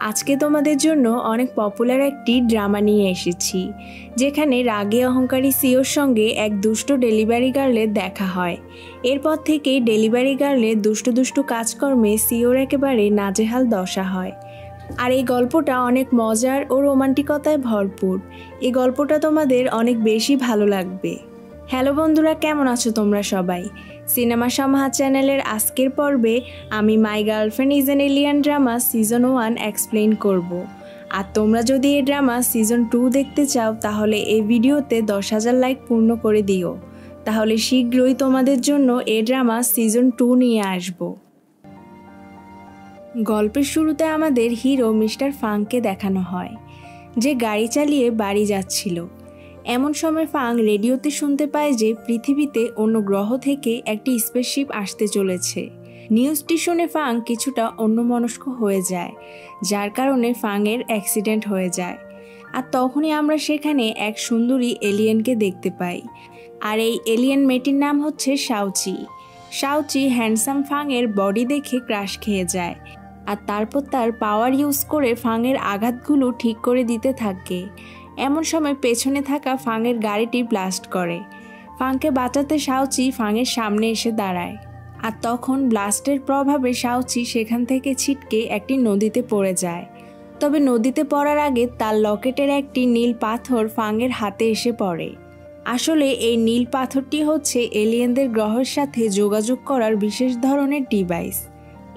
আজকে তোমাদের জন্য অনেক পপুলার একটি ড্রামা নিয়ে এসেছি, যেখানে রাগী অহংকারী সিওর সঙ্গে এক দুষ্ট ডেলিভারি গার্লের দেখা হয়। এরপর থেকেই ডেলিভারি গার্লের দুষ্টু কাজকর্মে সিওর একেবারে নাজেহাল দশা হয়। আর এই গল্পটা অনেক মজার ও রোমান্টিকতায় ভরপুর। এই গল্পটা তোমাদের অনেক বেশি ভালো লাগবে। হ্যালো বন্ধুরা, কেমন আছো তোমরা সবাই? সিনেমা সমাহার চ্যানেলের আজকের পর্বে আমি my girlfriend is an alien drama season 1 explain করব। আর তোমরা যদি এই ড্রামা সিজন 2 দেখতে চাও তাহলে এই ভিডিওতে 10,000 লাইক পূর্ণ করে দিও। তাহলে শীঘ্রই তোমাদের জন্য এই ড্রামা সিজন 2 নিয়ে আসব। গল্পের শুরুতে আমাদের হিরো মিস্টার ফাংকে দেখানো হয়, যে গাড়ি চালিয়ে বাড়ি যাচ্ছিল। এমন সময় ফাং রেডিওতে শুনতে পায় যে পৃথিবীতে অন্য গ্রহ থেকে একটি স্পেসশিপ আসতে চলেছে। নিউজটি শুনে ফাং কিছুটা অন্যমনস্ক হয়ে যায়, যার কারণে ফাংয়ের অ্যাক্সিডেন্ট হয়ে যায়। আর তখনই আমরা সেখানে এক সুন্দরী এলিয়েনকে দেখতে পাই। আর এই এলিয়েন মেয়েটির নাম হচ্ছে শাওচি। শাওচি হ্যান্ডসাম ফাংয়ের বডি দেখে ক্রাশ খেয়ে যায়, আর তারপর তার পাওয়ার ইউজ করে ফাংয়ের আঘাতগুলো ঠিক করে দিতে থাকে। এমন সময় পেছনে থাকা ফাংয়ের গাড়িটি ব্লাস্ট করে। ফাংকে বাঁচাতে শাওচি ফাংয়ের সামনে এসে দাঁড়ায়। আর তখন ব্লাস্টের প্রভাবে শাওচি সেখান থেকে ছিটকে একটি নদীতে পড়ে যায়। তবে নদীতে পড়ার আগে তার লকেটের একটি নীল পাথর ফাংয়ের হাতে এসে পড়ে। আসলে এই নীল পাথরটি হচ্ছে এলিয়েনদের গ্রহের সাথে যোগাযোগ করার বিশেষ ধরনের ডিভাইস।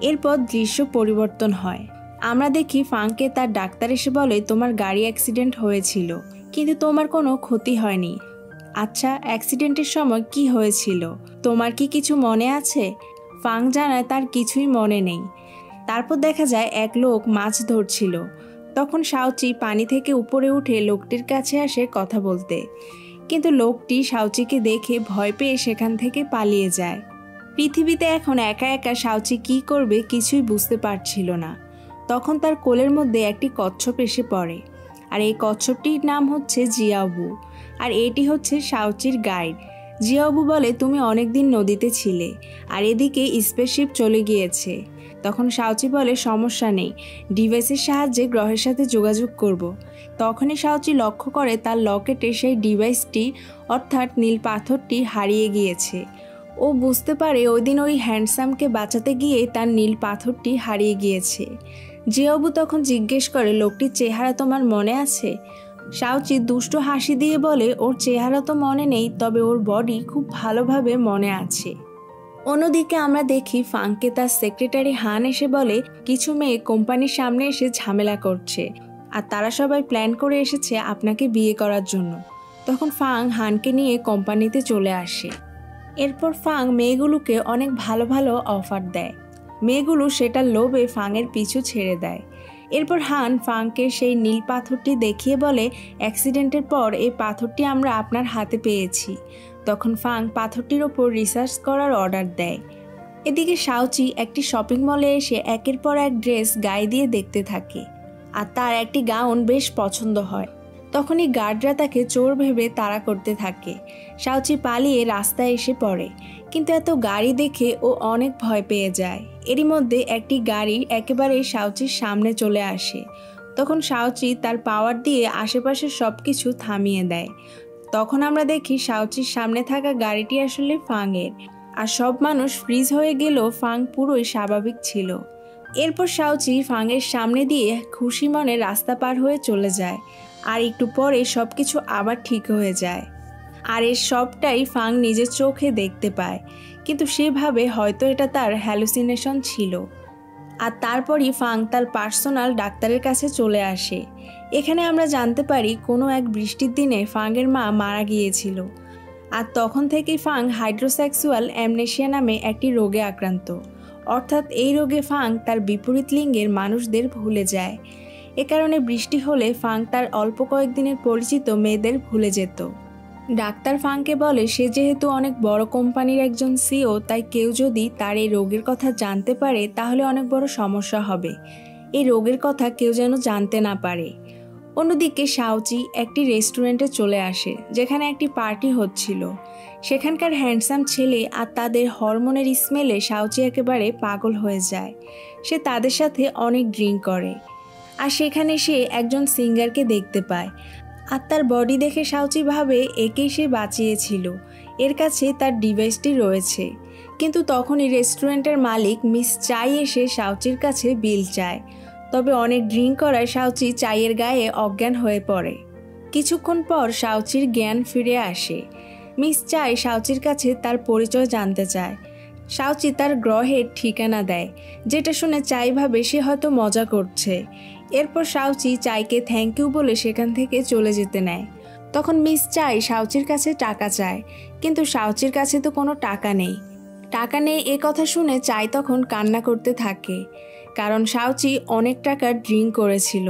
এরপর দৃশ্য পরিবর্তন হয়। আমরা দেখি ফাংকে তার ডাক্তার এসে বলে, তোমার গাড়ি অ্যাক্সিডেন্ট হয়েছিল, কিন্তু তোমার কোনো ক্ষতি হয়নি। আচ্ছা, অ্যাক্সিডেন্টের সময় কি হয়েছিল তোমার কি কিছু মনে আছে? ফাং জানায় তার কিছুই মনে নেই। তারপর দেখা যায় এক লোক মাছ ধরছিল। তখন শাওচি পানি থেকে উপরে উঠে লোকটির কাছে আসে কথা বলতে, কিন্তু লোকটি শাওচিকে দেখে ভয় পেয়ে সেখান থেকে পালিয়ে যায়। পৃথিবীতে এখন একা একা শাওচি কি করবে কিছুই বুঝতে পারছিল না। তখন তার কোলের মধ্যে একটি কচ্ছপ এসে পড়ে। আর এই কচ্ছপটির নাম হচ্ছে জিয়াওবু। আর এটি হচ্ছে শাওচির গাইড। জিয়াওবু বলে, তুমি অনেকদিন নদীতে ছিলে, আর এদিকে স্পেসশিপ চলে গিয়েছে। তখন শাওচি বলে, সমস্যা নেই, ডিভাইসের সাহায্যে গ্রহের সাথে যোগাযোগ করব। তখনই শাওচি লক্ষ্য করে তার লকেটে সেই ডিভাইসটি অর্থাৎ নীল পাথরটি হারিয়ে গিয়েছে। ও বুঝতে পারে ওই দিন ওই হ্যান্ডসামকে বাঁচাতে গিয়ে তার নীল পাথরটি হারিয়ে গিয়েছে। জিয়াওবু তখন জিজ্ঞেস করে, লোকটির চেহারা তোমার মনে আছে? শাওচি দুষ্ট হাসি দিয়ে বলে, ওর চেহারা তো মনে নেই, তবে ওর বডি খুব ভালোভাবে মনে আছে। অন্যদিকে আমরা দেখি ফাংকে তার সেক্রেটারি হান এসে বলে, কিছু মেয়ে কোম্পানির সামনে এসে ঝামেলা করছে, আর তারা সবাই প্ল্যান করে এসেছে আপনাকে বিয়ে করার জন্য। তখন ফাং হানকে নিয়ে কোম্পানিতে চলে আসে। এরপর ফাং মেয়েগুলোকে অনেক ভালো ভালো অফার দেয়। মেয়েগুলো সেটার লোভে ফাংয়ের পিছু ছেড়ে দেয়। এরপর হান ফাংকে সেই নীল পাথরটি দেখিয়ে বলে, অ্যাক্সিডেন্টের পর এই পাথরটি আমরা আপনার হাতে পেয়েছি। তখন ফাং পাথরটির ওপর রিসার্চ করার অর্ডার দেয়। এদিকে শাওচি একটি শপিং মলে এসে একের পর এক ড্রেস গায়ে দিয়ে দেখতে থাকে, আর তার একটি গাউন বেশ পছন্দ হয়। তখনই গার্ডরা তাকে চোর ভেবে তাড়া করতে থাকে। শাওচি পালিয়ে রাস্তায় এসে পড়ে, কিন্তু এত গাড়ি দেখে ও অনেক ভয় পেয়ে যায়। এরই মধ্যে একটি গাড়ি একেবারে শাওচির সামনে চলে আসে। তখন শাওচি তার পাওয়ার দিয়ে আশেপাশের সব কিছু থামিয়ে দেয়। তখন আমরা দেখি শাওচির সামনে থাকা গাড়িটি আসলে ফাংয়ের, আর সব মানুষ ফ্রিজ হয়ে গেলেও ফাং পুরোই স্বাভাবিক ছিল। এরপর শাওচি ফাংয়ের সামনে দিয়ে খুশি মনে রাস্তা পার হয়ে চলে যায়। আর একটু পরে সব কিছু আবার ঠিক হয়ে যায়। আর এর সবটাই ফাং নিজের চোখে দেখতে পায়, কিন্তু সেভাবে হয়তো এটা তার হ্যালুসিনেশন ছিল। আর তারপরই ফাং তার পার্সোনাল ডাক্তারের কাছে চলে আসে। এখানে আমরা জানতে পারি কোনো এক বৃষ্টির দিনে ফাংয়ের মা মারা গিয়েছিল। আর তখন থেকেই ফাং হাইড্রোসেক্সুয়াল অ্যামনেশিয়া নামে একটি রোগে আক্রান্ত। অর্থাৎ এই রোগে ফাং তার বিপরীত লিঙ্গের মানুষদের ভুলে যায়। এ কারণে বৃষ্টি হলে ফাং তার অল্প কয়েকদিনের পরিচিত মেয়েদের ভুলে যেত। ডাক্তার ফাংকে বলে, সে যেহেতু অনেক বড় কোম্পানির একজন সিও, তাই কেউ যদি তার এই রোগের কথা জানতে পারে তাহলে অনেক বড় সমস্যা হবে। এই রোগের কথা কেউ যেন জানতে না পারে। অন্যদিকে শাওচি একটি রেস্টুরেন্টে চলে আসে, যেখানে একটি পার্টি হচ্ছিল। সেখানকার হ্যান্ডসাম ছেলে আর তাদের হরমোনের স্মেলে শাওচি একেবারে পাগল হয়ে যায়। সে তাদের সাথে অনেক ড্রিঙ্ক করে। আর সেখানে সে একজন সিঙ্গারকে দেখতে পায়। আর তার বডি দেখে শাওচি ভাবে একেই সে বাঁচিয়েছিল, এর কাছে তার ডিভাইসটি রয়েছে। কিন্তু তখনই রেস্টুরেন্টের মালিক মিস চাই এসে শাওচির কাছে বিল চায়। তবে অনেক ড্রিঙ্ক করায় শাওচি চায়ের গায়ে অজ্ঞান হয়ে পড়ে। কিছুক্ষণ পর শাওচির জ্ঞান ফিরে আসে। মিস চাই শাওচির কাছে তার পরিচয় জানতে চায়। শাওচি তার গ্রহের ঠিকানা দেয়, যেটা শুনে চাই ভাবে সে হয়তো মজা করছে। এরপর শাওচি চাইকে থ্যাংক ইউ বলে সেখান থেকে চলে যেতে নেয়। তখন মিস চাই শাওচির কাছে টাকা চায়, কিন্তু শাওচির কাছে তো কোনো টাকা নেই। টাকা নেই এ কথা শুনে চাই তখন কান্না করতে থাকে, কারণ শাওচি অনেক টাকা ড্রিঙ্ক করেছিল।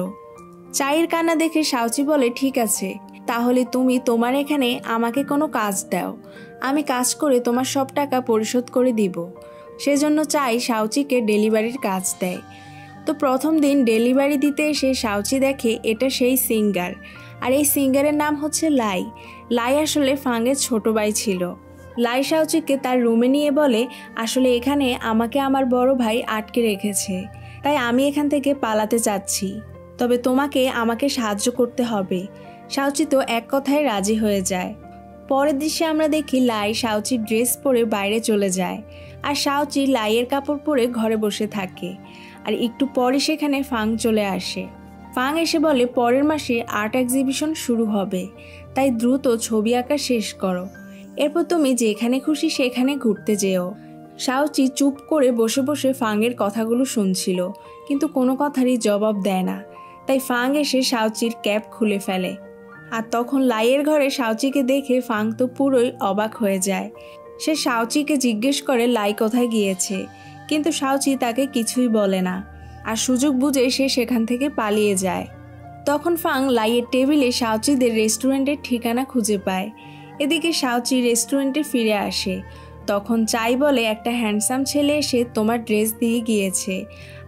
চায়ের কান্না দেখে শাওচি বলে, ঠিক আছে, তাহলে তুমি তোমার এখানে আমাকে কোনো কাজ দাও, আমি কাজ করে তোমার সব টাকা পরিশোধ করে দিব। সেজন্য চাই শাওচিকে ডেলিভারির কাজ দেয়। তো প্রথম দিন ডেলিভারি দিতে এসে শাওচি দেখে এটা সেই সিঙ্গার, আর এই সিঙ্গারের নাম হচ্ছে লাই। লাই আসলে ফাংয়ের ছোট ভাই ছিল। লাই শাওচিকে তার রুমে নিয়ে বলে, আসলে এখানে আমাকে আমার বড় ভাই আটকে রেখেছে, তাই আমি এখান থেকে পালাতে চাচ্ছি, তবে তোমাকে আমাকে সাহায্য করতে হবে। শাওচি তো এক কথায় রাজি হয়ে যায়। পরের দৃশ্যে আমরা দেখি লাই শাওচির ড্রেস পরে বাইরে চলে যায়, আর শাওচি লাইয়ের কাপড় পরে ঘরে বসে থাকে। আর একটু পরে সেখানে ফাং চলে আসে। ফাং এসে বলে, পরের মাসে আর্ট এক্সিবিশন শুরু হবে, তাই দ্রুত ছবি আঁকা শেষ করো, এরপর তুমি যেখানে খুশি সেখানে ঘুরতে যেও। শাওচি চুপ করে বসে বসে ফাংয়ের কথাগুলো শুনছিল, কিন্তু কোনো কথারই জবাব দেয় না। তাই ফাং এসে শাওচির ক্যাপ খুলে ফেলে। আর তখন লাইয়ের ঘরে শাওচিকে দেখে ফাং তো পুরোই অবাক হয়ে যায়। সে শাওচিকে জিজ্ঞেস করে লাই কোথায় গিয়েছে, কিন্তু শাওচি তাকে কিছুই বলে না, আর সুযোগ বুঝে সে সেখান থেকে পালিয়ে যায়। তখন ফাং লাইয়ের টেবিলে শাওচিদের রেস্টুরেন্টের ঠিকানা খুঁজে পায়। এদিকে শাওচি রেস্টুরেন্টে ফিরে আসে। তখন চাই বলে, একটা হ্যান্ডসাম ছেলে এসে তোমার ড্রেস দিয়ে গিয়েছে,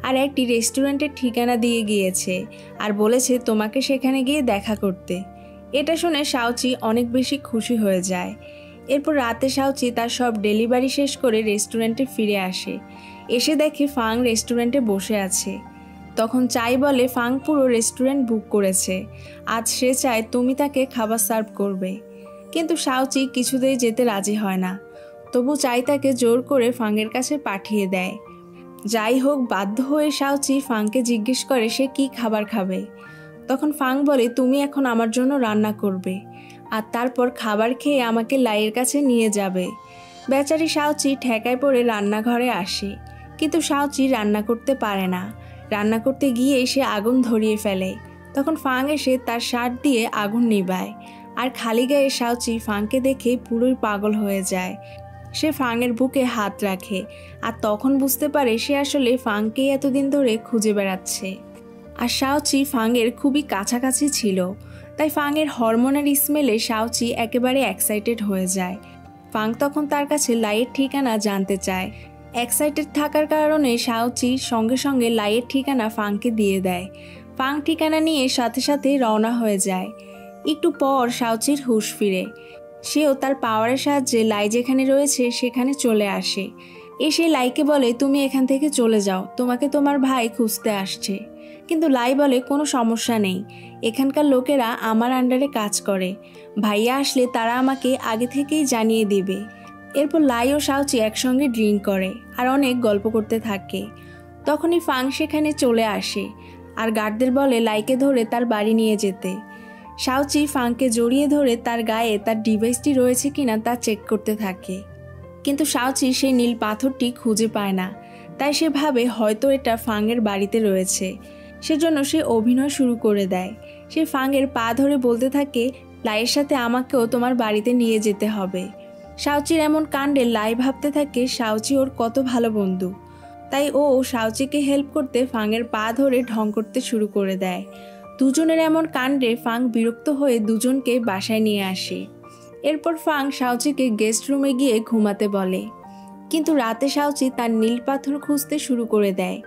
আর একটি রেস্টুরেন্টের ঠিকানা দিয়ে গিয়েছে, আর বলেছে তোমাকে সেখানে গিয়ে দেখা করতে। এটা শুনে শাওচি অনেক বেশি খুশি হয়ে যায়। এরপর রাতে শাওচি তার সব ডেলিভারি শেষ করে রেস্টুরেন্টে ফিরে আসে। এসে দেখে ফাং রেস্টুরেন্টে বসে আছে। তখন চাই বলে, ফাং পুরো রেস্টুরেন্ট বুক করেছে, আজ সে চায় তুমি তাকে খাবার সার্ভ করবে। কিন্তু শাওচি কিছুতেই যেতে রাজি হয় না। তবু চাই তাকে জোর করে ফাংয়ের কাছে পাঠিয়ে দেয়। যাই হোক, বাধ্য হয়ে শাওচি ফাংকে জিজ্ঞেস করে সে কি খাবার খাবে। তখন ফাং বলে, তুমি এখন আমার জন্য রান্না করবে, আর তারপর খাবার খেয়ে আমাকে লাইয়ের কাছে নিয়ে যাবে। বেচারি শাওচি ঠেকায় পড়ে রান্নাঘরে আসে, কিন্তু শাওচি রান্না করতে পারে না। রান্না করতে গিয়ে সে আগুন ধরিয়ে ফেলে। তখন ফাং এসে তার শার্ট দিয়ে আগুন নিভায়, আর খালি গায়ে শাওচি ফাংকে দেখে পুরোই পাগল হয়ে যায়। সে ফাংয়ের বুকে হাত রাখে, আর তখন বুঝতে পারে সে আসলে ফাংকেই এতদিন ধরে খুঁজে বেড়াচ্ছে। আর শাওচি ফাংয়ের খুবই কাছাকাছি ছিল, তাই ফাংয়ের হরমোনের স্মেলে শাওচি একেবারে এক্সাইটেড হয়ে যায়। ফাং তখন তার কাছে লাইয়ের ঠিকানা জানতে চায়। এক্সাইটেড থাকার কারণে শাওচি সঙ্গে সঙ্গে লাইয়ের ঠিকানা ফাংকে দিয়ে দেয়। ফাং ঠিকানা নিয়ে সাথে সাথে রওনা হয়ে যায়। একটু পর শাওচির হুঁশ ফিরে। সেও তার পাওয়ারের সাহায্যে লাই যেখানে রয়েছে সেখানে চলে আসে। এসে লাইকে বলে, তুমি এখান থেকে চলে যাও, তোমাকে তোমার ভাই খুঁজতে আসছে। কিন্তু লাই বলে, কোনো সমস্যা নেই, এখানকার লোকেরা আমার আন্ডারে কাজ করে, ভাইয়া আসলে তারা আমাকে আগে থেকেই জানিয়ে দিবে। এরপর লাই ও শাওচি একসঙ্গে ড্রিঙ্ক করে আর অনেক গল্প করতে থাকে। তখনই ফাং সেখানে চলে আসে, আর গার্ডদের বলে লাইকে ধরে তার বাড়ি নিয়ে যেতে। শাওচি ফাংকে জড়িয়ে ধরে তার গায়ে তার ডিভাইসটি রয়েছে কিনা তা চেক করতে থাকে, কিন্তু শাওচি সেই নীল পাথরটি খুঁজে পায় না। তাই সে ভাবে হয়তো এটা ফাংয়ের বাড়িতে রয়েছে, সেজন্য সে অভিনয় শুরু করে দেয়। সে ফাংয়ের পা ধরে বলতে থাকে, লাইয়ের সাথে আমাকেও তোমার বাড়িতে নিয়ে যেতে হবে। শাওচির এমন কাণ্ডে লাই ভাবতে থাকে শাওচি ওর কত ভালো বন্ধু, তাই ও শাওচিকে হেল্প করতে ফাংয়ের পা ধরে ঢং করতে শুরু করে দেয়। দুজনের এমন কাণ্ডে ফাং বিরক্ত হয়ে দুজনকে বাসায় নিয়ে আসে। এরপর ফাং শাওচিকে গেস্ট রুমে গিয়ে ঘুমাতে বলে, কিন্তু রাতে শাওচি তার নীল পাথর খুঁজতে শুরু করে দেয়।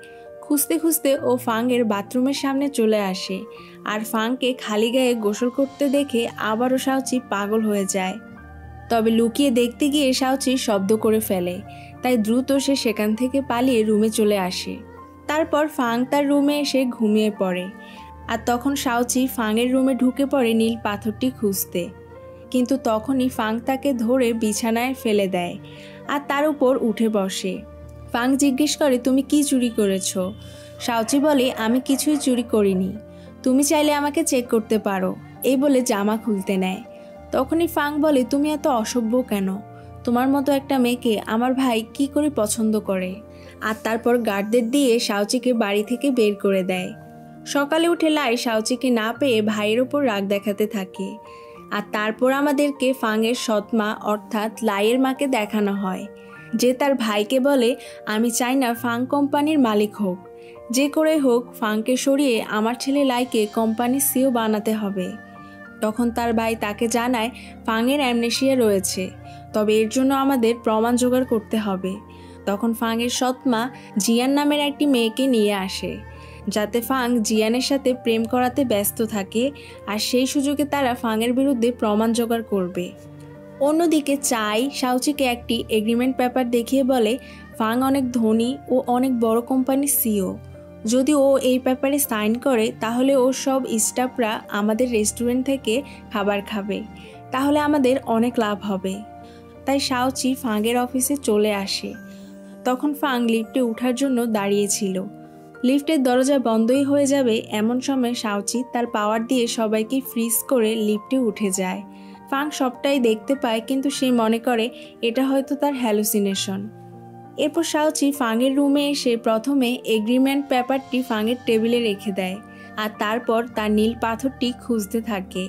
খুঁজতে খুঁজতে ও ফাংয়ের বাথরুমের সামনে চলে আসে, আর ফাংকে খালি গায়ে গোসল করতে দেখে আবারও শাওচি পাগল হয়ে যায়। তবে লুকিয়ে দেখতে গিয়ে শাওচি শব্দ করে ফেলে, তাই দ্রুত সে সেখান থেকে পালিয়ে রুমে চলে আসে। তারপর ফাং তার রুমে এসে ঘুমিয়ে পড়ে। আর তখন শাওচি ফাংয়ের রুমে ঢুকে পড়ে নীল পাথরটি খুঁজতে, কিন্তু তখনই ফাং তাকে ধরে বিছানায় ফেলে দেয় আর তার উপর উঠে বসে। ফাং জিজ্ঞেস করে, তুমি কি চুরি করেছ? শাওচি বলে, আমি কিছুই চুরি করিনি, তুমি চাইলে আমাকে চেক করতে পারো। এই বলে জামা খুলতে নেয়। তখনই ফাং বলে, তুমি এত অসভ্য কেন? তোমার মতো একটা মেয়েকে আমার ভাই কি করে পছন্দ করে? আর তারপর গার্ডদের দিয়ে শাওচিকে বাড়ি থেকে বের করে দেয়। সকালে উঠে লাই শাওচিকে না পেয়ে ভাইয়ের ওপর রাগ দেখাতে থাকে। আর তারপর আমাদেরকে ফাংয়ের সৎমা অর্থাৎ লাইয়ের মাকে দেখানো হয়, যে তার ভাইকে বলে, আমি চাই না ফাং কোম্পানির মালিক হোক, যে করে হোক ফাংকে সরিয়ে আমার ছেলে লাইকে কোম্পানির সিইও বানাতে হবে। তখন তার ভাই তাকে জানায় ফাংয়ের অ্যামনেশিয়া রয়েছে, তবে এর জন্য আমাদের প্রমাণ জোগাড় করতে হবে। তখন ফাংয়ের সৎমা জিয়ান নামের একটি মেয়েকে নিয়ে আসে, যাতে ফাং জিয়ানের সাথে প্রেম করাতে ব্যস্ত থাকে, আর সেই সুযোগে তারা ফাংয়ের বিরুদ্ধে প্রমাণ জোগাড় করবে। অন্যদিকে চাই শাওচিকে একটি এগ্রিমেন্ট পেপার দেখিয়ে বলে, ফাং অনেক ধনী ও অনেক বড় কোম্পানির সিইও, যদি ও এই পেপারে সাইন করে তাহলে ওর সব স্টাফরা আমাদের রেস্টুরেন্ট থেকে খাবার খাবে, তাহলে আমাদের অনেক লাভ হবে। তাই শাওচি ফাংয়ের অফিসে চলে আসে। তখন ফাং লিফটে ওঠার জন্য দাঁড়িয়েছিল। লিফটের দরজা বন্ধই হয়ে যাবে এমন সময় শাওচি তার পাওয়ার দিয়ে সবাইকে ফ্রিজ করে লিফটে উঠে যায়। ফাং সবটাই দেখতে পায়, কিন্তু সে মনে করে এটা হয়তো তার হ্যালুসিনেশন। এরপর শাওচি ফাংয়ের রুমে এসে প্রথমে এগ্রিমেন্ট পেপারটি ফাংয়ের টেবিলে রেখে দেয়, আর তারপর তার নীল পাথরটি খুঁজতে থাকে।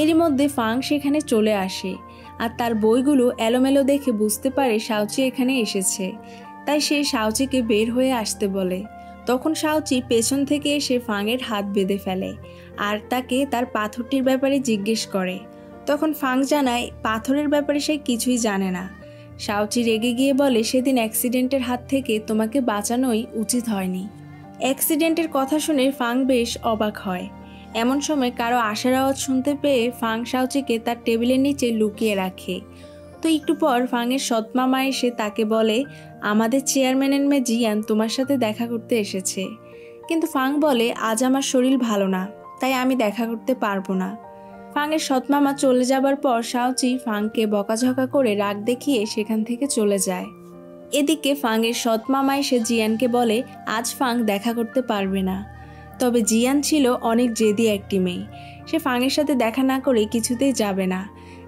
এরই মধ্যে ফাং সেখানে চলে আসে, আর তার বইগুলো এলোমেলো দেখে বুঝতে পারে শাওচি এখানে এসেছে। তাই সে শাওচিকে বের হয়ে আসতে বলে। তখন শাওচি পেছন থেকে এসে ফাংয়ের হাত বেঁধে ফেলে আর তাকে তার পাথরটির ব্যাপারে জিজ্ঞেস করে। তখন ফাং জানায় পাথরের ব্যাপারে সে কিছুই জানে না। শাওচি রেগে গিয়ে বলে, সেদিন অ্যাক্সিডেন্টের হাত থেকে তোমাকে বাঁচানোই উচিত হয়নি। অ্যাক্সিডেন্টের কথা শুনে ফাং বেশ অবাক হয়। এমন সময় কারো আসার আওয়াজ শুনতে পেয়ে ফাং শাওচিকে তার টেবিলের নিচে লুকিয়ে রাখে। তো একটু পর ফাংয়ের সৎমামা এসে তাকে বলে, আমাদের চেয়ারম্যানের মেয়ে জিয়ান তোমার সাথে দেখা করতে এসেছে। কিন্তু ফাং বলে, আজ আমার শরীর ভালো না, তাই আমি দেখা করতে পারবো না। ফাংয়ের সৎমামা চলে যাবার পর শাওচি ফাংকে বকাঝকা করে রাগ দেখিয়ে সেখান থেকে চলে যায়। এদিকে ফাংয়ের সৎমামা এসে জিয়ানকে বলে, আজ ফাং দেখা করতে পারবে না। তবে জিয়ান ছিল অনেক জেদি একটি মেয়ে, সে ফাংয়ের সাথে দেখা না করে কিছুতেই যাবে না।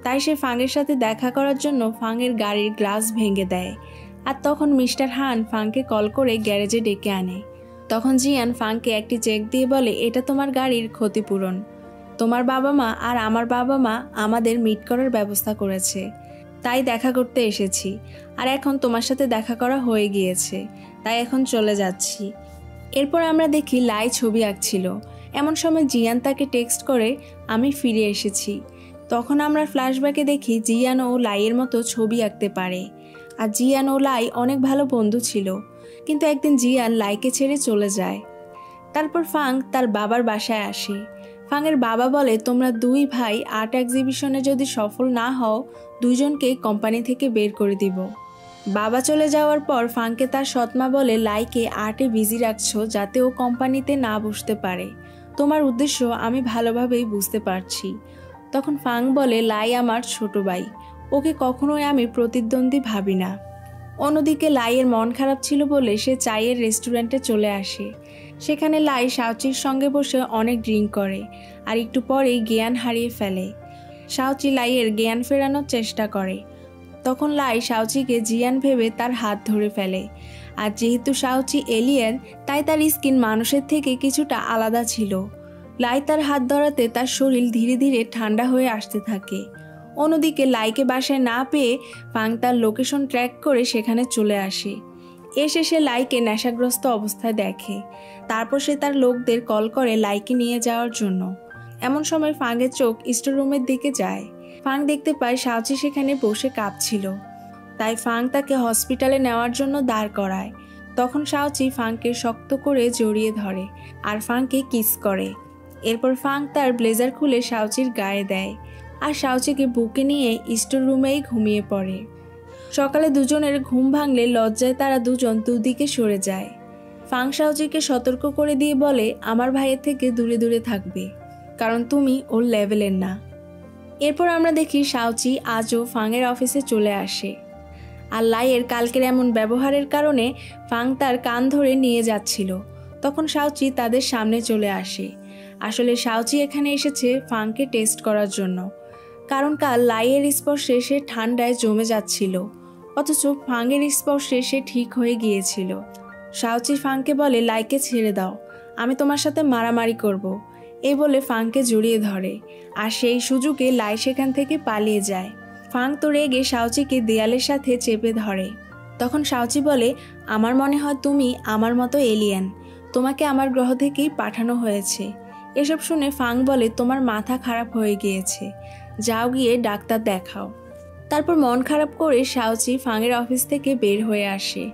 তাই সে ফাংয়ের সাথে দেখা করার জন্য ফাংয়ের গাড়ির গ্লাস ভেঙে দেয়। আর তখন মিস্টার হান ফাংকে কল করে গ্যারেজে ডেকে আনে। তখন জিয়ান ফাংকে একটি চেক দিয়ে বলে, এটা তোমার গাড়ির ক্ষতিপূরণ। তোমার বাবা মা আর আমার বাবা মা আমাদের মিট করার ব্যবস্থা করেছে, তাই দেখা করতে এসেছি। আর এখন তোমার সাথে দেখা করা হয়ে গিয়েছে, তাই এখন চলে যাচ্ছি। এরপর আমরা দেখি লাই ছবি আঁকছিল। এমন সময় জিয়ান তাকে টেক্সট করে, আমি ফিরে এসেছি। তখন আমরা ফ্ল্যাশব্যাকে দেখি জিয়ান ও লাইয়ের মতো ছবি আঁকতে পারে। আর জিয়ান ও লাই অনেক ভালো বন্ধু ছিল, কিন্তু একদিন জিয়ান লাইকে ছেড়ে চলে যায়। তারপর ফাং তার বাবার বাসায় আসে। ফাংয়ের বাবা বলে, তোমরা দুই ভাই আর্ট এক্সিবিশনে যদি সফল না হও, দুইজনকেই কোম্পানি থেকে বের করে দিব। বাবা চলে যাওয়ার পর ফাংকে তার সৎমা বলে, লাইকে আর্টে বিজি রাখছো যাতে ও কোম্পানিতে না বসতে পারে। তোমার উদ্দেশ্য আমি ভালোভাবেই বুঝতে পারছি। তখন ফাং বলে, লাই আমার ছোট ভাই, ওকে কখনোই আমি প্রতিদ্বন্দ্বী ভাবি না। অন্যদিকে লাইয়ের মন খারাপ ছিল বলে সে চায়ের রেস্টুরেন্টে চলে আসে। সেখানে লাই শাওচির সঙ্গে বসে অনেক ড্রিঙ্ক করে, আর একটু পরেই জ্ঞান হারিয়ে ফেলে। শাওচি লাইয়ের জ্ঞান ফেরানোর চেষ্টা করে। তখন লাই শাওচিকে জিয়ান ভেবে তার হাত ধরে ফেলে। আর যেহেতু শাওচি এলিয়েন, তাই তার স্কিন মানুষের থেকে কিছুটা আলাদা ছিল। লাই তার হাত ধরাতে তার শরীর ধীরে ধীরে ঠান্ডা হয়ে আসতে থাকে। অন্যদিকে লাইকে বাসায় না পেয়ে ফাং তার লোকেশন ট্র্যাক করে সেখানে চলে আসে। এসে সে লাইকে নেশাগ্রস্ত অবস্থায় দেখে। তারপর সে তার লোকদের কল করে লাইকে নিয়ে যাওয়ার জন্য। এমন সময় ফাংয়ের চোখ স্টোর রুমের দিকে যায়। ফাং দেখতে পায় শাওচি সেখানে বসে কাঁপছিল। তাই ফাং তাকে হসপিটালে নেওয়ার জন্য দাঁড় করায়। তখন শাওচি ফাংকে শক্ত করে জড়িয়ে ধরে আর ফাংকে কিস করে। এরপর ফাং তার ব্লেজার খুলে শাওচির গায়ে দেয় আর শাওচিকে বুকে নিয়ে স্টোর রুমেই ঘুমিয়ে পড়ে। সকালে দুজনের ঘুম ভাঙলে লজ্জায় তারা দুজন দুদিকে সরে যায়। ফাং শাওচিকে সতর্ক করে দিয়ে বলে আমার ভাইয়ের থেকে দূরে দূরে থাকবে, কারণ তুমি ওর লেভেলের না। এরপর আমরা দেখি শাওচি আজও ফাংয়ের অফিসে চলে আসে, আর লাইয়ের কালকের এমন ব্যবহারের কারণে ফাং তার কান ধরে নিয়ে যাচ্ছিল। তখন শাওচি তাদের সামনে চলে আসে। আসলে শাওচি এখানে এসেছে ফাংকে টেস্ট করার জন্য, কারণ কাল লাইয়ের স্পর্শে সে ঠান্ডায় জমে যাচ্ছিল, অথচ ফাংয়ের স্পর্শে সে ঠিক হয়ে গিয়েছিল। শাওচি ফাংকে বলে লাইকে ছেড়ে দাও, আমি তোমার সাথে মারামারি করব। এই বলে ফাংকে জড়িয়ে ধরে, আর সেই সুযোগে লাই সেখান থেকে পালিয়ে যায়। ফাং তো রেগে শাওচিকে দেয়ালের সাথে চেপে ধরে। তখন শাওচি বলে আমার মনে হয় তুমি আমার মতো এলিয়েন, তোমাকে আমার গ্রহ থেকেই পাঠানো হয়েছে। এসব শুনে ফাং বলে তোমার মাথা খারাপ হয়ে গিয়েছে, যাও গিয়ে ডাক্তার দেখাও। তারপর মন খারাপ করে শাওচি ফাংয়ের অফিস থেকে বের হয়ে আসে।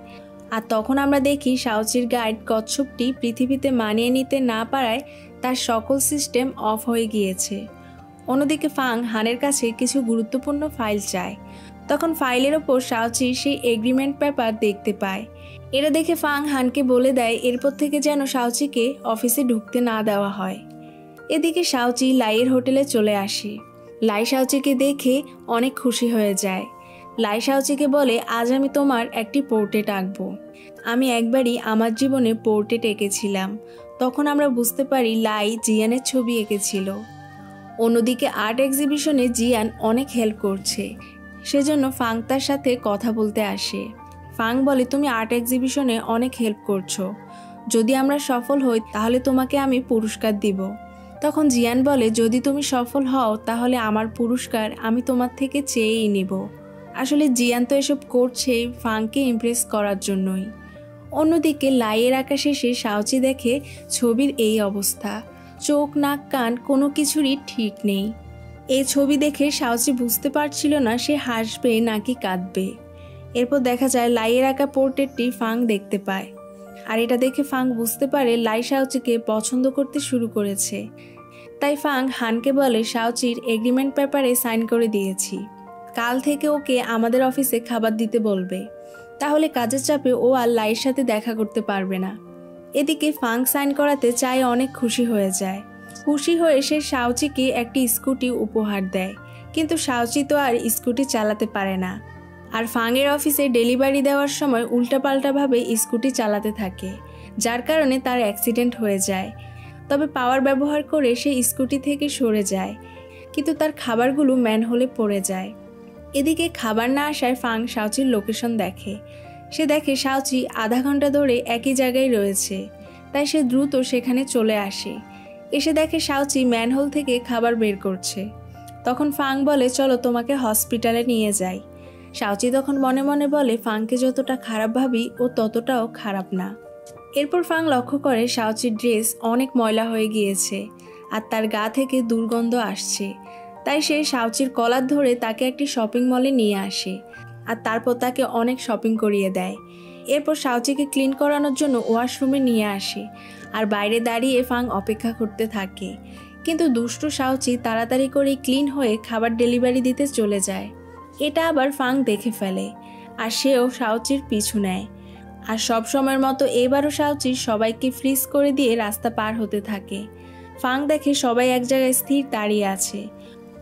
আর তখন আমরা দেখি শাওচির গাইড কচ্ছপটি পৃথিবীতে মানিয়ে নিতে না পারায় তার সকল সিস্টেম অফ হয়ে গিয়েছে। অন্যদিকে ফাং হানের কাছে কিছু গুরুত্বপূর্ণ ফাইল চায়। তখন ফাইলের ওপর শাওচি সেই এগ্রিমেন্ট পেপার দেখতে পায়। এটা দেখে ফাং হানকে বলে দেয় এরপর থেকে যেন শাওচিকে অফিসে ঢুকতে না দেওয়া হয়। এদিকে শাওচি লাইয়ের হোটেলে চলে আসে। লাই শাওচিকে দেখে অনেক খুশি হয়ে যায়। লাই শাওচিকে বলে আজ আমি তোমার একটি পোর্ট্রেট আঁকবো। আমি একবারই আমার জীবনে পোর্ট্রেট এঁকেছিলাম, তখন আমরা বুঝতে পারি লাই জিয়ানের ছবি এঁকেছিল। অন্যদিকে আর্ট এক্সিবিশনে জিয়ান অনেক হেল্প করছে, সেজন্য ফাং তার সাথে কথা বলতে আসে। ফাং বলে তুমি আর্ট এক্সিবিশনে অনেক হেল্প করছো, যদি আমরা সফল হই তাহলে তোমাকে আমি পুরস্কার দিব। তখন জিয়ান বলে যদি তুমি সফল হও তাহলে আমার পুরস্কার আমি তোমার থেকে চেয়েই নিব। আসলে জিয়ান তো এসব করছে ফাংকে ইমপ্রেস করার জন্যই। অন্যদিকে লাইয়ের আঁকা শেষে শাওচি দেখে ছবির এই অবস্থা, চোখ নাক কান কোনো কিছুরই ঠিক নেই। এই ছবি দেখে শাওচি বুঝতে পারছিল না সে হাসবে নাকি কাঁদবে। এরপর দেখা যায় লাইয়ের আঁকা পোর্ট্রেটটি ফাং দেখতে পায়, আর এটা দেখে ফাং বুঝতে পারে লাই শাওচিকে পছন্দ করতে শুরু করেছে। তাই ফাং হানকে বলে শাওচির এগ্রিমেন্ট পেপারে সাইন করে দিয়েছি, কাল থেকে ওকে আমাদের অফিসে খাবার দিতে বলবে, তাহলে কাজের চাপে ও আর লাইয়ের সাথে দেখা করতে পারবে না। এদিকে ফাং সাইন করাতে চাই অনেক খুশি হয়ে যায়। খুশি হয়ে সে শাওচিকে একটি স্কুটি উপহার দেয়, কিন্তু শাওচি তো আর স্কুটি চালাতে পারে না, আর ফাংয়ের অফিসে ডেলিভারি দেওয়ার সময় উল্টাপাল্টাভাবে স্কুটি চালাতে থাকে, যার কারণে তার অ্যাক্সিডেন্ট হয়ে যায়। তবে পাওয়ার ব্যবহার করে সে স্কুটি থেকে সরে যায়, কিন্তু তার খাবারগুলো ম্যানহোলে পড়ে যায়। এদিকে খাবার না আসায় ফাং শাওচির লোকেশন দেখে। সে দেখে শাওচি আধা ঘন্টা ধরে একই জায়গায় রয়েছে, তাই সে দ্রুত সেখানে চলে আসে। এসে দেখে শাওচি ম্যানহোল থেকে খাবার বের করছে। তখন ফাং বলে চলো তোমাকে হসপিটালে নিয়ে যাই। শাওচি তখন মনে মনে বলে ফাংকে যতটা খারাপ ভাবি ও ততটাও খারাপ না। এরপর ফাং লক্ষ্য করে শাওচির ড্রেস অনেক ময়লা হয়ে গিয়েছে, আর তার গা থেকে দুর্গন্ধ আসছে। তাই সে শাওচির কলার ধরে তাকে একটি শপিং মলে নিয়ে আসে, আর তারপর তাকে অনেক শপিং করিয়ে দেয়। এরপর শাওচিকে ক্লিন করানোর জন্য ওয়াশরুমে নিয়ে আসে, আর বাইরে দাঁড়িয়ে ফাং অপেক্ষা করতে থাকে। কিন্তু দুষ্টু শাওচি তাড়াতাড়ি করে ক্লিন হয়ে খাবার ডেলিভারি দিতে চলে যায়। এটা আবার ফাং দেখে ফেলে, আর সেও শাওচির পিছু নেয়। আর সব সময়ের মতো এবারও শাওচি সবাইকে ফ্রিজ করে দিয়ে রাস্তা পার হতে থাকে। ফাং দেখে সবাই এক জায়গায় স্থির দাঁড়িয়ে আছে,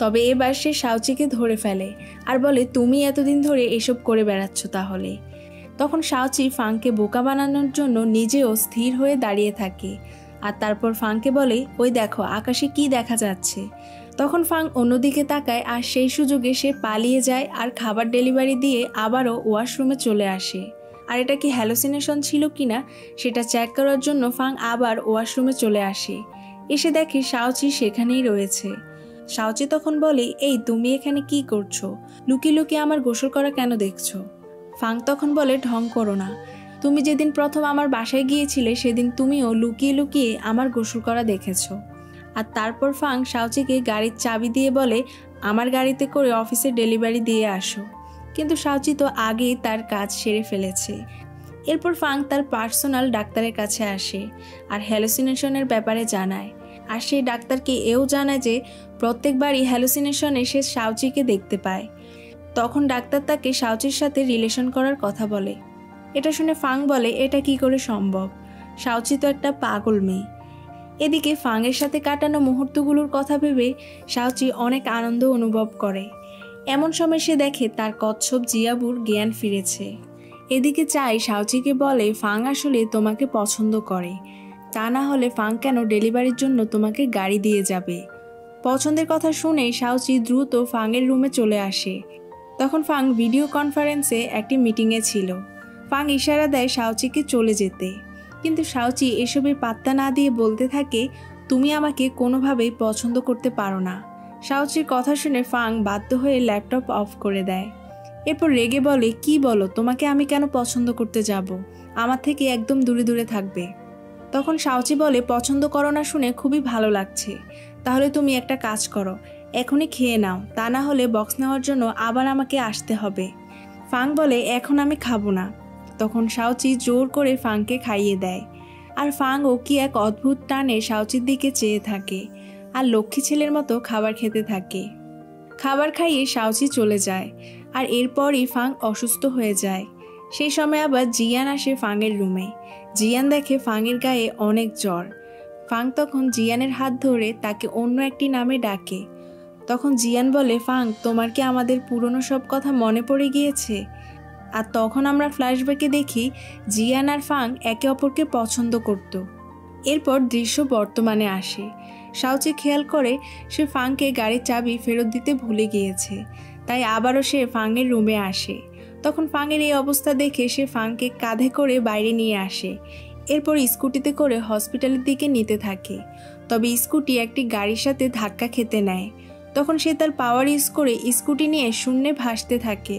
তবে এবার সে শাওচিকে ধরে ফেলে আর বলে তুমি এতদিন ধরে এসব করে বেড়াচ্ছ তাহলে। তখন শাওচি ফাংকে বোকা বানানোর জন্য নিজেও স্থির হয়ে দাঁড়িয়ে থাকে, আর তারপর ফাংকে বলে ওই দেখো আকাশে কি দেখা যাচ্ছে। তখন ফাং অন্যদিকে তাকায়, আর সেই সুযোগে সে পালিয়ে যায় আর খাবার ডেলিভারি দিয়ে আবারও ওয়াশরুমে চলে আসে। আর এটা কি হ্যালুসিনেশন ছিল কিনা সেটা চেক করার জন্য ফাং আবার ওয়াশরুমে চলে আসে। এসে দেখে শাওচি সেখানেই রয়েছে। শাওচি তখন বলে এই তুমি এখানে কি করছো, লুকিয়ে লুকিয়ে আমার গোসল করা কেন দেখছো? ফাং তখন বলে ঢং করো না, তুমি যেদিন প্রথম আমার বাসায় গিয়েছিলে সেদিন তুমিও লুকিয়ে লুকিয়ে আমার গোসল করা দেখেছো। আর তারপর ফাং শাওচিকে গাড়ির চাবি দিয়ে বলে আমার গাড়িতে করে অফিসে ডেলিভারি দিয়ে আসো। কিন্তু শাওচি তো আগেই তার কাজ সেরে ফেলেছে। এরপর ফাং তার পার্সোনাল ডাক্তারের কাছে আসে আর হ্যালুসিনেশনের ব্যাপারে জানায়। আর সেই ডাক্তারকে এও জানায় যে প্রত্যেকবারই হ্যালুসিনেশনে সে শাওচিকে দেখতে পায়। তখন ডাক্তার তাকে শাওচির সাথে রিলেশন করার কথা বলে। এটা শুনে ফাং বলে এটা কি করে সম্ভব? শাওচি তো একটা পাগল মেয়ে। এদিকে ফাংয়ের সাথে কাটানো মুহূর্তগুলোর কথা ভেবে শাওচি অনেক আনন্দ অনুভব করে। এমন সময় সে দেখে তার কচ্ছপ জিয়াবুর জ্ঞান ফিরেছে। এদিকে চাই শাওচিকে বলে ফাং আসলে তোমাকে পছন্দ করে, তা না হলে ফাং কেন ডেলিভারির জন্য তোমাকে গাড়ি দিয়ে যাবে। পছন্দের কথা শুনে শাওচি দ্রুত ফাংয়ের রুমে চলে আসে। তখন ফাং ভিডিও কনফারেন্সে একটি মিটিংয়ে ছিল। ফাং ইশারা দেয় শাওচিকে চলে যেতে, কিন্তু শাওচি এসবের পাত্তা না দিয়ে বলতে থাকে, তুমি আমাকে কোনোভাবেই পছন্দ করতে পারো না। শাওচির কথা শুনে ফাং বাধ্য হয়ে ল্যাপটপ অফ করে দেয়। এরপর রেগে বলে, কি বলো, তোমাকে আমি কেন পছন্দ করতে যাব? আমার থেকে একদম দূরে দূরে থাকবে। তখন শাওচি বলে, পছন্দ করো না শুনে খুবই ভালো লাগছে। তাহলে তুমি একটা কাজ করো, এখনই খেয়ে নাও, তা না হলে বক্স নেওয়ার জন্য আবার আমাকে আসতে হবে। ফাং বলে, এখন আমি খাবো না। তখন শাওচি জোর করে ফাংকে খাইয়ে দেয়। আর ফাংও কি এক অদ্ভুত টানে শাওচির দিকে চেয়ে থাকে আর লক্ষ্মী ছেলের মতো খাবার খেতে থাকে। খাবার খাইয়ে শাওচি চলে যায়। আর এরপরই ফাং অসুস্থ হয়ে যায়। সেই সময় আবার জিয়ান আসে ফাংয়ের রুমে। জিয়ান দেখে ফাংয়ের গায়ে অনেক জ্বর। ফাং তখন জিয়ানের হাত ধরে তাকে অন্য একটি নামে ডাকে। তখন জিয়ান বলে, ফাং, তোমার কি আমাদের পুরনো সব কথা মনে পড়ে গিয়েছে? আর তখন আমরা ফ্ল্যাশব্যাকে দেখি জিয়ান আর ফাং একে অপরকে পছন্দ করত। এরপর দৃশ্য বর্তমানে আসে। শাওচি খেয়াল করে সে ফাংকে গাড়ির চাবি ফেরত দিতে ভুলে গিয়েছে, তাই আবারও সে ফাংয়ের রুমে আসে। তখন ফাংয়ের এই অবস্থা দেখে সে ফাংকে কাঁধে করে বাইরে নিয়ে আসে। এরপর স্কুটিতে করে হসপিটালের দিকে নিতে থাকে। তবে স্কুটি একটি গাড়ির সাথে ধাক্কা খেতে নেয়। তখন সে তার পাওয়ার ইউজ করে স্কুটি নিয়ে শূন্যে ভাসতে থাকে।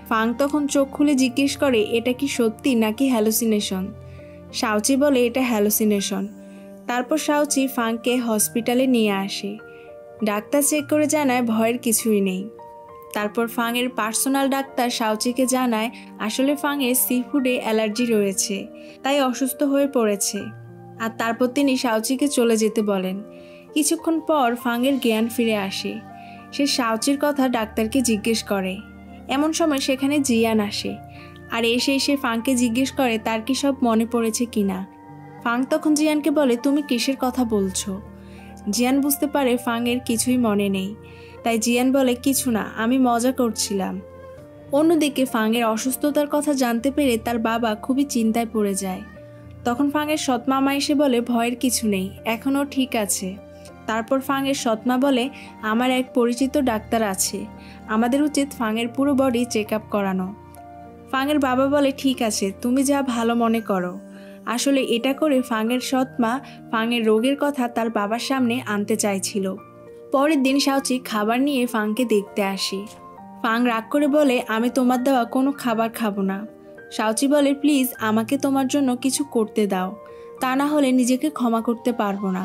ফাং তখন চোখ খুলে জিজ্ঞেস করে, এটা কি সত্যি নাকি হ্যালুসিনেশন? শাওচি বলে, এটা হ্যালুসিনেশন। তারপর শাওচি ফাংকে হসপিটালে নিয়ে আসে। ডাক্তার চেক করে জানায় ভয়ের কিছুই নেই। তারপর ফাংয়ের পার্সোনাল ডাক্তার শাওচিকে জানায় আসলে ফাংয়ের সি ফুডে অ্যালার্জি রয়েছে, তাই অসুস্থ হয়ে পড়েছে। আর তারপর তিনি শাওচিকে চলে যেতে বলেন। কিছুক্ষণ পর ফাংয়ের জ্ঞান ফিরে আসে। সে শাওচির কথা ডাক্তারকে জিজ্ঞেস করে। এমন সময় সেখানে জিয়ান আসে। আর এসে ফাংকে জিজ্ঞেস করে তার কি সব মনে পড়েছে কিনা। ফাং তখন জিয়ানকে বলে, তুমি কিসের কথা বলছো? জিয়ান বুঝতে পারে ফাংয়ের কিছুই মনে নেই, তাই জিয়ান বলে, কিছু না, আমি মজা করছিলাম। অন্যদিকে ফাংয়ের অসুস্থতার কথা জানতে পেরে তার বাবা খুবই চিন্তায় পড়ে যায়। তখন ফাংয়ের সৎমামা এসে বলে, ভয়ের কিছু নেই, এখনও ঠিক আছে। তারপর ফাংয়ের সৎমা বলে, আমার এক পরিচিত ডাক্তার আছে, আমাদের উচিত ফাংয়ের পুরো বডি চেক আপ করানো। ফাংয়ের বাবা বলে, ঠিক আছে, তুমি যা ভালো মনে করো। আসলে এটা করে ফাংয়ের সৎমা ফাংয়ের রোগের কথা তার বাবার সামনে আনতে চাইছিল। পরের দিন শাওচি খাবার নিয়ে ফাংকে দেখতে আসে। ফাং রাগ করে বলে, আমি তোমার দেওয়া কোনো খাবার খাবো না। শাওচি বলে, প্লিজ আমাকে তোমার জন্য কিছু করতে দাও, তা না হলে নিজেকে ক্ষমা করতে পারবো না।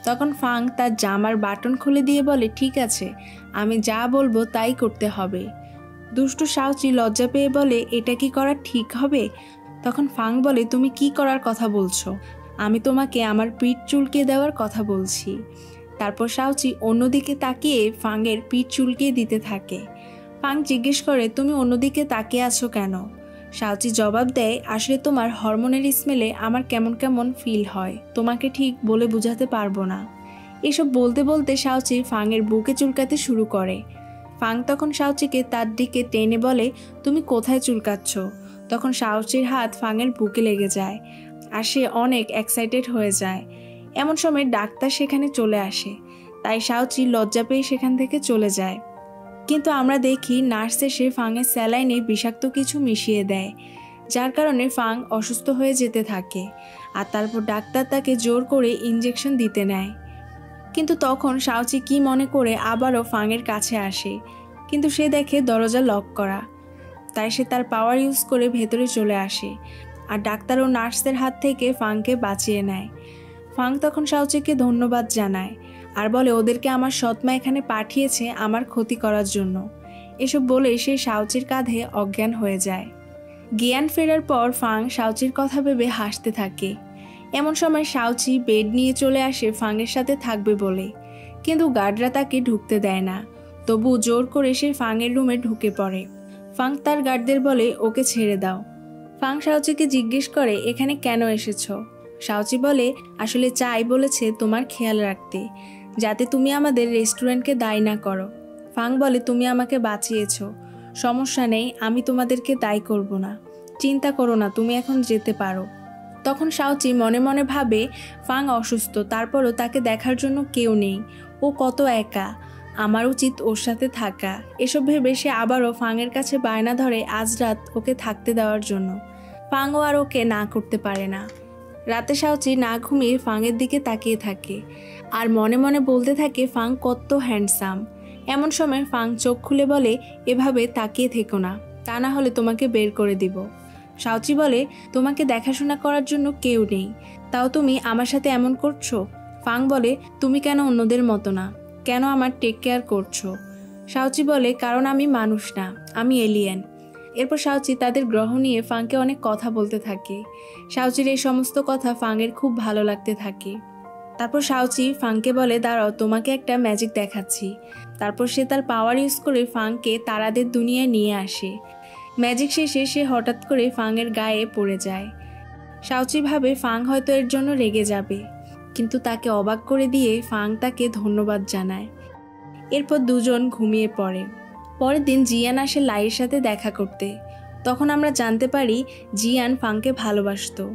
তখন ফাং তার জামার বাটন খুলে দিয়ে বলে, ঠিক আছে, আমি যা বলবো তাই করতে হবে। দুষ্টু শাওচি লজ্জা পেয়ে বলে, এটা কি করা ঠিক হবে? তখন ফাং বলে, তুমি কি করার কথা বলছো? আমি তোমাকে আমার পিঠ চুলকে দেওয়ার কথা বলছি। তারপর শাওচি অন্যদিকে তাকিয়ে ফাংয়ের পিঠ চুলকিয়ে দিতে থাকে। ফাং জিজ্ঞেস করে, তুমি অন্যদিকে তাকিয়ে আছো কেন? শাওচি জবাব দেয়, আসলে তোমার হরমোনের স্মেলে আমার কেমন কেমন ফিল হয়, তোমাকে ঠিক বলে বোঝাতে পারবো না। এসব বলতে বলতে শাওচি ফাংয়ের বুকে চুলকাতে শুরু করে। ফাং তখন শাওচিকে তার দিকে টেনে বলে, তুমি কোথায় চুলকাচ্ছ? তখন শাওচির হাত ফাংয়ের বুকে লেগে যায় আর সে অনেক এক্সাইটেড হয়ে যায়। এমন সময় ডাক্তার সেখানে চলে আসে, তাই শাওচি লজ্জা পেয়ে সেখান থেকে চলে যায়। কিন্তু আমরা দেখি নার্স এসে ফাংয়ের স্যালাইনে বিষাক্ত কিছু মিশিয়ে দেয়, যার কারণে ফাং অসুস্থ হয়ে যেতে থাকে। আর তারপর ডাক্তার তাকে জোর করে ইঞ্জেকশন দিতে নেয়। কিন্তু তখন শাওচি কি মনে করে আবারও ফাংয়ের কাছে আসে, কিন্তু সে দেখে দরজা লক করা। তাই সে তার পাওয়ার ইউজ করে ভেতরে চলে আসে আর ডাক্তার ও নার্সদের হাত থেকে ফাংকে বাঁচিয়ে নেয়। ফাং তখন শাওচিকে ধন্যবাদ জানায় আর বলে, ওদেরকে আমার সৎমা এখানে পাঠিয়েছে আমার ক্ষতি করার জন্য। এসব বলে সে শাওচির কাঁধে অজ্ঞান হয়ে যায়। জ্ঞান ফেরার পর ফাং শাওচির কথা ভেবে হাসতে থাকে। এমন সময় শাওচি বেড নিয়ে চলে আসে ফাংয়ের সাথে থাকবে বলে, কিন্তু গার্ডরা তাকে ঢুকতে দেয় না। তবু জোর করে সে ফাংয়ের রুমে ঢুকে পড়ে। ফাং তার গার্ডদের বলে, ওকে ছেড়ে দাও। ফাং শাওচিকে জিজ্ঞেস করে, এখানে কেন এসেছো? শাওচি বলে, আসলে চাই বলেছে তোমার খেয়াল রাখতে, যাতে তুমি আমাদের রেস্টুরেন্টকে দায়ী না করো। ফাং বলে, তুমি আমাকে বাঁচিয়েছ, সমস্যা নেই, আমি তোমাদেরকে দায়ী করব না, চিন্তা করো না, তুমি এখন যেতে পারো। তখন শাওচি মনে মনে ভাবে, ফাং অসুস্থ, তারপরও তাকে দেখার জন্য কেউ নেই, ও কত একা, আমার উচিত ওর সাথে থাকা। এসব ভেবে সে আবারও ফাংয়ের কাছে বায়না ধরে আজ রাত ওকে থাকতে দেওয়ার জন্য। ফাংও আর ওকে না করতে পারে না। রাতে শাওচি না ঘুমিয়ে ফাংয়ের দিকে তাকিয়ে থাকে আর মনে মনে বলতে থাকে, ফাং কত হ্যান্ডসাম। এমন সময় ফাং চোখ খুলে বলে, এভাবে তাকিয়ে থেকো না, তা না হলে তোমাকে বের করে দিব। শাওচি বলে, তোমাকে দেখাশোনা করার জন্য কেউ নেই, তাও তুমি আমার সাথে এমন করছো। ফাং বলে, তুমি কেন অন্যদের মতো না, কেন আমার টেক কেয়ার করছো? শাওচি বলে, কারণ আমি মানুষ না, আমি এলিয়েন। এরপর শাওচি তাদের গ্রহ নিয়ে ফাংকে অনেক কথা বলতে থাকে। শাওচির এই সমস্ত কথা ফাংয়ের খুব ভালো লাগতে থাকে। তারপর শাওচি ফাংকে বলে, দাঁড়াও, তোমাকে একটা ম্যাজিক দেখাচ্ছি। তারপর সে তার পাওয়ার ইউজ করে ফাংকে তারাদের দুনিয়ায় নিয়ে আসে। ম্যাজিক শেষে সে হঠাৎ করে ফাংয়ের গায়ে পড়ে যায়। শাওচি ভাবে ফাং হয়তো এর জন্য রেগে যাবে, কিন্তু তাকে অবাক করে দিয়ে ফাং তাকে ধন্যবাদ জানায়। এরপর দুজন ঘুমিয়ে পড়ে। পরের দিন জিয়ান আসে লাইয়ের সাথে দেখা করতে। তখন আমরা জানতে পারি জিয়ান ফাংকে ভালোবাসতো,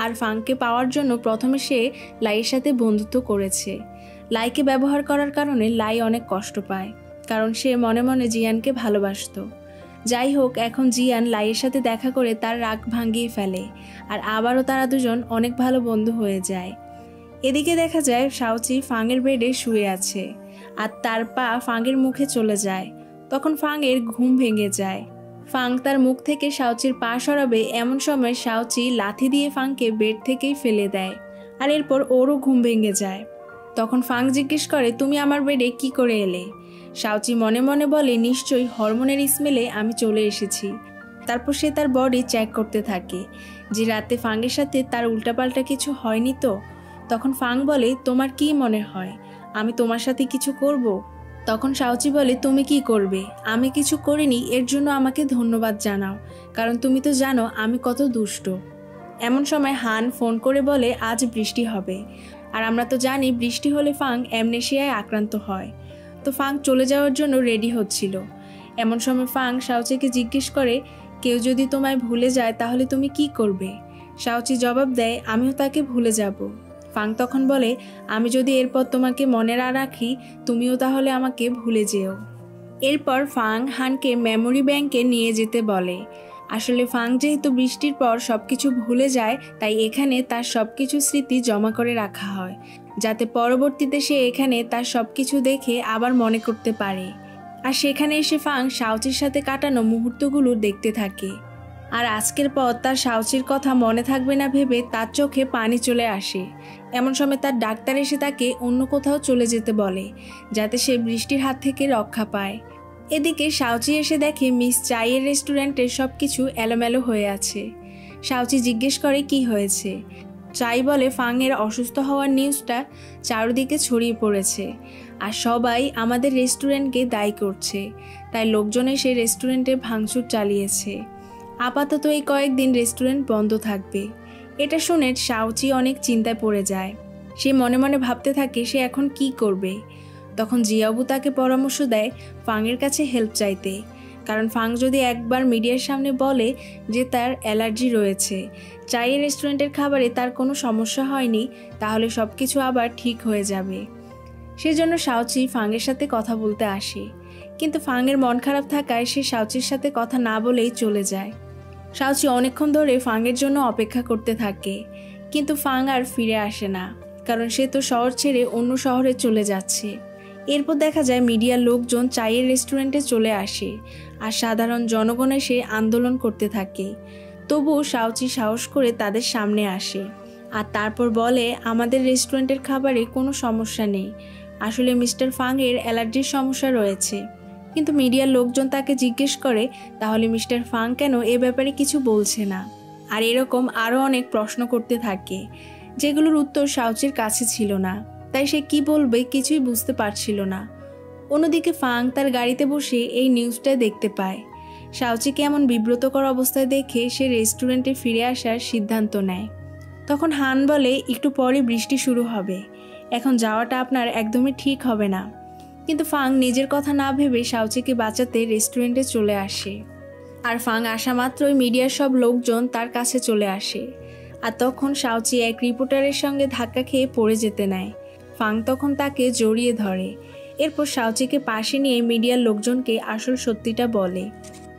আর ফাংকে পাওয়ার জন্য প্রথমে সে লাইয়ের সাথে বন্ধুত্ব করেছে। লাইকে ব্যবহার করার কারণে লাই অনেক কষ্ট পায়, কারণ সে মনে মনে জিয়ানকে ভালোবাসতো। যাই হোক, এখন জিয়ান লাইয়ের সাথে দেখা করে তার রাগ ভাঙিয়ে ফেলে, আর আবারও তারা দুজন অনেক ভালো বন্ধু হয়ে যায়। এদিকে দেখা যায় শাওচি ফাংয়ের বেডে শুয়ে আছে, আর তার পা ফাংয়ের মুখে চলে যায়। তখন ফাংয়ের ঘুম ভেঙে যায়। ফাং তার মুখ থেকে শাওচির পা সরাবে, এমন সময় শাওচি লাথি দিয়ে ফাংকে বেড থেকেই ফেলে দেয়, আর এরপর ওরও ঘুম ভেঙে যায়। তখন ফাং জিজ্ঞেস করে, তুমি আমার বেডে কি করে এলে? শাওচি মনে মনে বলে, নিশ্চয়ই হরমোনের স্মেলে আমি চলে এসেছি। তারপর সে তার বডি চেক করতে থাকে যে রাতে ফাংয়ের সাথে তার উল্টাপাল্টা কিছু হয়নি তো। তখন ফাং বলে, তোমার কি মনে হয় আমি তোমার সাথে কিছু করব? তখন শাওচি বলে, তুমি কি করবে? আমি কিছু করিনি, এর জন্য আমাকে ধন্যবাদ জানাও, কারণ তুমি তো জানো আমি কত দুষ্ট। এমন সময় হান ফোন করে বলে, আজ বৃষ্টি হবে, আর আমরা তো জানি বৃষ্টি হলে ফাং অ্যামনেশিয়ায় আক্রান্ত হয়। তো ফাং চলে যাওয়ার জন্য রেডি হচ্ছিল। এমন সময় ফাং শাওচিকে জিজ্ঞেস করে, কেউ যদি তোমায় ভুলে যায় তাহলে তুমি কি করবে? শাওচি জবাব দেয়, আমিও তাকে ভুলে যাব। ফাং তখন বলে, আমি যদি এরপর তোমাকে মনে না রাখি, তুমিও তাহলে আমাকে ভুলে যেও। এরপর ফাং হানকে মেমোরি ব্যাংকে নিয়ে যেতে বলে। আসলে ফাং যেহেতু বৃষ্টির পর সবকিছু ভুলে যায়, তাই এখানে তার সবকিছু স্মৃতি জমা করে রাখা হয়, যাতে পরবর্তীতে সে এখানে তার সবকিছু দেখে আবার মনে করতে পারে। আর সেখানে এসে ফাং শাওচির সাথে কাটানো মুহূর্তগুলো দেখতে থাকে। আর আজকের পর তার শাওচির কথা মনে থাকবে না ভেবে তার চোখে পানি চলে আসে। এমন সময় তার ডাক্তার এসে তাকে অন্য কোথাও চলে যেতে বলে, যাতে সে বৃষ্টির হাত থেকে রক্ষা পায়। এদিকে শাওচি এসে দেখে মিস চাইয়ের রেস্টুরেন্টের সব কিছু এলোমেলো হয়ে আছে। শাওচি জিজ্ঞেস করে, কি হয়েছে? চাই বলে, ফাংয়ের অসুস্থ হওয়ার নিউজটা চারদিকে ছড়িয়ে পড়েছে, আর সবাই আমাদের রেস্টুরেন্টকে দায়ী করছে, তাই লোকজন এসে রেস্টুরেন্টে ভাঙচুর চালিয়েছে। আপাতত এই কয়েকদিন রেস্টুরেন্ট বন্ধ থাকবে। এটা শুনে শাওচি অনেক চিন্তায় পড়ে যায়। সে মনে মনে ভাবতে থাকে সে এখন কি করবে। তখন জিয়াবু তাকে পরামর্শ দেয় ফাংয়ের কাছে হেল্প চাইতে, কারণ ফাং যদি একবার মিডিয়ার সামনে বলে যে তার অ্যালার্জি রয়েছে, চাইয়ের রেস্টুরেন্টের খাবারে তার কোনো সমস্যা হয়নি, তাহলে সব কিছু আবার ঠিক হয়ে যাবে। সেজন্য শাওচি ফাংয়ের সাথে কথা বলতে আসে, কিন্তু ফাংয়ের মন খারাপ থাকায় সে শাওচির সাথে কথা না বলেই চলে যায়। শাওচি অনেকক্ষণ ধরে ফাংয়ের জন্য অপেক্ষা করতে থাকে, কিন্তু ফাং আর ফিরে আসে না, কারণ সে তো শহর ছেড়ে অন্য শহরে চলে যাচ্ছে। এরপর দেখা যায় মিডিয়ার লোকজন চাইয়ের রেস্টুরেন্টে চলে আসে, আর সাধারণ জনগণ এসে আন্দোলন করতে থাকে। তবুও শাওচি সাহস করে তাদের সামনে আসে, আর তারপর বলে, আমাদের রেস্টুরেন্টের খাবারে কোনো সমস্যা নেই, আসলে মিস্টার ফাংয়ের অ্যালার্জির সমস্যা রয়েছে। কিন্তু মিডিয়ার লোকজন তাকে জিজ্ঞেস করে, তাহলে মিস্টার ফাং কেন এ ব্যাপারে কিছু বলছে না? আর এরকম আরও অনেক প্রশ্ন করতে থাকে, যেগুলোর উত্তর শাওচির কাছে ছিল না, তাই সে কি বলবে কিছুই বুঝতে পারছিল না। অন্যদিকে ফাং তার গাড়িতে বসে এই নিউজটা দেখতে পায়। শাওচিকে এমন বিব্রতকর অবস্থায় দেখে সে রেস্টুরেন্টে ফিরে আসার সিদ্ধান্ত নেয়। তখন হান বলে, একটু পরে বৃষ্টি শুরু হবে, এখন যাওয়াটা আপনার একদমই ঠিক হবে না। কিন্তু ফাং নিজের কথা না ভেবে শাওচিকে বাঁচাতে রেস্টুরেন্টে চলে আসে। আর ফাং আসা মাত্রই মিডিয়ার সব লোকজন তার কাছে চলে আসে। আর তখন শাওচি এক রিপোর্টারের সঙ্গে ধাক্কা খেয়ে পড়ে যেতে নেয়। ফাং তখন তাকে জড়িয়ে ধরে। এরপর শাওচিকে পাশে নিয়ে মিডিয়ার লোকজনকে আসল সত্যিটা বলে।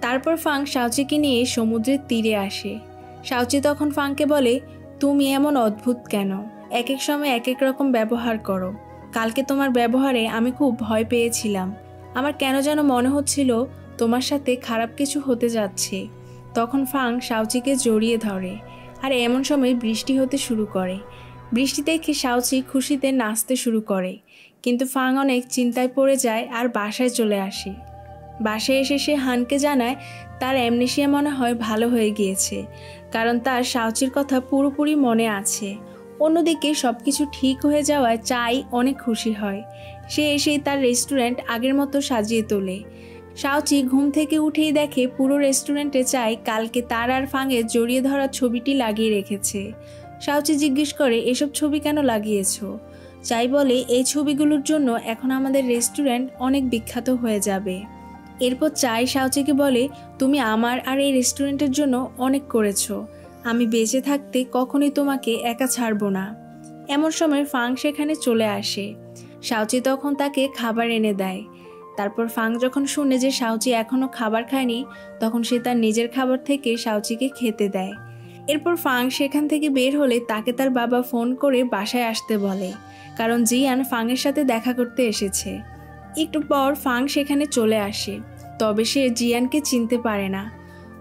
তারপর ফাং শাওচিকে নিয়ে সমুদ্রের তীরে আসে। শাওচি তখন ফাংকে বলে, তুমি এমন অদ্ভুত কেন? এক এক সময় এক এক রকম ব্যবহার করো। কালকে তোমার ব্যবহারে আমি খুব ভয় পেয়েছিলাম। আমার কেন যেন মনে হচ্ছিল তোমার সাথে খারাপ কিছু হতে যাচ্ছে। তখন ফাং শাওচিকে জড়িয়ে ধরে। আর এমন সময় বৃষ্টি হতে শুরু করে। বৃষ্টি দেখে শাওচি খুশিতে নাচতে শুরু করে। কিন্তু ফাং অনেক চিন্তায় পড়ে যায় আর বাসায় চলে আসে। বাসায় এসে সে হানকে জানায় তার অ্যামনেশিয়া মনে হয় ভালো হয়ে গিয়েছে, কারণ তার শাওচির কথা পুরোপুরি মনে আছে। অন্যদিকে সব কিছু ঠিক হয়ে যাওয়ায় চাই অনেক খুশি হয়। সে এসেই তার রেস্টুরেন্ট আগের মতো সাজিয়ে তোলে। শাওচি ঘুম থেকে উঠেই দেখে পুরো রেস্টুরেন্টে চাই কালকে তার আর ফাংয়ের জড়িয়ে ধরার ছবিটি লাগিয়ে রেখেছে। শাওচি জিজ্ঞেস করে, এসব ছবি কেন লাগিয়েছ? চাই বলে, এই ছবিগুলোর জন্য এখন আমাদের রেস্টুরেন্ট অনেক বিখ্যাত হয়ে যাবে। এরপর চাই শাওচিকে বলে, তুমি আমার আর এই রেস্টুরেন্টের জন্য অনেক করেছো। আমি বেঁচে থাকতে কখনোই তোমাকে একা ছাড়বো না। এমন সময় ফাং সেখানে চলে আসে। শাওচি তখন তাকে খাবার এনে দেয়। তারপর ফাং যখন শুনে যে শাওচি এখনও খাবার খায়নি, তখন সে তার নিজের খাবার থেকে শাওচিকে খেতে দেয়। এরপর ফাং সেখান থেকে বের হলে তাকে তার বাবা ফোন করে বাসায় আসতে বলে, কারণ জিয়ান ফাংয়ের সাথে দেখা করতে এসেছে। একটু পর ফাং সেখানে চলে আসে, তবে সে জিয়ানকে চিনতে পারে না।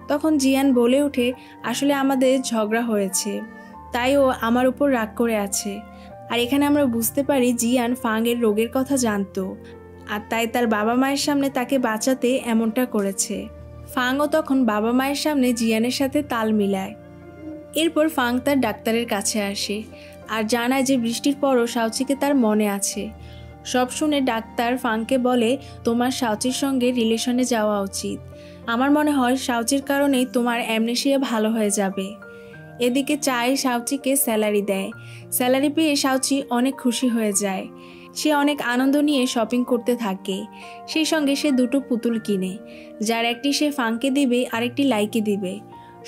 তখন জিয়ান বলে ওঠে, আসলে আমাদের ঝগড়া হয়েছে, তাই ও আমার উপর রাগ করে আছে। আর এখানে আমরা বুঝতে পারি জিয়ান ফাংয়ের রোগের কথা জানতো, আর তাই তার বাবা মায়ের সামনে তাকে বাঁচাতে এমনটা করেছে। ফাংও তখন বাবা মায়ের সামনে জিয়ানের সাথে তাল মিলায়। এরপর ফাং তার ডাক্তারের কাছে আসে আর জানায় যে বৃষ্টির পরও শাওচিকে তার মনে আছে। সব শুনে ডাক্তার ফাংকে বলে, তোমার শাওচির সঙ্গে রিলেশনে যাওয়া উচিত। আমার মনে হয় শাওচির কারণেই তোমার অ্যামনেশিয়া ভালো হয়ে যাবে। এদিকে চাই শাওচিকে স্যালারি দেয়। স্যালারি পেয়ে শাওচি অনেক খুশি হয়ে যায়। সে অনেক আনন্দ নিয়ে শপিং করতে থাকে। সেই সঙ্গে সে দুটো পুতুল কিনে, যার একটি সে ফাংকে দিবে আরেকটি লাইকে দিবে।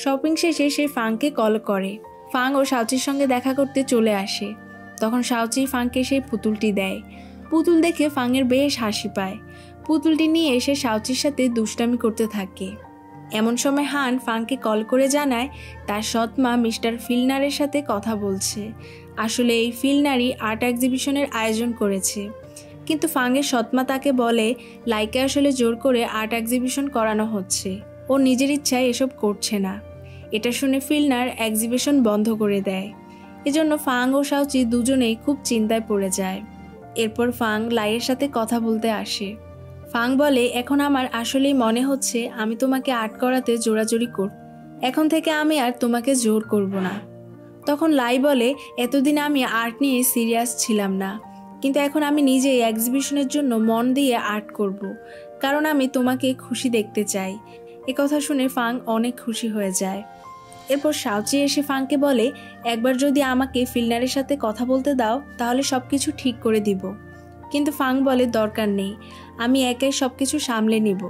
শপিং শেষে সে ফাংকে কল করে। ফাং ও শাওচির সঙ্গে দেখা করতে চলে আসে। তখন শাওচি ফাংকে সেই পুতুলটি দেয়। পুতুল দেখে ফাংয়ের বেশ হাসি পায়। পুতুলটি নিয়ে এসে শাওচির সাথে দুষ্টামি করতে থাকে। এমন সময় হান ফাংকে কল করে জানায় তার সৎমা মিস্টার ফিলনারের সাথে কথা বলছে। আসলে এই ফিলনারই আর্ট এক্সিবিশনের আয়োজন করেছে। কিন্তু ফাংয়ের সৎমা তাকে বলে লাইকে আসলে জোর করে আর্ট এক্সিবিশন করানো হচ্ছে, ও নিজের ইচ্ছায় এসব করছে না। এটা শুনে ফিলনার এক্সিবিশন বন্ধ করে দেয়। এজন্য ফাং ও শাওচি দুজনেই খুব চিন্তায় পড়ে যায়। এরপর ফাং লাইয়ের সাথে কথা বলতে আসে। ফাং বলে, এখন আমার আসলেই মনে হচ্ছে আমি তোমাকে আর্ট করাতে জোরাজোরি করব। এখন থেকে আমি আর তোমাকে জোর করব না। তখন লাই বলে, এতদিন আমি আর্ট নিয়ে সিরিয়াস ছিলাম না, কিন্তু এখন আমি নিজেই এক্সিবিশনের জন্য মন দিয়ে আর্ট করব, কারণ আমি তোমাকে খুশি দেখতে চাই। কথা শুনে ফাং অনেক খুশি হয়ে যায়। এরপর শাওচি এসে ফাংকে বলে, একবার যদি আমাকে ফিলনারের সাথে কথা বলতে দাও তাহলে সব কিছু ঠিক করে দিব। কিন্তু ফাং বলে, দরকার নেই, আমি একাই সব কিছু সামলে নিব।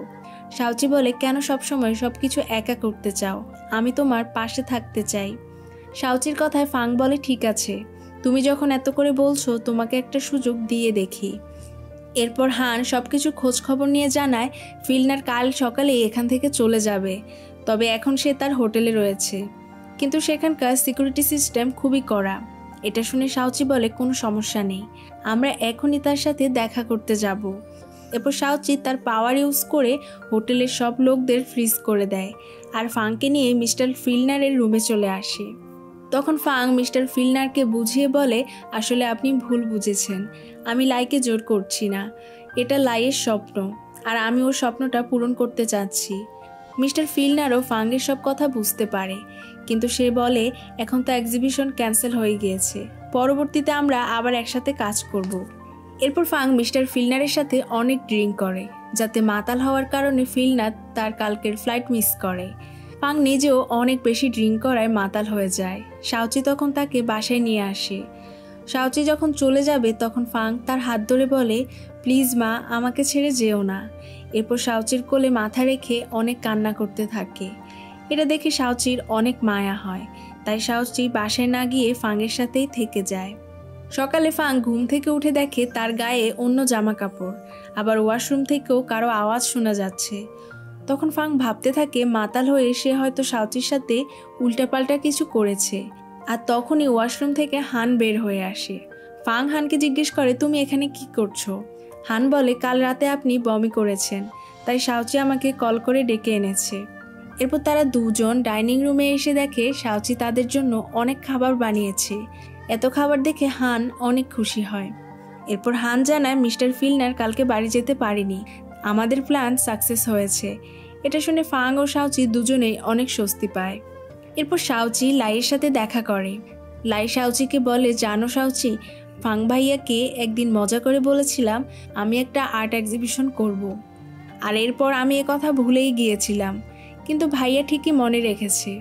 শাওচি বলে, কেন সবসময় সব কিছু একা করতে চাও? আমি তোমার পাশে থাকতে চাই। শাওচির কথায় ফাং বলে, ঠিক আছে, তুমি যখন এত করে বলছো তোমাকে একটা সুযোগ দিয়ে দেখি। এরপর হান সব কিছু খোঁজখবর নিয়ে জানায় ফিলনার কাল সকালে এখান থেকে চলে যাবে, তবে এখন সে তার হোটেলে রয়েছে, কিন্তু সেখানকার সিকিউরিটি সিস্টেম খুবই কড়া। এটা শুনে শাওচি বলে, কোনো সমস্যা নেই, আমরা এখনই তার সাথে দেখা করতে যাব। এরপর শাওচি তার পাওয়ার ইউজ করে হোটেলের সব লোকদের ফ্রিজ করে দেয় আর ফাংকে নিয়ে মিস্টার ফিলনারের রুমে চলে আসে। তখন ফাং মিস্টার ফিলনারকে বুঝিয়ে বলে, আসলে আপনি ভুল বুঝেছেন, আমি লাইকে জোর করছি না, এটা লাইয়ের স্বপ্ন আর আমি ওর স্বপ্নটা পূরণ করতে চাচ্ছি। মিস্টার ফিলনারও ফাংয়ের সব কথা বুঝতে পারে, কিন্তু সে বলে এখন তো এক্সিবিশন ক্যান্সেল হয়ে গিয়েছে, পরবর্তীতে আমরা আবার একসাথে কাজ করব। এরপর ফাং মিস্টার ফিলনারের সাথে অনেক ড্রিঙ্ক করে, যাতে মাতাল হওয়ার কারণে ফিলনার তার কালকের ফ্লাইট মিস করে। ফাং নিজেও অনেক বেশি ড্রিঙ্ক করায় মাতাল হয়ে যায়। শাওচি তখন তাকে বাসায় নিয়ে আসে। শাওচি যখন চলে যাবে তখন ফাং তার হাত ধরে বলে, প্লিজ মা, আমাকে ছেড়ে যেও না। এরপর শাওচির কোলে মাথা রেখে অনেক কান্না করতে থাকে। এটা দেখে শাওচির অনেক মায়া হয়, তাই শাওচি বাসায় না গিয়ে ফাংয়ের সাথেই থেকে যায়। সকালে ফাং ঘুম থেকে উঠে দেখে তার গায়ে অন্য জামা কাপড়, আবার ওয়াশরুম থেকেও কারো আওয়াজ শোনা যাচ্ছে। তখন ফাং ভাবতে থাকে মাতাল হয়ে সে হয়তো শাওচির সাথে উল্টাপাল্টা কিছু করেছে। আর তখনই ওয়াশরুম থেকে হান বের হয়ে আসে। ফাং হানকে জিজ্ঞেস করে, তুমি এখানে কি করছো? হান বলে, কাল রাতে আপনি বমি করেছেন, তাই শাওচি আমাকে কল করে ডেকে এনেছে। এরপর তারা দুজন ডাইনিং রুমে এসে দেখে শাওচি তাদের জন্য অনেক খাবার বানিয়েছে। এত খাবার দেখে হান অনেক খুশি হয়। এরপর হান জানায়, মিস্টার ফিলনার কালকে বাড়ি যেতে পারেনি, আমাদের প্ল্যান সাকসেস হয়েছে। এটা শুনে ফাং ও শাওচি দুজনেই অনেক স্বস্তি পায়। এরপর শাওচি লাইয়ের সাথে দেখা করে। লাই শাওচিকে বলে, জানো শাওচি, ফাং ভাইয়াকে একদিন মজা করে বলেছিলাম আমি একটা আর্ট এক্সিবিশন করব। আর এরপর আমি কথা ভুলেই গিয়েছিলাম, কিন্তু ভাইয়া ঠিকই মনে রেখেছে,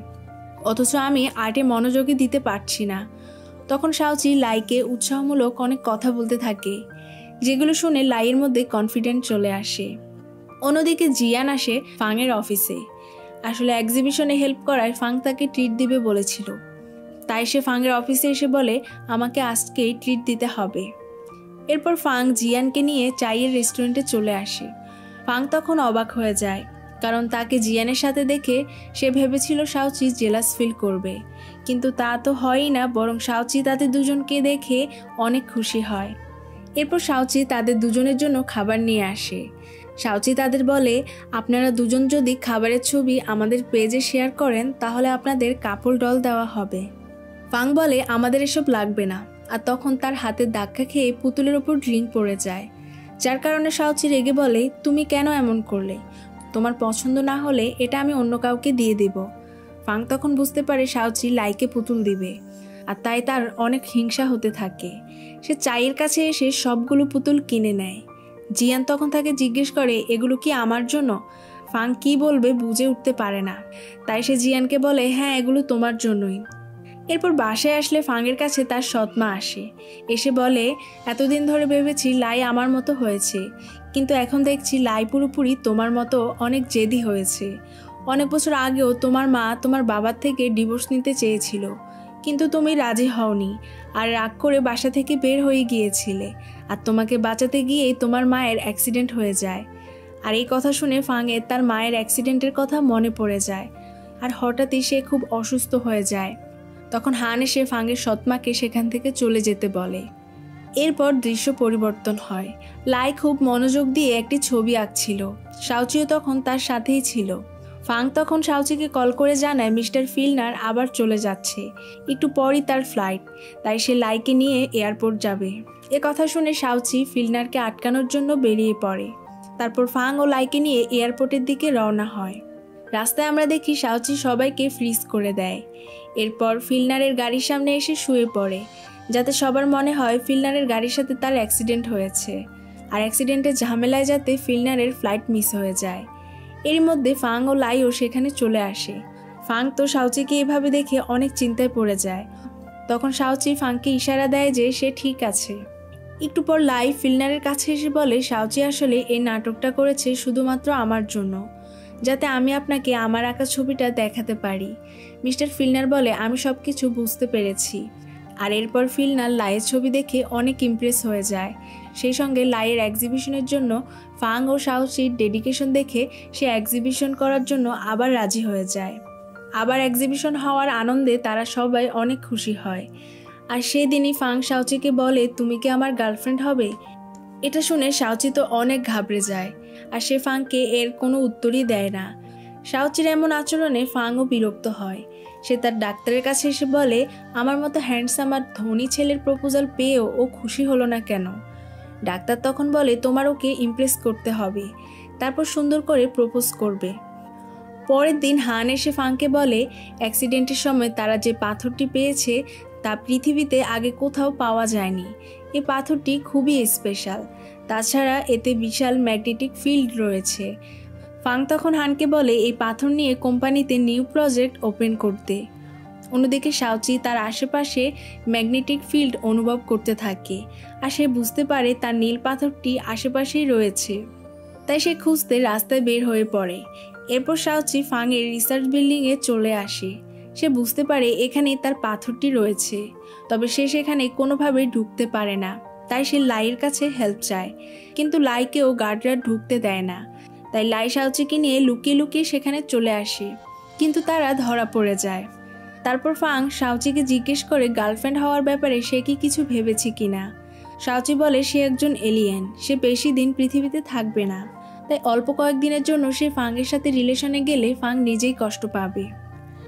অথচ আমি আর্টে মনোযোগী দিতে পারছি না। তখন শাওচি লাইকে উৎসাহমূলক অনেক কথা বলতে থাকে, যেগুলো শুনে লাইয়ের মধ্যে কনফিডেন্ট চলে আসে। অন্যদিকে জিয়ান আসে ফাংয়ের অফিসে। আসলে এক্সিবিশনে হেল্প করায় ফাং তাকে ট্রিট দিবে বলেছিল, তাই সে ফাংয়ের অফিসে এসে বলে আমাকে আজকেই ট্রিট দিতে হবে। এরপর ফাং জিয়ানকে নিয়ে চাইয়ের রেস্টুরেন্টে চলে আসে। ফাং তখন অবাক হয়ে যায়, কারণ তাকে জিয়ানের সাথে দেখে সে ভেবেছিল শাওচি জেলাস ফিল করবে, কিন্তু তা তো হয়ই না, বরং শাওচি তাদের দুজনকে দেখে অনেক খুশি হয়। এরপর শাওচি তাদের দুজনের জন্য খাবার নিয়ে আসে। শাওচি তাদের বলে, আপনারা দুজন যদি খাবারের ছবি আমাদের পেজে শেয়ার করেন তাহলে আপনাদের কাপল ডল দেওয়া হবে। ফাং বলে, আমাদের এসব লাগবে না। আর তখন তার হাতের ধাক্কা খেয়ে পুতুলের ওপর ড্রিঙ্ক পড়ে যায়, যার কারণে শাওচি রেগে বলে, তুমি কেন এমন করলে? তোমার পছন্দ না হলে এটা আমি অন্য কাউকে দিয়ে দেব। ফাং তখন বুঝতে পারে শাওচি লাইকে পুতুল দিবে, আর তাই তার অনেক হিংসা হতে থাকে। সে চাইয়ের কাছে এসে সবগুলো পুতুল কিনে নেয়। জিয়ান তখন তাকে জিজ্ঞেস করে, এগুলো কি আমার জন্য? ফাং কি বলবে বুঝে উঠতে পারে না, তাই সে জিয়ানকে বলে, হ্যাঁ, এগুলো তোমার জন্যই। এরপর বাসায় আসলে ফাংয়ের কাছে তার সৎমা আসে, এসে বলে, এতদিন ধরে ভেবেছি লাই আমার মতো হয়েছে, কিন্তু এখন দেখছি লাই পুরোপুরি তোমার মতো অনেক জেদি হয়েছে। অনেক বছর আগেও তোমার মা তোমার বাবার থেকে ডিভোর্স নিতে চেয়েছিল, কিন্তু তুমি রাজি হওনি, আর রাগ করে বাসা থেকে বের হয়ে গিয়েছিলে। আর তোমাকে বাঁচাতে গিয়েই তোমার মায়ের অ্যাক্সিডেন্ট হয়ে যায়। আর এই কথা শুনে ফাংয়ের তার মায়ের অ্যাক্সিডেন্টের কথা মনে পড়ে যায়, আর হঠাৎই সে খুব অসুস্থ হয়ে যায়। তখন হান এসে ফাংয়ের সৎমাকে সেখান থেকে চলে যেতে বলে। এরপর দৃশ্য পরিবর্তন হয়। লাই খুব মনোযোগ দিয়ে একটি ছবি আঁকছিল। শাওচিও তখন তার সাথেই ছিল। ফাং তখন শাওচিকে কল করে জানায় মিস্টার ফিলনার আবার চলে যাচ্ছে, একটু পরই তার ফ্লাইট, তাই সে লাইকে নিয়ে এয়ারপোর্ট যাবে। এ কথা শুনে শাওচি ফিলনারকে আটকানোর জন্য বেরিয়ে পড়ে। তারপর ফাং ও লাইকে নিয়ে এয়ারপোর্টের দিকে রওনা হয়। রাস্তায় আমরা দেখি শাওচি সবাইকে ফ্রিজ করে দেয়। এরপর ফিলনারের গাড়ির সামনে এসে শুয়ে পড়ে, যাতে সবার মনে হয় ফিলনারের গাড়ির সাথে তার অ্যাক্সিডেন্ট হয়েছে, আর অ্যাক্সিডেন্টের ঝামেলায় যাতে ফিলনারের ফ্লাইট মিস হয়ে যায়। এর মধ্যে ফাং ও লাইও সেখানে চলে আসে। ফাং তো শাওচিকে এভাবে দেখে অনেক চিন্তায় পড়ে যায়। তখন শাওচি ফাংকে ইশারা দেয় যে সে ঠিক আছে। একটু পর লাই ফিলনারের কাছে এসে বলে, শাওচি আসলে এই নাটকটা করেছে শুধুমাত্র আমার জন্য, যাতে আমি আপনাকে আমার আঁকা ছবিটা দেখাতে পারি। মিস্টার ফিলনার বলে, আমি সব কিছু বুঝতে পেরেছি। আর এরপর ফিলনার লাইয়ের ছবি দেখে অনেক ইমপ্রেস হয়ে যায়। সেই সঙ্গে লাইয়ের এক্সিবিশনের জন্য ফাং ও শাওচির ডেডিকেশন দেখে সে এক্সিবিশন করার জন্য আবার রাজি হয়ে যায়। আবার এক্সিবিশন হওয়ার আনন্দে তারা সবাই অনেক খুশি হয়। আর সেদিনই ফাং শাওচিকে বলে, তুমি কি আমার গার্লফ্রেন্ড হবে? এটা শুনে শাওচি তো অনেক ঘাবড়ে যায়, আর সে ফাংকে এর কোনো উত্তরই দেয় না। শাওচির এমন আচরণে ফাংও বিরক্ত হয়। সে তার ডাক্তারের কাছে এসে বলে, আমার মতো হ্যান্ডসাম আর ধনী ছেলের প্রপোজাল পেয়েও ও খুশি হলো না কেন? ডাক্তার তখন বলে, তোমার ওকে ইমপ্রেস করতে হবে, তারপর সুন্দর করে প্রপোজ করবে। পরের দিন হান এসে ফাংকে বলে, অ্যাক্সিডেন্টের সময় তারা যে পাথরটি পেয়েছে তা পৃথিবীতে আগে কোথাও পাওয়া যায়নি। এই পাথরটি খুবই স্পেশাল, তাছাড়া এতে বিশাল ম্যাগনেটিক ফিল্ড রয়েছে। ফাং তখন হানকে বলে এই পাথর নিয়ে কোম্পানিতে নিউ প্রজেক্ট ওপেন করতে। অন্যদিকে শাওচি তার আশেপাশে ম্যাগনেটিক ফিল্ড অনুভব করতে থাকে, আর সে বুঝতে পারে তার নীল পাথরটি আশেপাশেই রয়েছে। তাই সে খুঁজতে রাস্তায় বের হয়ে পড়ে। এরপর শাওচি ফাংয়ের রিসার্চ বিল্ডিংয়ে চলে আসে। সে বুঝতে পারে এখানেই তার পাথরটি রয়েছে, তবে সে সেখানে কোনোভাবেই ঢুকতে পারে না। তাই সে লাইয়ের কাছে হেল্প চায়, কিন্তু লাইকেও গার্ডরা ঢুকতে দেয় না। তাই লাই শাওচিকে নিয়ে লুকিয়ে লুকিয়ে সেখানে চলে আসে, কিন্তু তারা ধরা পড়ে যায়। তারপর ফাং শাওচিকে জিজ্ঞেস করে গার্লফ্রেন্ড হওয়ার ব্যাপারে সে কি কিছু ভেবেছে কিনা। শাওচি বলে সে একজন এলিয়েন, সে বেশি দিন পৃথিবীতে থাকবে না, তাই অল্প কয়েকদিনের জন্য সে ফাংয়ের সাথে রিলেশনে গেলে ফাং নিজেই কষ্ট পাবে।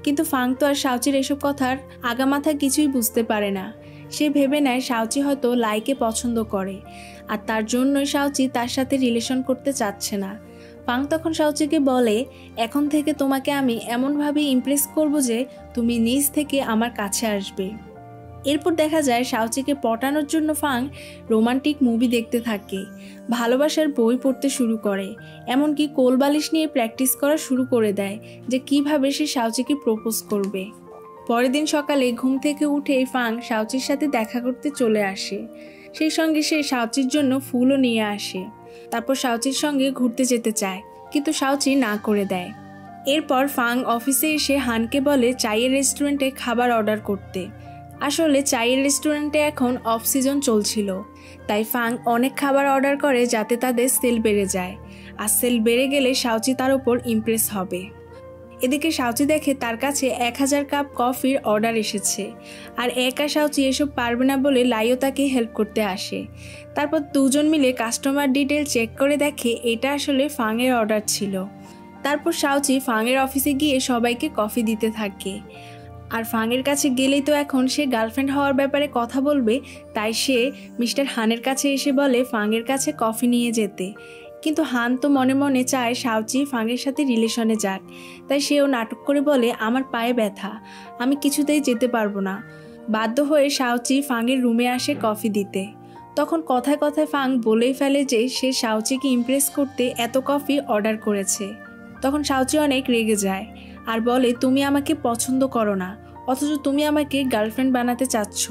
কিন্তু ফাং তো আর শাওচির এসব কথার আগামাথা কিছুই বুঝতে পারে না। সে ভেবে নেয় শাওচি হয়তো লাইকে পছন্দ করে, আর তার জন্যই শাওচি তার সাথে রিলেশন করতে চাচ্ছে না। ফাং তখন শাওচিকে বলে, এখন থেকে তোমাকে আমি এমনভাবে ইমপ্রেস করব যে তুমি নিজ থেকে আমার কাছে আসবে। এরপর দেখা যায় শাওচিকে পটানোর জন্য ফাং রোমান্টিক মুভি দেখতে থাকে, ভালোবাসার বই পড়তে শুরু করে, এমনকি কোলবালিশ নিয়ে প্র্যাকটিস করা শুরু করে দেয় যে কিভাবে সে শাওচিকে প্রপোজ করবে। পরের দিন সকালে ঘুম থেকে উঠে ফাং শাওচির সাথে দেখা করতে চলে আসে। সেই সঙ্গে সে শাওচির জন্য ফুলও নিয়ে আসে। তারপর শাওচির সঙ্গে ঘুরতে যেতে চায়, কিন্তু শাওচি না করে দেয়। এরপর ফাং অফিসে এসে হানকে বলে চায়ের রেস্টুরেন্টে খাবার অর্ডার করতে। আসলে চায়ের রেস্টুরেন্টে এখন অফ সিজন চলছিল, তাই ফাং অনেক খাবার অর্ডার করে যাতে তাদের সেল বেড়ে যায়, আর সেল বেড়ে গেলে শাওচি তার উপর ইমপ্রেস হবে। এদিকে শাওচি দেখে তার কাছে 1000 কাপ কফির অর্ডার এসেছে, আর একা শাওচি এসব পারবে না বলে লাইও তাকে হেল্প করতে আসে। তারপর দুজন মিলে কাস্টমার ডিটেল চেক করে দেখে এটা আসলে ফাংয়ের অর্ডার ছিল। তারপর শাওচি ফাংয়ের অফিসে গিয়ে সবাইকে কফি দিতে থাকে। আর ফাংয়ের কাছে গেলেই তো এখন সে গার্লফ্রেন্ড হওয়ার ব্যাপারে কথা বলবে, তাই সে মিস্টার হানের কাছে এসে বলে ফাংয়ের কাছে কফি নিয়ে যেতে। কিন্তু হান তো মনে মনে চায় শাওচি ফাংয়ের সাথে রিলেশনে যাক, তাই সেও নাটক করে বলে আমার পায়ে ব্যথা, আমি কিছুতেই যেতে পারবো না। বাধ্য হয়ে শাওচি ফাংয়ের রুমে আসে কফি দিতে। তখন কথায় কথায় ফাং বলেই ফেলে যে সে শাওচিকে ইমপ্রেস করতে এত কফি অর্ডার করেছে। তখন শাওচি অনেক রেগে যায় আর বলে তুমি আমাকে পছন্দ করো না, অথচ তুমি আমাকে গার্লফ্রেন্ড বানাতে চাচ্ছ।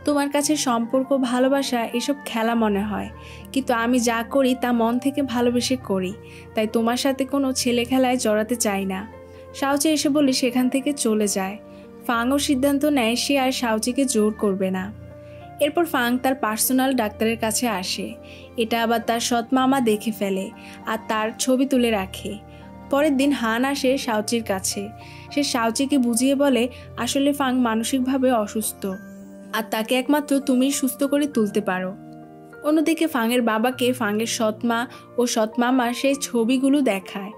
তোমার কাছে সম্পর্ক, ভালোবাসা এসব খেলা মনে হয়, কিন্তু আমি যা করি তা মন থেকে ভালোবেসে করি, তাই তোমার সাথে কোনো ছেলে খেলায় জড়াতে চাই না। শাওচি এসে বলে সেখান থেকে চলে যায়। ফাংও সিদ্ধান্ত নেয় সে আর শাওচিকে জোর করবে না। এরপর ফাং তার পার্সোনাল ডাক্তারের কাছে আসে। এটা আবার তার সৎ মামা দেখে ফেলে আর তার ছবি তুলে রাখে। পরের দিন হান আসে শাওচির কাছে। সে শাওচিকে বুঝিয়ে বলে আসলে ফাং মানসিকভাবে অসুস্থ, আর তাকে একমাত্র তুমিই সুস্থ করে তুলতে পারো। অন্যদিকে ফাংয়ের বাবাকে ফাংয়ের সৎমা ও সৎমামার সেই ছবিগুলো দেখায়।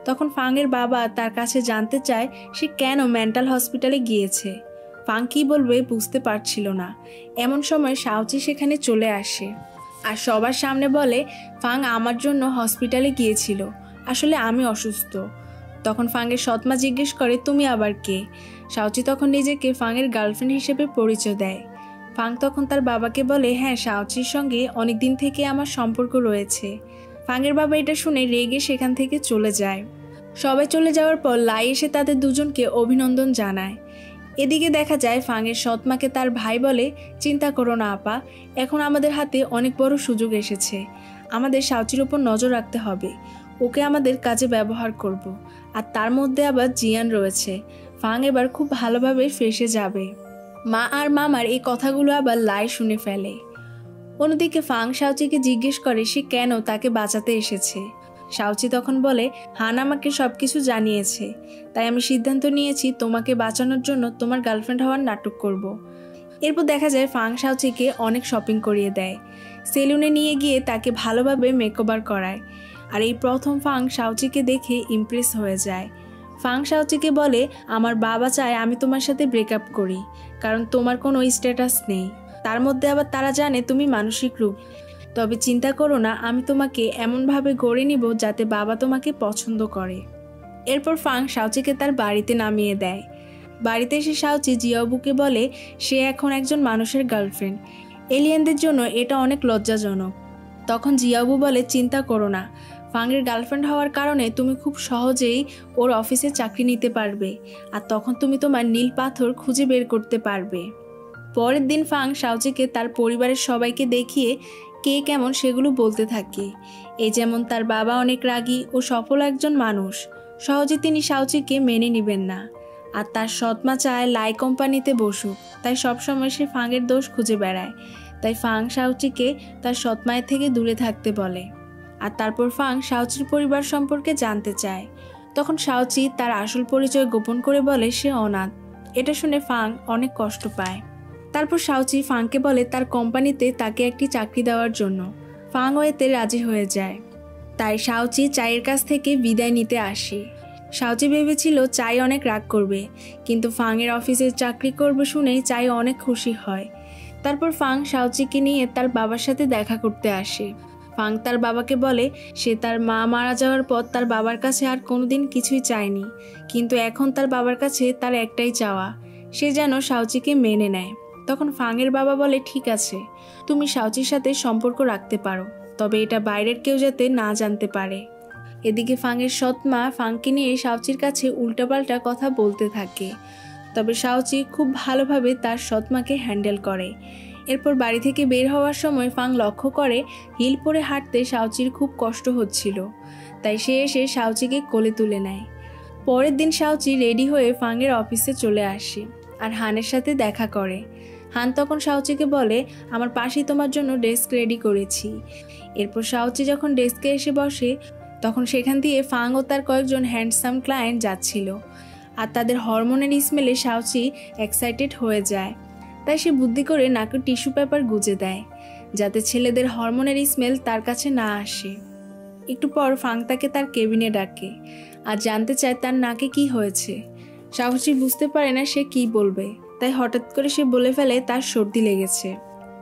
তখন ফাংয়ের বাবা তার কাছে জানতে চায় সে কেন মেন্টাল হসপিটালে গিয়েছে। ফাং কী বলবে বুঝতে পারছিল না। এমন সময় শাওচি সেখানে চলে আসে আর সবার সামনে বলে ফাং আমার জন্য হসপিটালে গিয়েছিল, আসলে আমি অসুস্থ। তখন ফাংয়ের সৎমা জিজ্ঞেস করে তুমি আবার কে। শাওচি তখন নিজেকে ফাংয়ের গার্লফ্রেন্ড হিসেবে পরিচয় দেয়। ফাং তখন তার বাবাকে বলে হ্যাঁ, শাওচির সঙ্গে অনেক দিন থেকে আমার সম্পর্ক রয়েছে। ফাংয়ের বাবা এটা শুনে রেগে সেখান থেকে চলে যায়। সবাই চলে যাওয়ার পর লাই এসে তাদের দুজনকে অভিনন্দন জানায়। এদিকে দেখা যায় ফাংয়ের সৎমাকে তার ভাই বলে চিন্তা করো না আপা, এখন আমাদের হাতে অনেক বড় সুযোগ এসেছে। আমাদের শাওচির ওপর নজর রাখতে হবে, ওকে আমাদের কাজে ব্যবহার করব। আর তার মধ্যে আবার জিয়ান রয়েছে, ফাং এবার খুব ভালোভাবে ফেসে যাবে। মা আর মামার এই কথাগুলো আবার লাই শুনে ফেলে। অন্যদিকে ফাং শাওচিকে জিজ্ঞেস করে সে কেন তাকে বাঁচাতে এসেছে। শাওচি তখন বলে হান আমাকে সবকিছু জানিয়েছে, তাই আমি সিদ্ধান্ত নিয়েছি তোমাকে বাঁচানোর জন্য তোমার গার্লফ্রেন্ড হওয়ার নাটক করব। এরপর দেখা যায় ফাং শাওচিকে অনেক শপিং করিয়ে দেয়, সেলুনে নিয়ে গিয়ে তাকে ভালোভাবে মেকওভার করায়। আর এই প্রথম ফাং শাওচিকে দেখে ইমপ্রেস হয়ে যায়। ফাং শাওচিকে বলে আমার বাবা চায় আমি তোমার সাথে ব্রেকআপ করি, কারণ তোমার কোনো স্ট্যাটাস নেই। তার মধ্যে আবার তারা জানে তুমি মানসিক রোগ। তবে চিন্তা করো না, আমি তোমাকে এমনভাবে গড়ে নিব যাতে বাবা তোমাকে পছন্দ করে। এরপর ফাং শাওচিকে তার বাড়িতে নামিয়ে দেয়। বাড়িতে এসে শাওচি জিয়াবুকে বলে সে এখন একজন মানুষের গার্লফ্রেন্ড, এলিয়েনদের জন্য এটা অনেক লজ্জাজনক। তখন জিয়াবু বলে চিন্তা করো না, ফাংয়ের গার্লফ্রেন্ড হওয়ার কারণে তুমি খুব সহজেই ওর অফিসে চাকরি নিতে পারবে, আর তখন তুমি তোমার নীল পাথর খুঁজে বের করতে পারবে। পরের দিন ফাং শাওচিকে তার পরিবারের সবাইকে দেখিয়ে কে কেমন সেগুলো বলতে থাকে। এই যেমন তার বাবা অনেক রাগী ও সফল একজন মানুষ, সহজে তিনি শাওচিকে মেনে নেবেন না। আর তার সৎমা চায় লাই কোম্পানিতে বসুক, তাই সবসময় সে ফাংয়ের দোষ খুঁজে বেড়ায়। তাই ফাং শাওচিকে তার সৎমায়ের থেকে দূরে থাকতে বলে। আর তারপর ফাং শাওচির পরিবার সম্পর্কে জানতে চায়। তখন শাওচি তার আসল পরিচয় গোপন করে বলে সে অনাথ। এটা শুনে ফাং অনেক কষ্ট পায়। তারপর শাওচি ফাংকে বলে তার কোম্পানিতে তাকে একটি চাকরি দেওয়ার জন্য। ফাংও এতে রাজি হয়ে যায়। তাই শাওচি চাইয়ের কাছ থেকে বিদায় নিতে আসে। শাওচি ভেবেছিল চাই অনেক রাগ করবে, কিন্তু ফাংয়ের অফিসে চাকরি করবে শুনেই চাই অনেক খুশি হয়। তারপর ফাং শাওচিকে নিয়ে তার বাবার সাথে দেখা করতে আসে। ফাং তার বাবাকে বলে সে তার মা মারা যাওয়ার পর তার বাবার কাছে আর কোনোদিন কিছুই চায়নি, কিন্তু এখন তার বাবার কাছে তার একটাই চাওয়া, সে যেন শাওচিকে মেনে নেয়। তখন ফাংয়ের বাবা বলে ঠিক আছে, তুমি শাওচির সাথে সম্পর্ক রাখতে পারো, তবে এটা বাইরের কেউ যাতে না জানতে পারে। এদিকে ফাংয়ের সৎমা ফাংকে নিয়ে শাওচির কাছে উল্টাপাল্টা কথা বলতে থাকে, তবে শাওচি খুব ভালোভাবে তার সৎমাকে হ্যান্ডেল করে। এরপর বাড়ি থেকে বের হওয়ার সময় ফাং লক্ষ্য করে হিল পরে হাঁটতে শাওচির খুব কষ্ট হচ্ছিল, তাই সে এসে শাওচিকে কোলে তুলে নেয়। পরের দিন শাওচি রেডি হয়ে ফাংয়ের অফিসে চলে আসে আর হানের সাথে দেখা করে। হান তখন শাওচিকে বলে আমার পাশেই তোমার জন্য ডেস্ক রেডি করেছি। এরপর শাওচি যখন ডেস্কে এসে বসে তখন সেখান দিয়ে ফাং ও তার কয়েকজন হ্যান্ডসাম ক্লায়েন্ট যাচ্ছিল, আর তাদের হরমোনের স্মেলে শাওচি এক্সাইটেড হয়ে যায়। তাই সে বুদ্ধি করে নাকে টিস্যু পেপার গুজে দেয়, যাতে ছেলেদের হরমোনের স্মেল তার কাছে না আসে। একটু পর ফাং তাকে তার কেবিনে ডাকে আর জানতে চায় তার নাকে কি হয়েছে। শাওচি বুঝতে পারে না সে কি বলবে, তাই হঠাৎ করে সে বলে ফেলে তার সর্দি লেগেছে।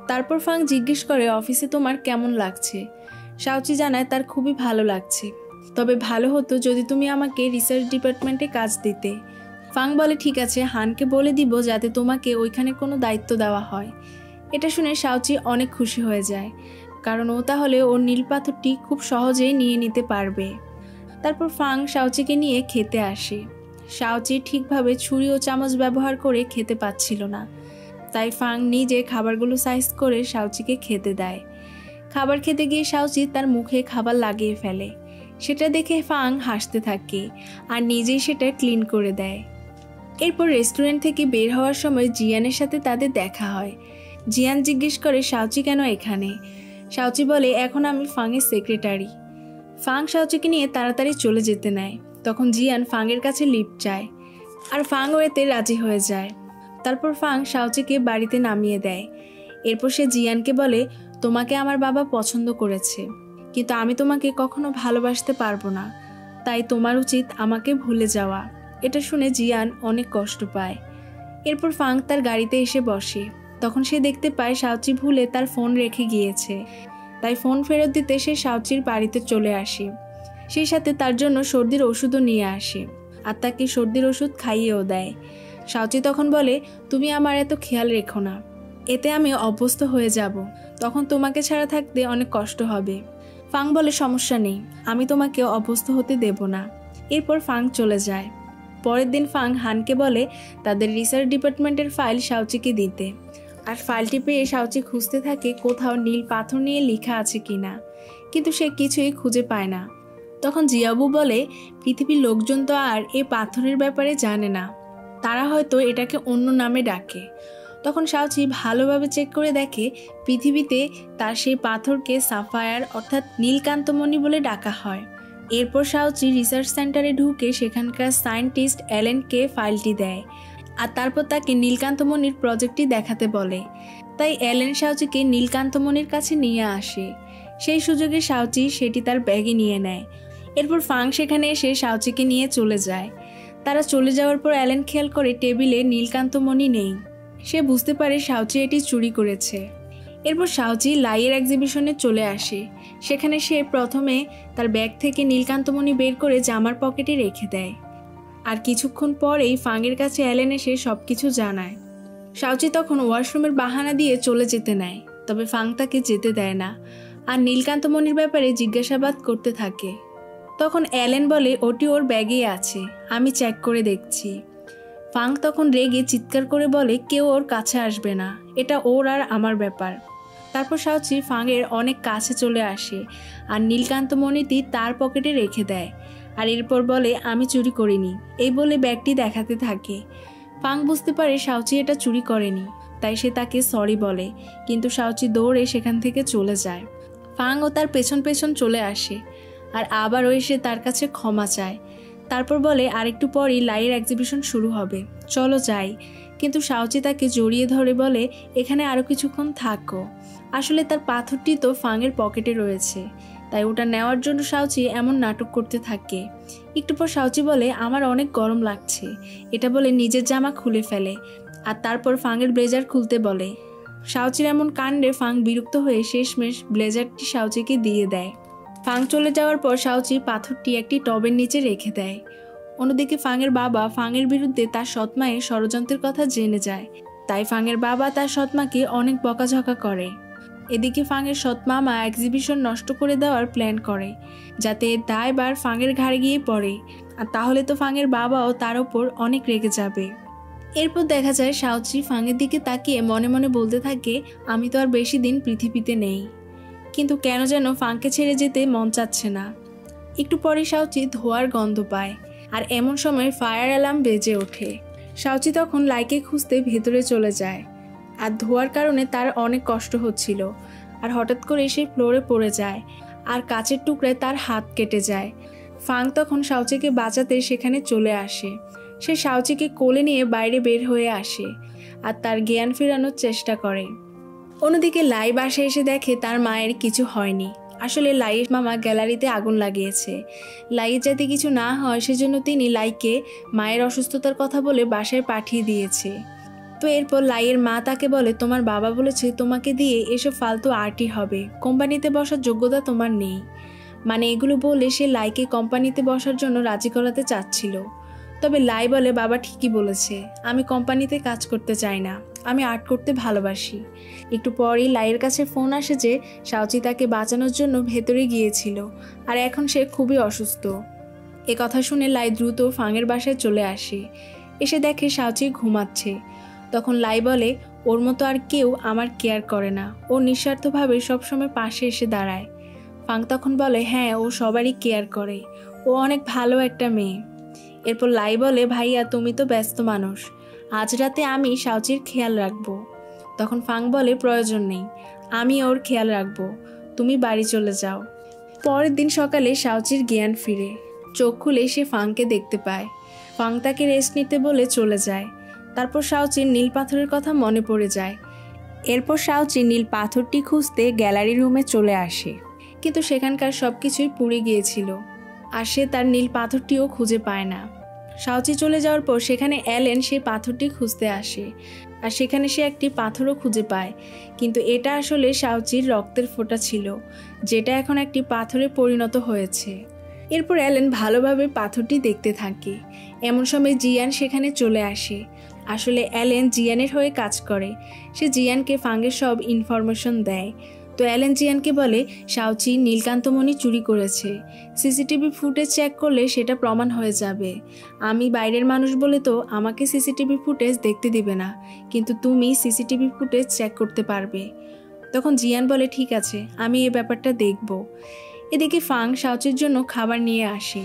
তারপর ফাং জিজ্ঞেস করে অফিসে তোমার কেমন লাগছে। শাওচি জানায় তার খুবই ভালো লাগছে, তবে ভালো হতো যদি তুমি আমাকে রিসার্চ ডিপার্টমেন্টে কাজ দিতে। ফাং বলে ঠিক আছে, হানকে বলে দিব যাতে তোমাকে ওইখানে কোনো দায়িত্ব দেওয়া হয়। এটা শুনে শাওচি অনেক খুশি হয়ে যায়, কারণ ও তাহলে ওর নীল পাথরটি খুব সহজেই নিয়ে নিতে পারবে। তারপর ফাং শাওচিকে নিয়ে খেতে আসে। শাওচি ঠিকভাবে ছুরি ও চামচ ব্যবহার করে খেতে পাচ্ছিল না, তাই ফাং নিজে খাবারগুলো সাইজ করে শাওচিকে খেতে দেয়। খাবার খেতে গিয়ে শাওচি তার মুখে খাবার লাগিয়ে ফেলে। সেটা দেখে ফাং হাসতে থাকে আর নিজেই সেটা ক্লিন করে দেয়। এরপর রেস্টুরেন্ট থেকে বের হওয়ার সময় জিয়ানের সাথে তাদের দেখা হয়। জিয়ান জিজ্ঞেস করে শাওচি কেন এখানে। শাওচি বলে এখন আমি ফাংয়ের সেক্রেটারি। ফাং শাওচিকে নিয়ে তাড়াতাড়ি চলে যেতে নেয়। তখন জিয়ান ফাংয়ের কাছে লিফট চায় আর ফাংও এতে রাজি হয়ে যায়। তারপর ফাং শাওচিকে বাড়িতে নামিয়ে দেয়। এরপর সে জিয়ানকে বলে তোমাকে আমার বাবা পছন্দ করেছে, কিন্তু আমি তোমাকে কখনো ভালোবাসতে পারবো না, তাই তোমার উচিত আমাকে ভুলে যাওয়া। এটা শুনে জিয়ান অনেক কষ্ট পায়। এরপর ফাং তার গাড়িতে এসে বসে। তখন সে দেখতে পায় শাওচি ভুলে তার ফোন রেখে গিয়েছে, তাই ফোন ফেরত দিতে সে শাওচির বাড়িতে চলে আসে। সেই সাথে তার জন্য সর্দির ওষুধও নিয়ে আসে আর তাকে সর্দির ওষুধ খাইয়েও দেয়। শাওচি তখন বলে তুমি আমার এত খেয়াল রেখো না, এতে আমি অভ্যস্ত হয়ে যাব, তখন তোমাকে ছাড়া থাকতে অনেক কষ্ট হবে। ফাং বলে সমস্যা নেই, আমি তোমাকে অভ্যস্ত হতে দেব না। এরপর ফাং চলে যায়। পরের দিন ফাং হানকে বলে তাদের রিসার্চ ডিপার্টমেন্টের ফাইল শাওচিকে দিতে, আর ফাইলটি পেয়ে শাওচি খুঁজতে থাকে কোথাও নীল পাথর নিয়ে লেখা আছে কিনা, কিন্তু সে কিছুই খুঁজে পায় না। তখন জিয়াবু বলে পৃথিবীর লোকজন তো আর এই পাথরের ব্যাপারে জানে না, তারা হয়তো এটাকে অন্য নামে ডাকে। তখন শাওচি ভালোভাবে চেক করে দেখে পৃথিবীতে তার সেই পাথরকে সাফায়ার অর্থাৎ নীলকান্তমণি বলে ডাকা হয়। এরপর শাওচি রিসার্চ সেন্টারে ঢুকে সেখানকার সায়েন্টিস্ট অ্যালেনকে ফাইলটি দেয় আর তারপর তাকে নীলকান্তমণির প্রজেক্টটি দেখাতে বলে। তাই অ্যালেন শাওচিকে নীলকান্তমণির কাছে নিয়ে আসে। সেই সুযোগে শাওচি সেটি তার ব্যাগে নিয়ে নেয়। এরপর ফাং সেখানে এসে শাওচিকে নিয়ে চলে যায়। তারা চলে যাওয়ার পর অ্যালেন খেয়াল করে টেবিলে নীলকান্তমণি নেই। সে বুঝতে পারে শাওচি এটি চুরি করেছে। এরপর শাওচি লাইয়ের এক্সিবিশনে চলে আসে। সেখানে সে প্রথমে তার ব্যাগ থেকে নীলকান্তমণি বের করে জামার পকেটে রেখে দেয়, আর কিছুক্ষণ পরেই ফাংয়ের কাছে অ্যালেন এসে সব কিছু জানায়। শাওচি তখন ওয়াশরুমের বাহানা দিয়ে চলে যেতে নেয়, তবে ফাং তাকে যেতে দেয় না আর নীলকান্তমণির ব্যাপারে জিজ্ঞাসাবাদ করতে থাকে। তখন অ্যালেন বলে ওটি ওর ব্যাগেই আছে, আমি চেক করে দেখছি। ফাং তখন রেগে চিৎকার করে বলে কেউ ওর কাছে আসবে না, এটা ওর আর আমার ব্যাপার। তারপর শাওচি ফাংয়ের অনেক কাছে চলে আসে আর নীলকান্তমণিটি তার পকেটে রেখে দেয় আর এরপর বলে আমি চুরি করিনি, এই বলে ব্যাগটি দেখাতে থাকে। ফাং বুঝতে পারে শাওচি এটা চুরি করেনি, তাই সে তাকে সরি বলে, কিন্তু শাওচি দৌড়ে সেখান থেকে চলে যায়। ফাংও তার পেছন পেছন চলে আসে আর আবারও এসে তার কাছে ক্ষমা চায়। তারপর বলে আরেকটু পরই লাইয়ের এক্সিবিশন শুরু হবে, চলো যাই। কিন্তু শাওচি তাকে জড়িয়ে ধরে বলে এখানে আরও কিছুক্ষণ থাকো। আসলে তার পাথরটি তো ফাংয়ের পকেটে রয়েছে, তাই ওটা নেওয়ার জন্য শাওচি এমন নাটক করতে থাকে। একটু পর শাওচি বলে আমার অনেক গরম লাগছে, এটা বলে নিজের জামা খুলে ফেলে আর তারপর ফাংয়ের ব্লেজার খুলতে বলে। শাওচির এমন কাণ্ডে ফাং বিরক্ত হয়ে শেষমেশ ব্লেজারটি শাওচিকে দিয়ে দেয়। ফাং চলে যাওয়ার পর শাওচি পাথরটি একটি টবের নিচে রেখে দেয়। অন্যদিকে ফাংয়ের বাবা ফাংয়ের বিরুদ্ধে তার সৎমায়ের ষড়যন্ত্রের কথা জেনে যায়, তাই ফাংয়ের বাবা তার সৎমাকে অনেক বকাঝকা করে। এদিকে ফাংয়ের সৎমামা এক্সিবিশন নষ্ট করে দেওয়ার প্ল্যান করে, যাতে এর দায়ভার ফাংয়ের ঘাড়ে গিয়ে পড়ে, আর তাহলে তো ফাংয়ের বাবাও তার ওপর অনেক রেগে যাবে। এরপর দেখা যায় শাওচি ফাংয়ের দিকে তাকিয়ে মনে মনে বলতে থাকে আমি তো আর বেশি দিন পৃথিবীতে নেই, কিন্তু কেন যেন ফাংকে ছেড়ে যেতে মন চাচ্ছে না। একটু পরে শাওচি ধোঁয়ার গন্ধ পায় আর এমন সময় ফায়ার অ্যালার্ম বেজে ওঠে। শাওচি তখন লাইকে খুঁজতে ভেতরে চলে যায় আর ধোঁয়ার কারণে তার অনেক কষ্ট হচ্ছিল, আর হঠাৎ করে সে ফ্লোরে পড়ে যায় আর কাচের টুকরায় তার হাত কেটে যায়। ফাং তখন শাওচিকে বাঁচাতে সেখানে চলে আসে। সে শাওচিকে কোলে নিয়ে বাইরে বের হয়ে আসে আর তার জ্ঞান ফেরানোর চেষ্টা করে। অন্যদিকে লাই বাসায় এসে দেখে তার মায়ের কিছু হয়নি। আসলে লাইয়ের মামা গ্যালারিতে আগুন লাগিয়েছে। লাইয়ের যাতে কিছু না হয় সেজন্য তিনি লাইকে মায়ের অসুস্থতার কথা বলে বাসায় পাঠিয়ে দিয়েছে। তো এরপর লাইয়ের মা তাকে বলে তোমার বাবা বলেছে তোমাকে দিয়ে এসব ফালতু আর্টই হবে, কোম্পানিতে বসার যোগ্যতা তোমার নেই। মানে এগুলো বলে সে লাইকে কোম্পানিতে বসার জন্য রাজি করাতে চাচ্ছিল। তবে লাই বলে বাবা ঠিকই বলেছে, আমি কোম্পানিতে কাজ করতে চাই না, আমি আর্ট করতে ভালোবাসি। একটু পরই লাইয়ের কাছে ফোন আসে যে শাওচি তাকে বাঁচানোর জন্য ভেতরে গিয়েছিল আর এখন সে খুবই অসুস্থ। এ কথা শুনে লাই দ্রুত ফাংয়ের বাসায় চলে আসে। এসে দেখে শাওচি ঘুমাচ্ছে। তখন লাই বলে ওর মতো আর কেউ আমার কেয়ার করে না, ও নিঃস্বার্থভাবে সবসময় পাশে এসে দাঁড়ায়। ফাং তখন বলে হ্যাঁ, ও সবারই কেয়ার করে, ও অনেক ভালো একটা মেয়ে। এরপর লাই বলে ভাইয়া তুমি তো ব্যস্ত মানুষ, আজ রাতে আমি শাওচির খেয়াল রাখবো। তখন ফাং বলে প্রয়োজন নেই, আমি ওর খেয়াল রাখবো, তুমি বাড়ি চলে যাও। পরের দিন সকালে শাওচির জ্ঞান ফিরে। চোখ খুলে সে ফাংকে দেখতে পায়। ফাং তাকে রেস্ট নিতে বলে চলে যায়। তারপর শাওচির নীল পাথরের কথা মনে পড়ে যায়। এরপর শাওচি নীল পাথরটি খুঁজতে গ্যালারি রুমে চলে আসে, কিন্তু সেখানকার সব কিছুই পুড়ে গিয়েছিল আর সে তার নীল পাথরটিও খুঁজে পায় না। শাওচি চলে যাওয়ার পর সেখানে অ্যালেন সেই পাথরটি খুঁজতে আসে আর সেখানে সে একটি পাথরও খুঁজে পায়, কিন্তু এটা আসলে শাওচির রক্তের ফোঁটা ছিল, যেটা এখন একটি পাথরে পরিণত হয়েছে। এরপর অ্যালেন ভালোভাবে পাথরটি দেখতে থাকে। এমন সময় জিয়ান সেখানে চলে আসে। আসলে অ্যালেন জিয়ানের হয়ে কাজ করে, সে জিয়ানকে ফাংয়ের সব ইনফরমেশন দেয়। তো অ্যালেন জিয়ানকে বলে শাওচি নীলকান্তমণি চুরি করেছে, সিসিটিভি ফুটেজ চেক করলে সেটা প্রমাণ হয়ে যাবে। আমি বাইরের মানুষ বলে তো আমাকে সিসিটিভি ফুটেজ দেখতে দিবে না, কিন্তু তুমি সিসিটিভি ফুটেজ চেক করতে পারবে। তখন জিয়ান বলে ঠিক আছে, আমি এই ব্যাপারটা দেখব। এদিকে ফাং শাওচির জন্য খাবার নিয়ে আসে,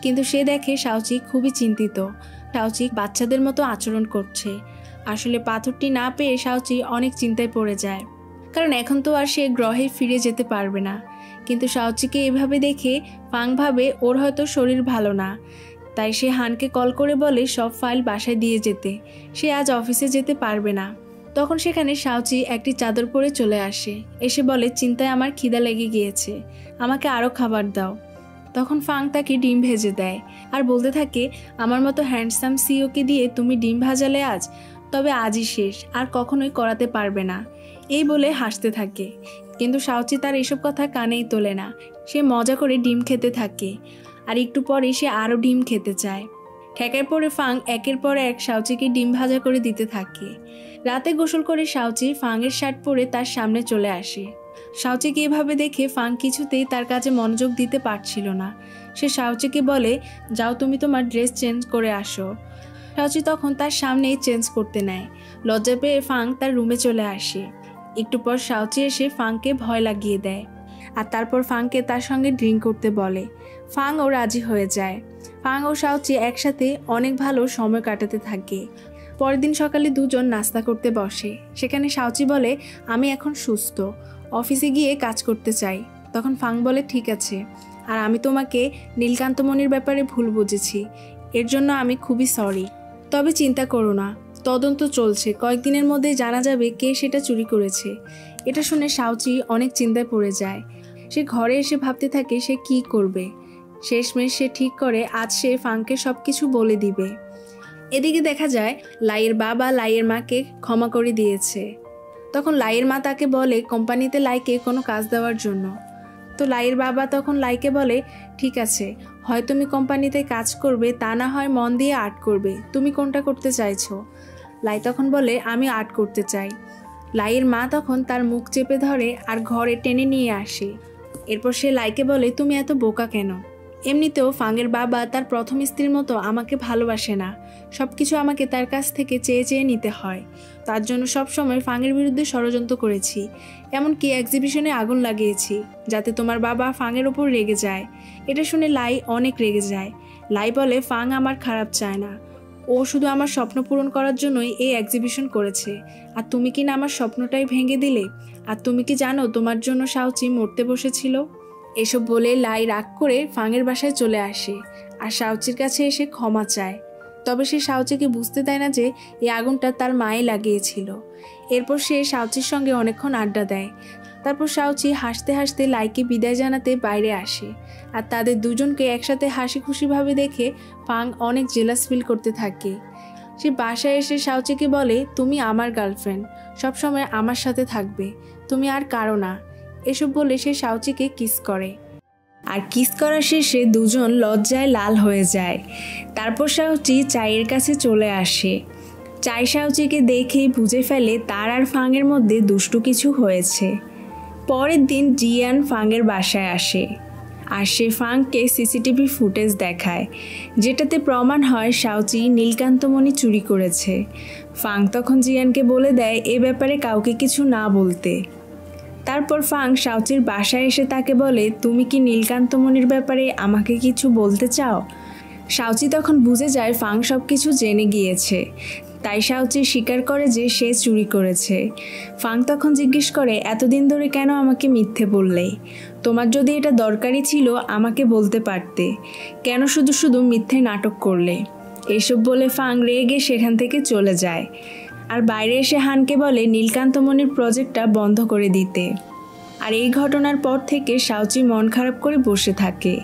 কিন্তু সে দেখে শাওচি খুবই চিন্তিত। শাওচি বাচ্চাদের মতো আচরণ করছে। আসলে পাথরটি না পেয়ে শাওচি অনেক চিন্তায় পড়ে যায়, কারণ এখন তো আর সে গ্রহে ফিরে যেতে পারবে না। কিন্তু শাওচিকে এভাবে দেখে ফাং ভাবে ওর হয়তো শরীর ভালো না, তাই সে হানকে কল করে বলে সব ফাইল বাসায় দিয়ে যেতে, সে আজ অফিসে যেতে পারবে না। তখন সেখানে শাওচি একটি চাদর পরে চলে আসে, এসে বলে চিন্তায় আমার খিদা লেগে গিয়েছে, আমাকে আরও খাবার দাও। তখন ফাং তাকে ডিম ভেজে দেয় আর বলতে থাকে আমার মতো হ্যান্ডসাম সিওকে দিয়ে তুমি ডিম ভাজালে আজ, তবে আজই শেষ, আর কখনোই করাতে পারবে না। এই বলে হাসতে থাকে, কিন্তু শাওচি তার এসব কথা কানেই তোলে না। সে মজা করে ডিম খেতে থাকে আর একটু পরে সে আরও ডিম খেতে চায়। ঠেকার পরে ফাং একের পর এক শাওচিকে ডিম ভাজা করে দিতে থাকে। রাতে গোসল করে শাওচি ফাংয়ের শার্ট পরে তার সামনে চলে আসে। শাওচিকে এভাবে দেখে ফাং কিছুতেই তার কাজে মনোযোগ দিতে পারছিল না। সে শাওচিকে বলে, যাও তুমি তোমার ড্রেস চেঞ্জ করে আসো। শাওচি তখন তার সামনেই চেঞ্জ করতে নেয়। লজ্জা পেয়ে ফাং তার রুমে চলে আসে। একটু পর শাওচি এসে ফাংকে ভয় লাগিয়ে দেয় আর তারপর ফাংকে তার সঙ্গে ড্রিঙ্ক করতে বলে। ফাংও রাজি হয়ে যায়। ফাং ও শাওচি একসাথে অনেক ভালো সময় কাটাতে থাকে। পরের দিন সকালে দুজন নাস্তা করতে বসে। সেখানে শাওচি বলে, আমি এখন সুস্থ, অফিসে গিয়ে কাজ করতে চাই। তখন ফাং বলে, ঠিক আছে, আর আমি তোমাকে নীলকান্তমণির ব্যাপারে ভুল বুঝেছি, এর জন্য আমি খুবই সরি। তবে চিন্তা করো না, তদন্ত চলছে, কয়েকদিনের মধ্যে জানা যাবে কে সেটা চুরি করেছে। এটা শুনে শাওচি অনেক চিন্তায় পড়ে যায়। সে ঘরে এসে ভাবতে থাকে সে কি করবে। শেষমেশ সে ঠিক করে আজ সে ফাংকে সব কিছু বলে দিবে। এদিকে দেখা যায় লাইয়ের বাবা লাইয়ের মাকে ক্ষমা করে দিয়েছে। তখন লাইয়ের মা তাকে বলে কোম্পানিতে লাইকে কোনো কাজ দেওয়ার জন্য। তো লাইয়ের বাবা তখন লাইকে বলে, ঠিক আছে, হয় তুমি কোম্পানিতে কাজ করবে, তা না হয় মন দিয়ে আর্ট করবে, তুমি কোনটা করতে চাইছো? লাই তখন বলে, আমি আর্ট করতে চাই। লাইয়ের মা তখন তার মুখ চেপে ধরে আর ঘরে টেনে নিয়ে আসে। এরপর সে লাইকে বলে, তুমি এত বোকা কেন? এমনিতেও ফাংয়ের বাবা তার প্রথম স্ত্রীর মতো আমাকে ভালোবাসে না, সব কিছু আমাকে তার কাছ থেকে চেয়ে চেয়ে নিতে হয়। তার জন্য সবসময় ফাংয়ের বিরুদ্ধে ষড়যন্ত্র করেছি, এমনকি এক্সিবিশনে আগুন লাগিয়েছি যাতে তোমার বাবা ফাংয়ের ওপর রেগে যায়। এটা শুনে লাই অনেক রেগে যায়। লাই বলে, ফাং আমার খারাপ চায় না, ও শুধু আমার স্বপ্ন পূরণ করার জন্যই এই এক্সিবিশন করেছে। আর তুমি কি না আমার স্বপ্নটাই ভেঙে দিলে? আর তুমি কি জানো তোমার জন্য শাওচি মরতে বসেছিল? এসব বলে লাই রাগ করে ফাংয়ের বাসায় চলে আসে আর শাওচির কাছে এসে ক্ষমা চায়। তবে সে শাওচিকে বুঝতে দেয় না যে এই আগুনটা তার মায়ে লাগিয়েছিল। এরপর সে শাওচির সঙ্গে অনেকক্ষণ আড্ডা দেয়। তারপর শাওচি হাসতে হাসতে লাইকে বিদায় জানাতে বাইরে আসে। আর তাদের দুজনকে একসাথে হাসি খুশিভাবে দেখে ফাং অনেক জেলাস ফিল করতে থাকে। সে বাসায় এসে শাওচিকে বলে, তুমি আমার গার্লফ্রেন্ড, সবসময় আমার সাথে থাকবে, তুমি আর কারো না। এসব বলে সে শাওচিকে কিস করে। আর কিস করার শেষে দুজন লজ্জায় লাল হয়ে যায়। তারপর শাওচি চায়ের কাছে চলে আসে। চাই শাওচিকে দেখেই বুঝে ফেলে তার আর ফাংয়ের মধ্যে দুষ্টু কিছু হয়েছে। পরের দিন জিয়ান ফাংয়ের বাসায় আসে আর সে ফাংকে সিসিটিভি ফুটেজ দেখায়, যেটাতে প্রমাণ হয় শাওচি নীলকান্তমণি চুরি করেছে। ফাং তখন জিয়ানকে বলে দেয় এ ব্যাপারে কাউকে কিছু না বলতে। তারপর ফাং শাওচির বাসায় এসে তাকে বলে, তুমি কি নীলকান্তমণির ব্যাপারে আমাকে কিছু বলতে চাও? শাওচি তখন বুঝে যায় ফাং সব কিছু জেনে গিয়েছে, তাই শাওচি স্বীকার করে যে সে চুরি করেছে। ফাং তখন জিজ্ঞেস করে, এতদিন ধরে কেন আমাকে মিথ্যে বললে? তোমার যদি এটা দরকারি ছিল আমাকে বলতে পারতে, কেন শুধু শুধু মিথ্যে নাটক করলে? এসব বলে ফাং রেগে সেখান থেকে চলে যায় আর বাইরে এসে হানকে বলে নীলকান্তমণির প্রজেক্টটা বন্ধ করে দিতে। আর এই ঘটনার পর থেকে শাওচি মন খারাপ করে বসে থাকে।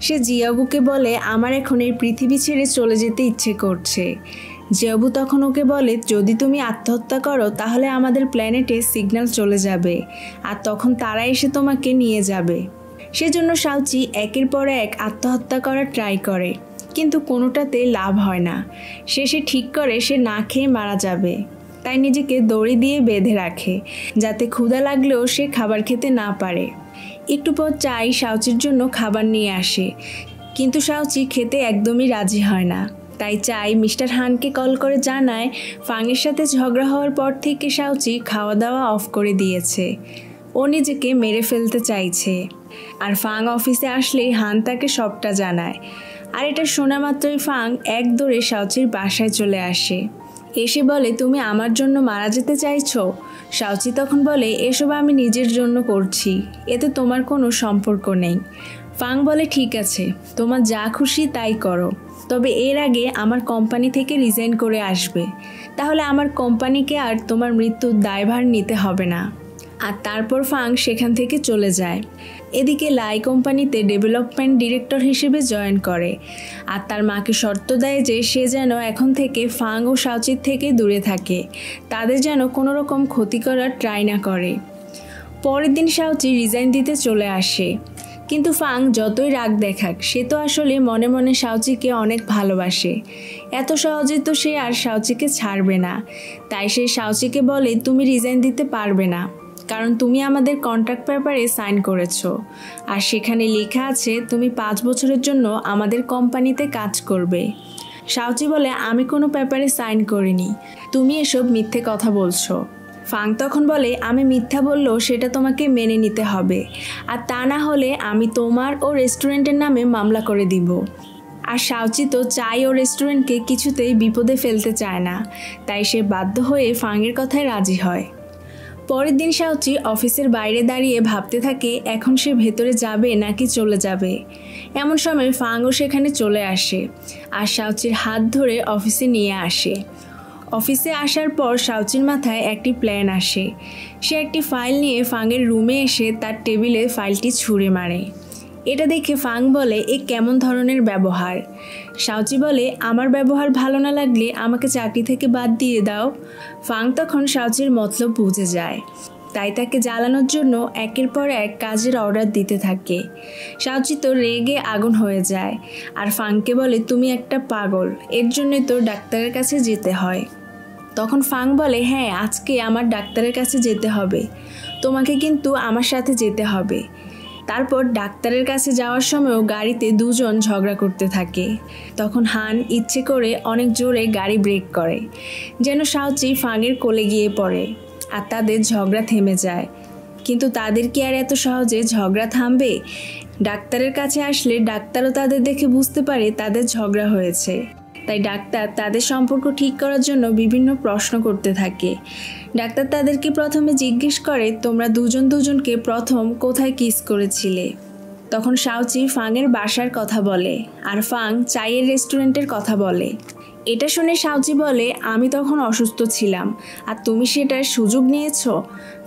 সে জিয়াবুকে বলে, আমার এখন এই পৃথিবী ছেড়ে চলে যেতে ইচ্ছে করছে। জিয়াবু তখন ওকে বলে, যদি তুমি আত্মহত্যা করো তাহলে আমাদের প্ল্যানেটে সিগন্যাল চলে যাবে আর তখন তারা এসে তোমাকে নিয়ে যাবে। সেজন্য শাওচি একের পর এক আত্মহত্যা করার ট্রাই করে, কিন্তু কোনোটাতে লাভ হয় না। শেষে ঠিক করে সে না খেয়ে মারা যাবে, তাই নিজেকে দড়ি দিয়ে বেঁধে রাখে যাতে ক্ষুধা লাগলেও সে খাবার খেতে না পারে। একটু পর চাই শাওচির জন্য খাবার নিয়ে আসে, কিন্তু শাওচি খেতে একদমই রাজি হয় না। তাই চাই মিস্টার হানকে কল করে জানায় ফাংয়ের সাথে ঝগড়া হওয়ার পর থেকে শাওচি খাওয়া দাওয়া অফ করে দিয়েছে, ও নিজেকে মেরে ফেলতে চাইছে। আর ফাং অফিসে আসলেই হান তাকে সবটা জানায়। আর এটা শোনা মাত্রই ফাং এক দৌড়ে শাওচির বাসায় চলে আসে। এসে বলে, তুমি আমার জন্য মারা যেতে চাইছো? শাওচি তখন বলে, এসব আমি নিজের জন্য করছি, এতে তোমার কোনো সম্পর্ক নেই। ফাং বলে, ঠিক আছে, তোমার যা খুশি তাই করো, তবে এর আগে আমার কোম্পানি থেকে রিজাইন করে আসবে, তাহলে আমার কোম্পানিকে আর তোমার মৃত্যুর দায়ভার নিতে হবে না। আর তারপর ফাং সেখান থেকে চলে যায়। এদিকে লাই কোম্পানিতে ডেভেলপমেন্ট ডিরেক্টর হিসেবে জয়েন করে আর তার মাকে শর্ত দেয় যে সে যেন এখন থেকে ফাং ও শাওচির থেকে দূরে থাকে, তাদের যেন কোনো রকম ক্ষতি করার ট্রাই না করে। পরের দিন শাওচি রিজাইন দিতে চলে আসে, কিন্তু ফাং যতই রাগ দেখাক সে তো আসলে মনে মনে শাওচিকে অনেক ভালোবাসে। এত সহজে তো সে আর শাওচিকে ছাড়বে না। তাই সে শাওচিকে বলে, তুমি রিজাইন দিতে পারবে না, কারণ তুমি আমাদের কন্ট্রাক্ট পেপারে সাইন করেছো, আর সেখানে লেখা আছে তুমি 5 বছরের জন্য আমাদের কোম্পানিতে কাজ করবে। শাওচি বলে, আমি কোনো পেপারে সাইন করিনি, তুমি এসব মিথ্যে কথা বলছো। ফাং তখন বলে, আমি মিথ্যা বললেও সেটা তোমাকে মেনে নিতে হবে, আর তা না হলে আমি তোমার ও রেস্টুরেন্টের নামে মামলা করে দিব। আর শাওচি তো চাই ও রেস্টুরেন্টকে কিছুতেই বিপদে ফেলতে চায় না, তাই সে বাধ্য হয়ে ফাংয়ের কথায় রাজি হয়। পরের দিন শাওচি অফিসের বাইরে দাঁড়িয়ে ভাবতে থাকে এখন সে ভেতরে যাবে নাকি চলে যাবে। এমন সময় ফাংও সেখানে চলে আসে আর শাওচির হাত ধরে অফিসে নিয়ে আসে। অফিসে আসার পর শাওচির মাথায় একটি প্ল্যান আসে। সে একটি ফাইল নিয়ে ফাংয়ের রুমে এসে তার টেবিলে ফাইলটি ছুঁড়ে মারে। এটা দেখে ফাং বলে, এ কেমন ধরনের ব্যবহার? শাওচি বলে, আমার ব্যবহার ভালো না লাগলে আমাকে চাকরি থেকে বাদ দিয়ে দাও। ফাং তখন শাওচির মতলব বুঝে যায়, তাই তাকে জ্বালানোর জন্য একের পর এক কাজের অর্ডার দিতে থাকে। শাওচি তো রেগে আগুন হয়ে যায় আর ফাংকে বলে, তুমি একটা পাগল, এর জন্যই তো ডাক্তারের কাছে যেতে হয়। তখন ফাং বলে, হ্যাঁ আজকে আমার ডাক্তারের কাছে যেতে হবে, তোমাকে কিন্তু আমার সাথে যেতে হবে। তারপর ডাক্তারের কাছে যাওয়ার সময়ও গাড়িতে দুজন ঝগড়া করতে থাকে। তখন হান ইচ্ছে করে অনেক জোরে গাড়ি ব্রেক করে, যেন শাওচি ফাংয়ের কোলে গিয়ে পড়ে, আর তাদের ঝগড়া থেমে যায়। কিন্তু তাদের কি আর এত সহজে ঝগড়া থামবে? ডাক্তারের কাছে আসলে ডাক্তারও তাদের দেখে বুঝতে পারে তাদের ঝগড়া হয়েছে, তাই ডাক্তার তাদের সম্পর্ক ঠিক করার জন্য বিভিন্ন প্রশ্ন করতে থাকে। ডাক্তার তাদেরকে প্রথমে জিজ্ঞেস করে, তোমরা দুজন দুজনকে প্রথম কোথায় কিস করেছিলে? তখন শাওচি ফাংয়ের বাসার কথা বলে আর ফাং চায়ের রেস্টুরেন্টের কথা বলে। এটা শুনে শাওচি বলে, আমি তখন অসুস্থ ছিলাম আর তুমি সেটার সুযোগ নিয়েছো।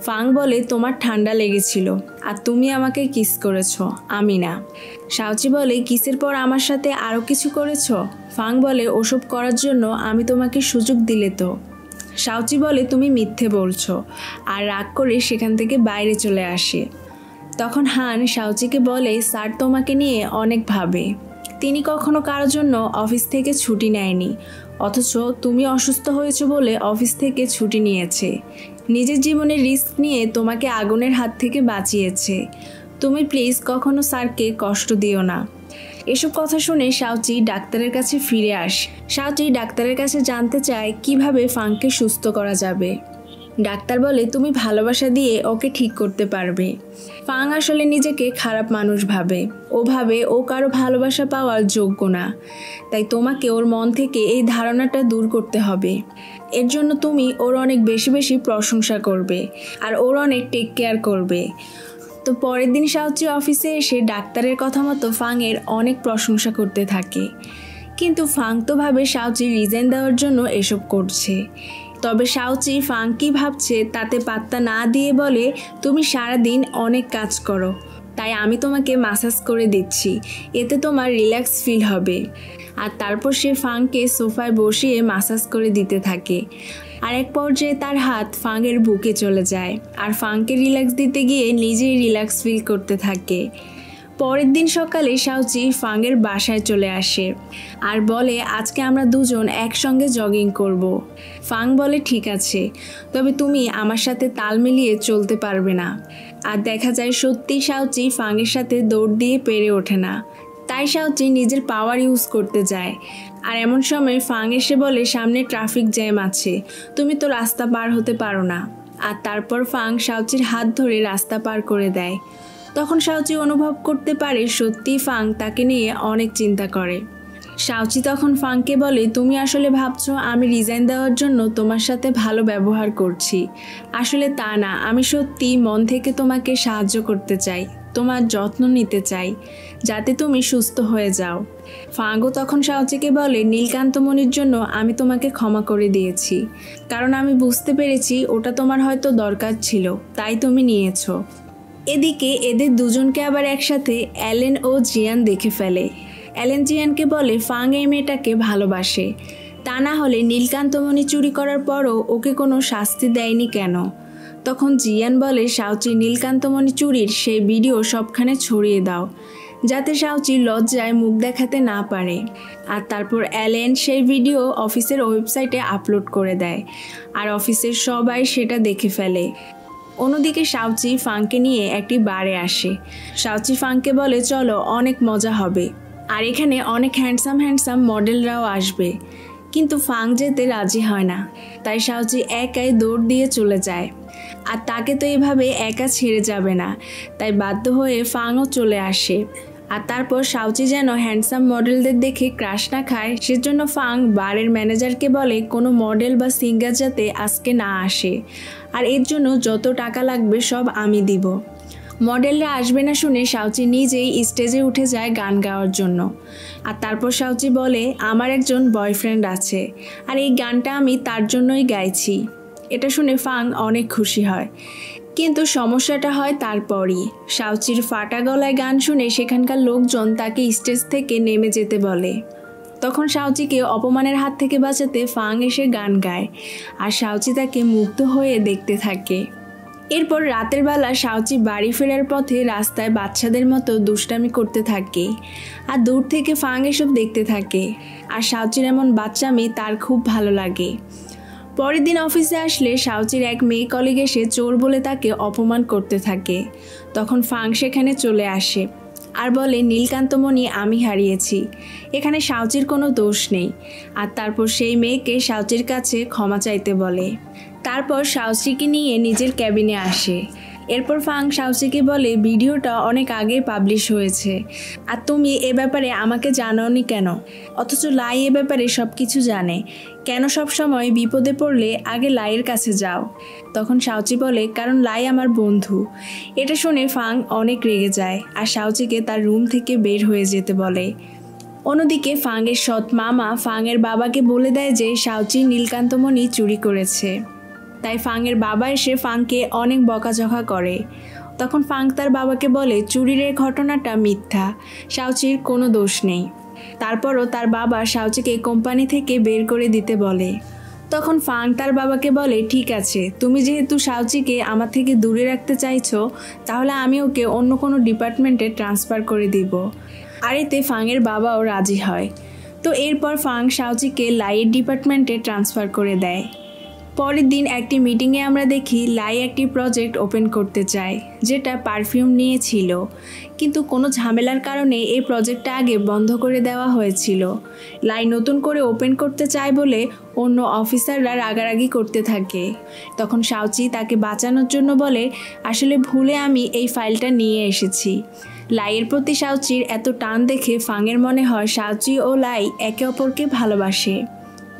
ফাং বলে, তোমার ঠান্ডা লেগেছিল আর তুমি আমাকে কিস করেছো, আমি না। শাওচি বলে, কিসের পর আমার সাথে আরও কিছু করেছো? ফাং বলে, ওসব করার জন্য আমি তোমাকে সুযোগ দিলে তো। শাওচি বলে, তুমি মিথ্যে বলছো, আর রাগ করে সেখান থেকে বাইরে চলে আসে। তখন হান শাওচিকে বলে, স্যার তোমাকে নিয়ে অনেক ভাবে, তিনি কখনো কারোর জন্য অফিস থেকে ছুটি নেয়নি, অথচ তুমি অসুস্থ হয়েছো বলে অফিস থেকে ছুটি নিয়েছে। নিজের জীবনের রিস্ক নিয়ে তোমাকে আগুনের হাত থেকে বাঁচিয়েছে। তুমি প্লিজ কখনো স্যারকে কষ্ট দিও না। এসব কথা শুনে শাওচি ডাক্তারের কাছে ফিরে আসে। শাওচি ডাক্তারের কাছে জানতে চায় কিভাবে ফাংকে সুস্থ করা যাবে। ডাক্তার বলে, তুমি ভালোবাসা দিয়ে ওকে ঠিক করতে পারবে। ফাং আসলে নিজেকে খারাপ মানুষ ভাবে, ও ভাবে ও কারো ভালোবাসা পাওয়ার যোগ্য না, তাই তোমাকে ওর মন থেকে এই ধারণাটা দূর করতে হবে। এর জন্য তুমি ওর অনেক বেশি বেশি প্রশংসা করবে আর ওর অনেক টেক কেয়ার করবে। তো পরের দিন শাওচি অফিসে এসে ডাক্তারের কথা মতো ফাংয়ের অনেক প্রশংসা করতে থাকে, কিন্তু ফাং তো ভাবে শাওচি রিজাইন দেওয়ার জন্য এসব করছে। তবে শাওচি ফাং কি ভাবছে তাতে পাত্তা না দিয়ে বলে, তুমি সারাদিন অনেক কাজ করো, তাই আমি তোমাকে মাসাজ করে দিচ্ছি, এতে তোমার রিল্যাক্স ফিল হবে। আর তারপর সে ফাংকে সোফায় বসিয়ে মাসাজ করে দিতে থাকে। আর এক পর্যায়ে তার হাত ফাংয়ের বুকে চলে যায় আর ফাংকে রিল্যাক্স দিতে গিয়ে নিজেই রিল্যাক্স ফিল করতে থাকে। পরের দিন সকালে শাওচি ফাংয়ের বাসায় চলে আসে আর বলে, আজকে আমরা দুজন একসঙ্গে জগিং করব। ফাং বলে, ঠিক আছে, তবে তুমি আমার সাথে তাল মিলিয়ে চলতে পারবে না। আর দেখা যায় সত্যি শাওচি ফাংয়ের সাথে দৌড় দিয়ে পেরে ওঠে না, তাই শাওচি নিজের পাওয়ার ইউজ করতে যায়। আর এমন সময় ফাং এসে বলে, সামনে ট্রাফিক জ্যাম আছে, তুমি তো রাস্তা পার হতে পারো না। আর তারপর ফাং শাওচির হাত ধরে রাস্তা পার করে দেয়। তখন শাওচি অনুভব করতে পারে সত্যি ফাং তাকে নিয়ে অনেক চিন্তা করে। শাওচি তখন ফাংকে বলে, তুমি আসলে ভাবছো আমি রিজাইন দেওয়ার জন্য তোমার সাথে ভালো ব্যবহার করছি, আসলে তা না, আমি সত্যি মন থেকে তোমাকে সাহায্য করতে চাই, তোমার যত্ন নিতে চাই, যাতে তুমি সুস্থ হয়ে যাও। ফাংও তখন শাওচিকে বলে, নীলকান্তমণির জন্য আমি তোমাকে ক্ষমা করে দিয়েছি, কারণ আমি বুঝতে পেরেছি ওটা তোমার হয়তো দরকার ছিল, তাই তুমি নিয়েছো। এদিকে এদের দুজনকে আবার একসাথে অ্যালেন ও জিয়ান দেখে ফেলে। অ্যালেন জিয়ানকে বলে, ফাং এই মেয়েটাকে ভালোবাসে, তা না হলে নীলকান্তমণি চুরি করার পরও ওকে কোনো শাস্তি দেয়নি কেন? তখন জিয়ান বলে, শাওচি নীলকান্তমণি চুরির সেই ভিডিও সবখানে ছড়িয়ে দাও, যাতে শাওচি লজ্জায় মুখ দেখাতে না পারে। আর তারপর অ্যালেন সেই ভিডিও অফিসের ওয়েবসাইটে আপলোড করে দেয় আর অফিসের সবাই সেটা দেখে ফেলে। অন্যদিকে শাওচি ফাংকে নিয়ে একটি বারে আসে। শাওচি ফাংকে বলে চলো অনেক মজা হবে, আর এখানে অনেক হ্যান্ডসাম মডেলরাও আসবে। কিন্তু ফাং যেতে রাজি হয় না, তাই শাওচি একাই দৌড় দিয়ে চলে যায়। আর তাকে তো এভাবে একা ছেড়ে যাবে না, তাই বাধ্য হয়ে ফাংও চলে আসে। আর তারপর শাওচি যেন হ্যান্ডসাম মডেলদের দেখে ক্রাশ না খায়, সেজন্য ফাং বারের ম্যানেজারকে বলে কোনো মডেল বা সিঙ্গার যাতে আজকে না আসে, আর এর জন্য যত টাকা লাগবে সব আমি দিব। মডেলরা আসবে না শুনে শাওচি নিজেই স্টেজে উঠে যায় গান গাওয়ার জন্য। আর তারপর শাওচি বলে আমার একজন বয়ফ্রেন্ড আছে, আর এই গানটা আমি তার জন্যই গাইছি। এটা শুনে ফাং অনেক খুশি হয়, কিন্তু সমস্যাটা হয় তারপরই। শাওচির ফাটা গলায় গান শুনে সেখানকার লোকজন তাকে স্টেজ থেকে নেমে যেতে বলে। তখন শাওচিকে অপমানের হাত থেকে বাঁচাতে ফাং এসে গান গায়, আর শাওচি তাকে মুগ্ধ হয়ে দেখতে থাকে। এরপর রাতের বেলা শাওচি বাড়ি ফেরার পথে রাস্তায় বাচ্চাদের মতো দুষ্টামি করতে থাকে, আর দূর থেকে ফাং এসব দেখতে থাকে। আর শাওচির এমন বাচ্চামি তার খুব ভালো লাগে। পরের দিন অফিসে আসলে শাওচির এক মেয়ে কলিগ এসে চোর বলে তাকে অপমান করতে থাকে। তখন ফাং সেখানে চলে আসে আর বলে নীলকান্তমণি আমি হারিয়েছি, এখানে শাওচির কোনো দোষ নেই। আর তারপর সেই মেয়েকে শাওচির কাছে ক্ষমা চাইতে বলে। তারপর শাওচিকে নিয়ে নিজের ক্যাবিনে আসে। এরপর ফাং শাওচিকে বলে ভিডিওটা অনেক আগে পাবলিশ হয়েছে, আর তুমি এ ব্যাপারে আমাকে জানাওনি কেন? অথচ লাই এ ব্যাপারে সব কিছু জানে, কেন সব সময় বিপদে পড়লে আগে লাইয়ের কাছে যাও? তখন শাওচি বলে কারণ লাই আমার বন্ধু। এটা শুনে ফাং অনেক রেগে যায় আর শাওচিকে তার রুম থেকে বের হয়ে যেতে বলে। অন্যদিকে ফাংয়ের সৎ মামা ফাংয়ের বাবাকে বলে দেয় যে শাওচি নীলকান্তমণি চুরি করেছে। তাই ফাংয়ের বাবা এসে ফাংকে অনেক বকাঝকা করে। তখন ফাং তার বাবাকে বলে চুরির ঘটনাটা মিথ্যা, শাওচির কোনো দোষ নেই। তারপরও তার বাবা শাওচিকে কোম্পানি থেকে বের করে দিতে বলে। তখন ফাং তার বাবাকে বলে ঠিক আছে, তুমি যেহেতু শাওচিকে আমার থেকে দূরে রাখতে চাইছো, তাহলে আমি ওকে অন্য কোনো ডিপার্টমেন্টে ট্রান্সফার করে দিব। আর এতে ফাংয়ের বাবাও রাজি হয়। তো এরপর ফাং শাওচিকে লাইয়ের ডিপার্টমেন্টে ট্রান্সফার করে দেয়। পরের দিন একটি মিটিংয়ে আমরা দেখি লাই একটি প্রজেক্ট ওপেন করতে চায়, যেটা পারফিউম নিয়ে ছিল, কিন্তু কোনো ঝামেলার কারণে এই প্রজেক্টটা আগে বন্ধ করে দেওয়া হয়েছিল। লাই নতুন করে ওপেন করতে চায় বলে অন্য অফিসাররা রাগারাগি করতে থাকে। তখন শাওচি তাকে বাঁচানোর জন্য বলে আসলে ভুলে আমি এই ফাইলটা নিয়ে এসেছি। লাইয়ের প্রতি শাওচির এত টান দেখে ফাংয়ের মনে হয় শাওচি ও লাই একে অপরকে ভালোবাসে।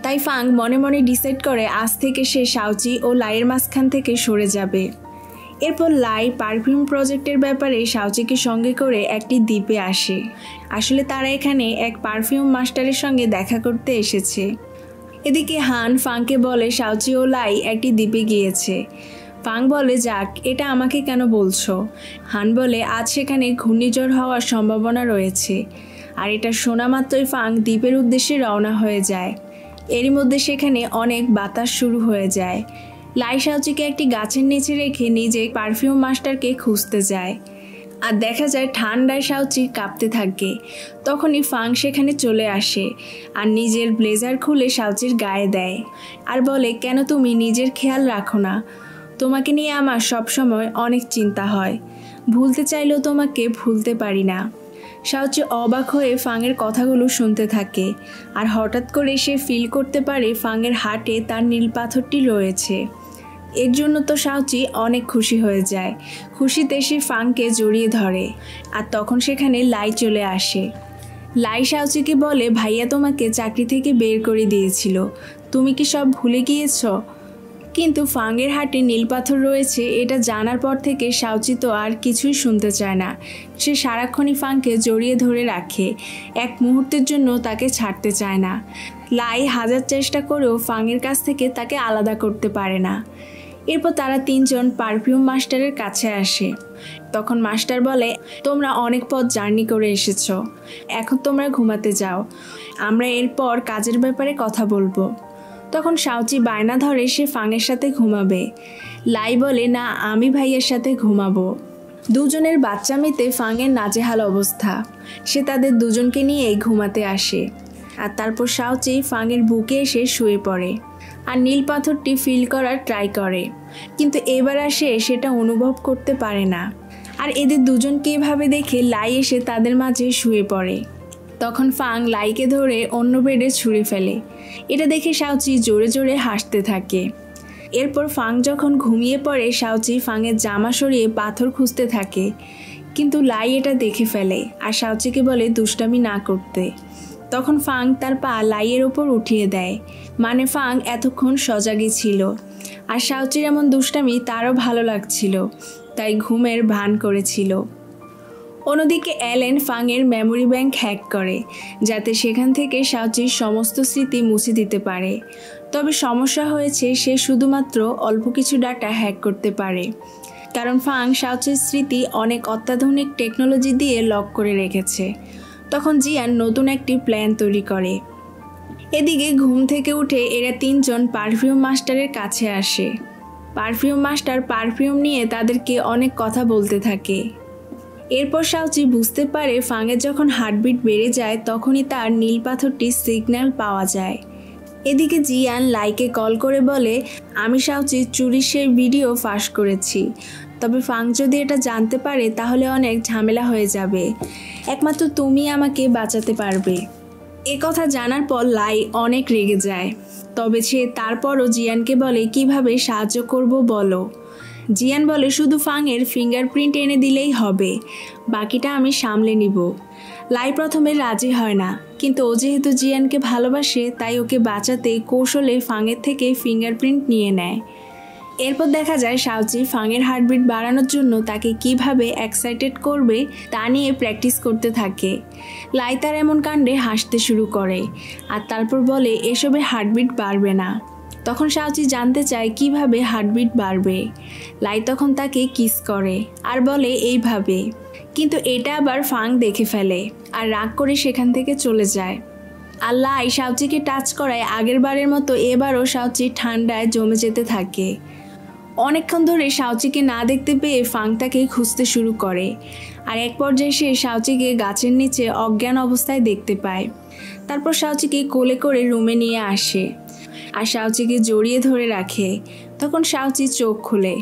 তাই ফাং মনে মনে ডিসাইড করে আজ থেকে সে শাওচি ও লাইয়ের মাঝখান থেকে সরে যাবে। এরপর লাই পারফিউম প্রজেক্টের ব্যাপারে শাওচিকে সঙ্গে করে একটি দ্বীপে আসে। আসলে তারা এখানে এক পারফিউম মাস্টারের সঙ্গে দেখা করতে এসেছে। এদিকে হান ফাংকে বলে শাওচি ও লাই একটি দ্বীপে গিয়েছে। ফাং বলে যাক, এটা আমাকে কেন বলছো? হান বলে আজ সেখানে ঘূর্ণিঝড় হওয়ার সম্ভাবনা রয়েছে। আর এটা শোনা মাত্রই ফাং দ্বীপের উদ্দেশ্যে রওনা হয়ে যায়। এরই মধ্যে সেখানে অনেক বাতাস শুরু হয়ে যায়। লাই শাওচিকে একটি গাছের নিচে রেখে নিজে পারফিউম মাস্টারকে খুঁজতে যায়, আর দেখা যায় ঠান্ডায় শাওচি কাঁপতে থাকে। তখনই ফাং সেখানে চলে আসে আর নিজের ব্লেজার খুলে শাওচির গায়ে দেয় আর বলে কেন তুমি নিজের খেয়াল রাখো না? তোমাকে নিয়ে আমার সবসময় অনেক চিন্তা হয়, ভুলতে চাইলেও তোমাকে ভুলতে পারি না। শাওচি অবাক হয়ে ফাংয়ের কথাগুলো শুনতে থাকে, আর হঠাৎ করে সে ফিল করতে পারে ফাংয়ের হার্টে তার নীল পাথরটি রয়েছে। এর জন্য তো শাওচি অনেক খুশি হয়ে যায়। খুশিতে সে ফাংকে জড়িয়ে ধরে, আর তখন সেখানে লাই চলে আসে। লাই শাওচিকে বলে ভাইয়া তোমাকে চাকরি থেকে বের করে দিয়েছিল, তুমি কি সব ভুলে গিয়েছ? কিন্তু ফাংয়ের হাটে নীল পাথর রয়েছে এটা জানার পর থেকে শাওচি তো আর কিছুই শুনতে চায় না। সে সারাক্ষণই ফাংকে জড়িয়ে ধরে রাখে, এক মুহূর্তের জন্য তাকে ছাড়তে চায় না। লাই হাজার চেষ্টা করেও ফাংয়ের কাছ থেকে তাকে আলাদা করতে পারে না। এরপর তারা তিনজন পারফিউম মাস্টারের কাছে আসে। তখন মাস্টার বলে তোমরা অনেক পথ জার্নি করে এসেছো, এখন তোমরা ঘুমাতে যাও, আমরা এরপর কাজের ব্যাপারে কথা বলবো। তখন শাওচি বায়না ধরে সে ফাংয়ের সাথে ঘুমাবে। লাই বলে না, আমি ভাইয়ের সাথে ঘুমাবো। দুজনের বাচ্চামিতে ফাংয়ের নাজেহাল অবস্থা। সে তাদের দুজনকে নিয়েই ঘুমাতে আসে, আর তারপর শাওচি ফাংয়ের বুকে এসে শুয়ে পড়ে আর নীল পাথরটি ফিল করার ট্রাই করে। কিন্তু এবার আর সে সেটা অনুভব করতে পারে না। আর এদের দুজনকে এভাবে দেখে লাই এসে তাদের মাঝে শুয়ে পড়ে। তখন ফাং লাইকে ধরে অন্য বেডে ছুঁড়ে ফেলে। এটা দেখে শাওচি জোরে জোরে হাসতে থাকে। এরপর ফাং যখন ঘুমিয়ে পড়ে শাওচি ফাংয়ের জামা সরিয়ে পাথর খুঁজতে থাকে, কিন্তু লাই এটা দেখে ফেলে আর শাওচিকে বলে দুষ্টামি না করতে। তখন ফাং তার পা লাইয়ের ওপর উঠিয়ে দেয়, মানে ফাং এতক্ষণ সজাগই ছিল। আর শাওচির এমন দুষ্টামি তারও ভালো লাগছিল, তাই ঘুমের ভান করেছিল। অন্যদিকে অ্যালেন ফাংয়ের মেমোরি ব্যাংক হ্যাক করে, যাতে সেখান থেকে শাওচির সমস্ত স্মৃতি মুছে দিতে পারে। তবে সমস্যা হয়েছে, সে শুধুমাত্র অল্প কিছু ডাটা হ্যাক করতে পারে, কারণ ফাং শাওচির স্মৃতি অনেক অত্যাধুনিক টেকনোলজি দিয়ে লক করে রেখেছে। তখন জিয়ান নতুন একটি প্ল্যান তৈরি করে। এদিকে ঘুম থেকে উঠে এরা তিনজন পারফিউম মাস্টারের কাছে আসে। পারফিউম মাস্টার পারফিউম নিয়ে তাদেরকে অনেক কথা বলতে থাকে। এরপর শাওচি বুঝতে পারে ফাংয়ের যখন হার্টবিট বেড়ে যায় তখনই তার নীল পাথরটি সিগন্যাল পাওয়া যায়। এদিকে জিয়ান লাইকে কল করে বলে, আমি শাওচির চুরির সেই ভিডিও ফাঁস করেছি, তবে ফাং যদি এটা জানতে পারে তাহলে অনেক ঝামেলা হয়ে যাবে, একমাত্র তুমি আমাকে বাঁচাতে পারবে। এ কথা জানার পর লাই অনেক রেগে যায়, তবে সে তারপরও জিয়ানকে বলে কিভাবে সাহায্য করব বলো। জিয়ান বলে শুধু ফাংয়ের ফিঙ্গারপ্রিন্ট এনে দিলেই হবে, বাকিটা আমি সামলে নিব। লাই প্রথমে রাজি হয় না, কিন্তু ও যেহেতু জিয়ানকে ভালোবাসে তাই ওকে বাঁচাতে কৌশলে ফাংয়ের থেকে ফিঙ্গারপ্রিন্ট নিয়ে নেয়। এরপর দেখা যায় শাওচি ফাংয়ের হার্টবিট বাড়ানোর জন্য তাকে কিভাবে এক্সাইটেড করবে তা নিয়ে প্র্যাকটিস করতে থাকে। লাই তার এমন কাণ্ডে হাসতে শুরু করে আর তারপর বলে এসবে হার্টবিট বাড়বে না। তখন শাওচি জানতে চায় কিভাবে হার্টবিট বাড়বে। লাই তখন তাকে কিস করে আর বলে এইভাবে, কিন্তু এটা আবার ফাং দেখে ফেলে আর রাগ করে সেখান থেকে চলে যায়। আর লাই শাওচিকে টাচ করায় আগের বারের মতো এবারও শাওচি ঠান্ডায় জমে যেতে থাকে। অনেকক্ষণ ধরে শাওচিকে না দেখতে পেয়ে ফাং তাকে খুঁজতে শুরু করে আর এক পর্যায়ে সে শাওচিকে গাছের নিচে অজ্ঞান অবস্থায় দেখতে পায়। তারপর শাওচিকে কোলে করে রুমে নিয়ে আসে আর শাওচিকে জড়িয়ে ধরে রাখে। তখন শাওচি চোখ খোলে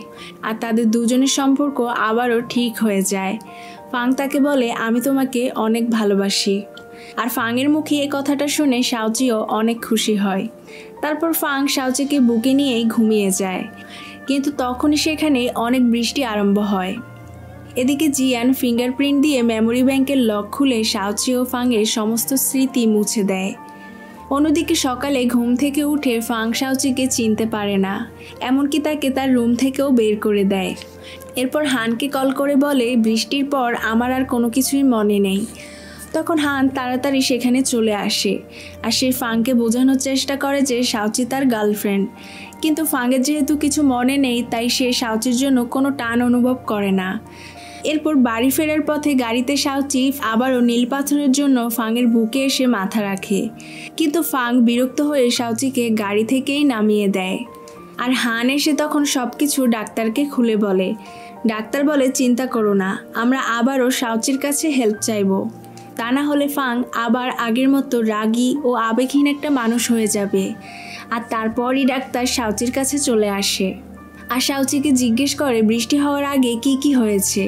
আর তাদের দুজনের সম্পর্ক আবারও ঠিক হয়ে যায়। ফাং তাকে বলে আমি তোমাকে অনেক ভালোবাসি। আর ফাংয়ের মুখে এই কথাটা শুনে শাওচিও অনেক খুশি হয়। তারপর ফাং শাওচিকে বুকে নিয়েই ঘুমিয়ে যায়, কিন্তু তখনই সেখানে অনেক বৃষ্টি আরম্ভ হয়। এদিকে জিয়ান ফিঙ্গারপ্রিন্ট দিয়ে মেমোরি ব্যাংকের লক খুলে শাওচি ও ফাংয়ের সমস্ত স্মৃতি মুছে দেয়। অন্যদিকে সকালে ঘুম থেকে উঠে ফাং শাওচিকে চিনতে পারে না, এমনকি তাকে তার রুম থেকেও বের করে দেয়। এরপর হানকে কল করে বলে বৃষ্টির পর আমার আর কোনো কিছুই মনে নেই। তখন হান তাড়াতাড়ি সেখানে চলে আসে আর সে ফাংকে বোঝানোর চেষ্টা করে যে শাওচি তার গার্লফ্রেন্ড, কিন্তু ফাংয়ের যেহেতু কিছু মনে নেই তাই সে শাওচির জন্য কোনো টান অনুভব করে না। এরপর বাড়ি ফেরার পথে গাড়িতে শাওচি আবারও নীল পাথরের জন্য ফাংয়ের বুকে এসে মাথা রাখে, কিন্তু ফাং বিরক্ত হয়ে শাওচিকে গাড়ি থেকেই নামিয়ে দেয়। আর হান এসে তখন সব কিছু ডাক্তারকে খুলে বলে। ডাক্তার বলে চিন্তা করো না, আমরা আবারও শাওচির কাছে হেল্প চাইব, তা না হলে ফাং আবার আগের মতো রাগী ও আবেগহীন একটা মানুষ হয়ে যাবে। আর তারপরই ডাক্তার শাওচির কাছে চলে আসে আর শাওচিকে জিজ্ঞেস করে বৃষ্টি হওয়ার আগে কি কি হয়েছে।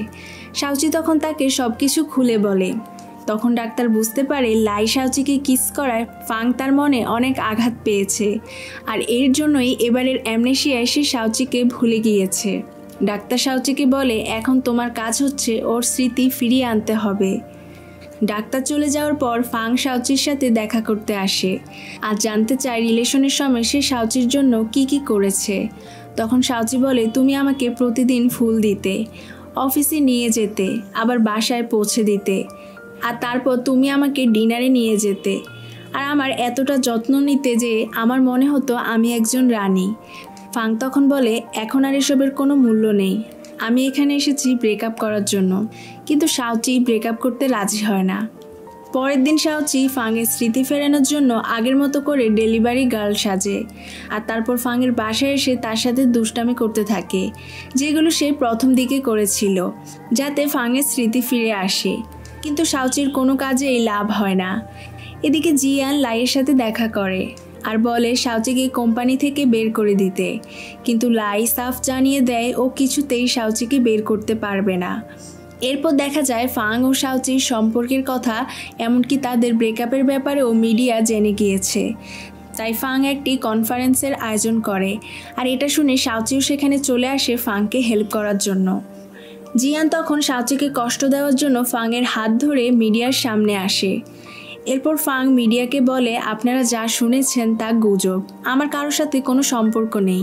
শাওচি তখন তাকে সব কিছু খুলে বলে। তখন ডাক্তার বুঝতে পারে লাই শাওচিকে কিস করায় ফাং তার মনে অনেক আঘাত পেয়েছে আর এর জন্যই এবারের অ্যামনেশিয়ায় সে শাওচিকে ভুলে গিয়েছে। ডাক্তার শাওচিকে বলে এখন তোমার কাজ হচ্ছে ওর স্মৃতি ফিরিয়ে আনতে হবে। ডাক্তার চলে যাওয়ার পর ফাং শাওচির সাথে দেখা করতে আসে আর জানতে চায় রিলেশনের সময় সে শাওচির জন্য কি কি করেছে। তখন শাওচি বলে তুমি আমাকে প্রতিদিন ফুল দিতে, অফিসে নিয়ে যেতে, আবার বাসায় পৌঁছে দিতে, আর তারপর তুমি আমাকে ডিনারে নিয়ে যেতে আর আমার এতটা যত্ন নিতে যে আমার মনে হতো আমি একজন রানী। ফাং তখন বলে এখন আর এসবের কোনো মূল্য নেই, আমি এখানে এসেছি ব্রেকআপ করার জন্য, কিন্তু শাওচি ব্রেকআপ করতে রাজি হয় না। পরের দিন শাওচি ফাংয়ের স্মৃতি ফেরানোর জন্য আগের মতো করে ডেলিভারি গার্ল সাজে আর তারপর ফাংয়ের বাসায় এসে তার সাথে দুষ্টামি করতে থাকে, যেগুলো সে প্রথম দিকে করেছিল, যাতে ফাংয়ের স্মৃতি ফিরে আসে। কিন্তু শাওচির কোনো কাজেই লাভ হয় না। এদিকে জিয়ান লাইয়ের সাথে দেখা করে আর বলে শাওচিকে কোম্পানি থেকে বের করে দিতে, কিন্তু লাই সাফ জানিয়ে দেয় ও কিছুতেই শাওচিকে বের করতে পারবে না। এরপর দেখা যায় ফাং ও শাওচির সম্পর্কের কথা, এমনকি তাদের ব্রেকআপের ব্যাপারেও মিডিয়া জেনে গিয়েছে। তাই ফাং একটি কনফারেন্সের আয়োজন করে, আর এটা শুনে শাওচিও সেখানে চলে আসে ফাংকে হেল্প করার জন্য। জিয়ান তখন শাওচিকে কষ্ট দেওয়ার জন্য ফাংয়ের হাত ধরে মিডিয়ার সামনে আসে। এরপর ফাং মিডিয়াকে বলে, আপনারা যা শুনেছেন তা গুজব, আমার কারোর সাথে কোনো সম্পর্ক নেই।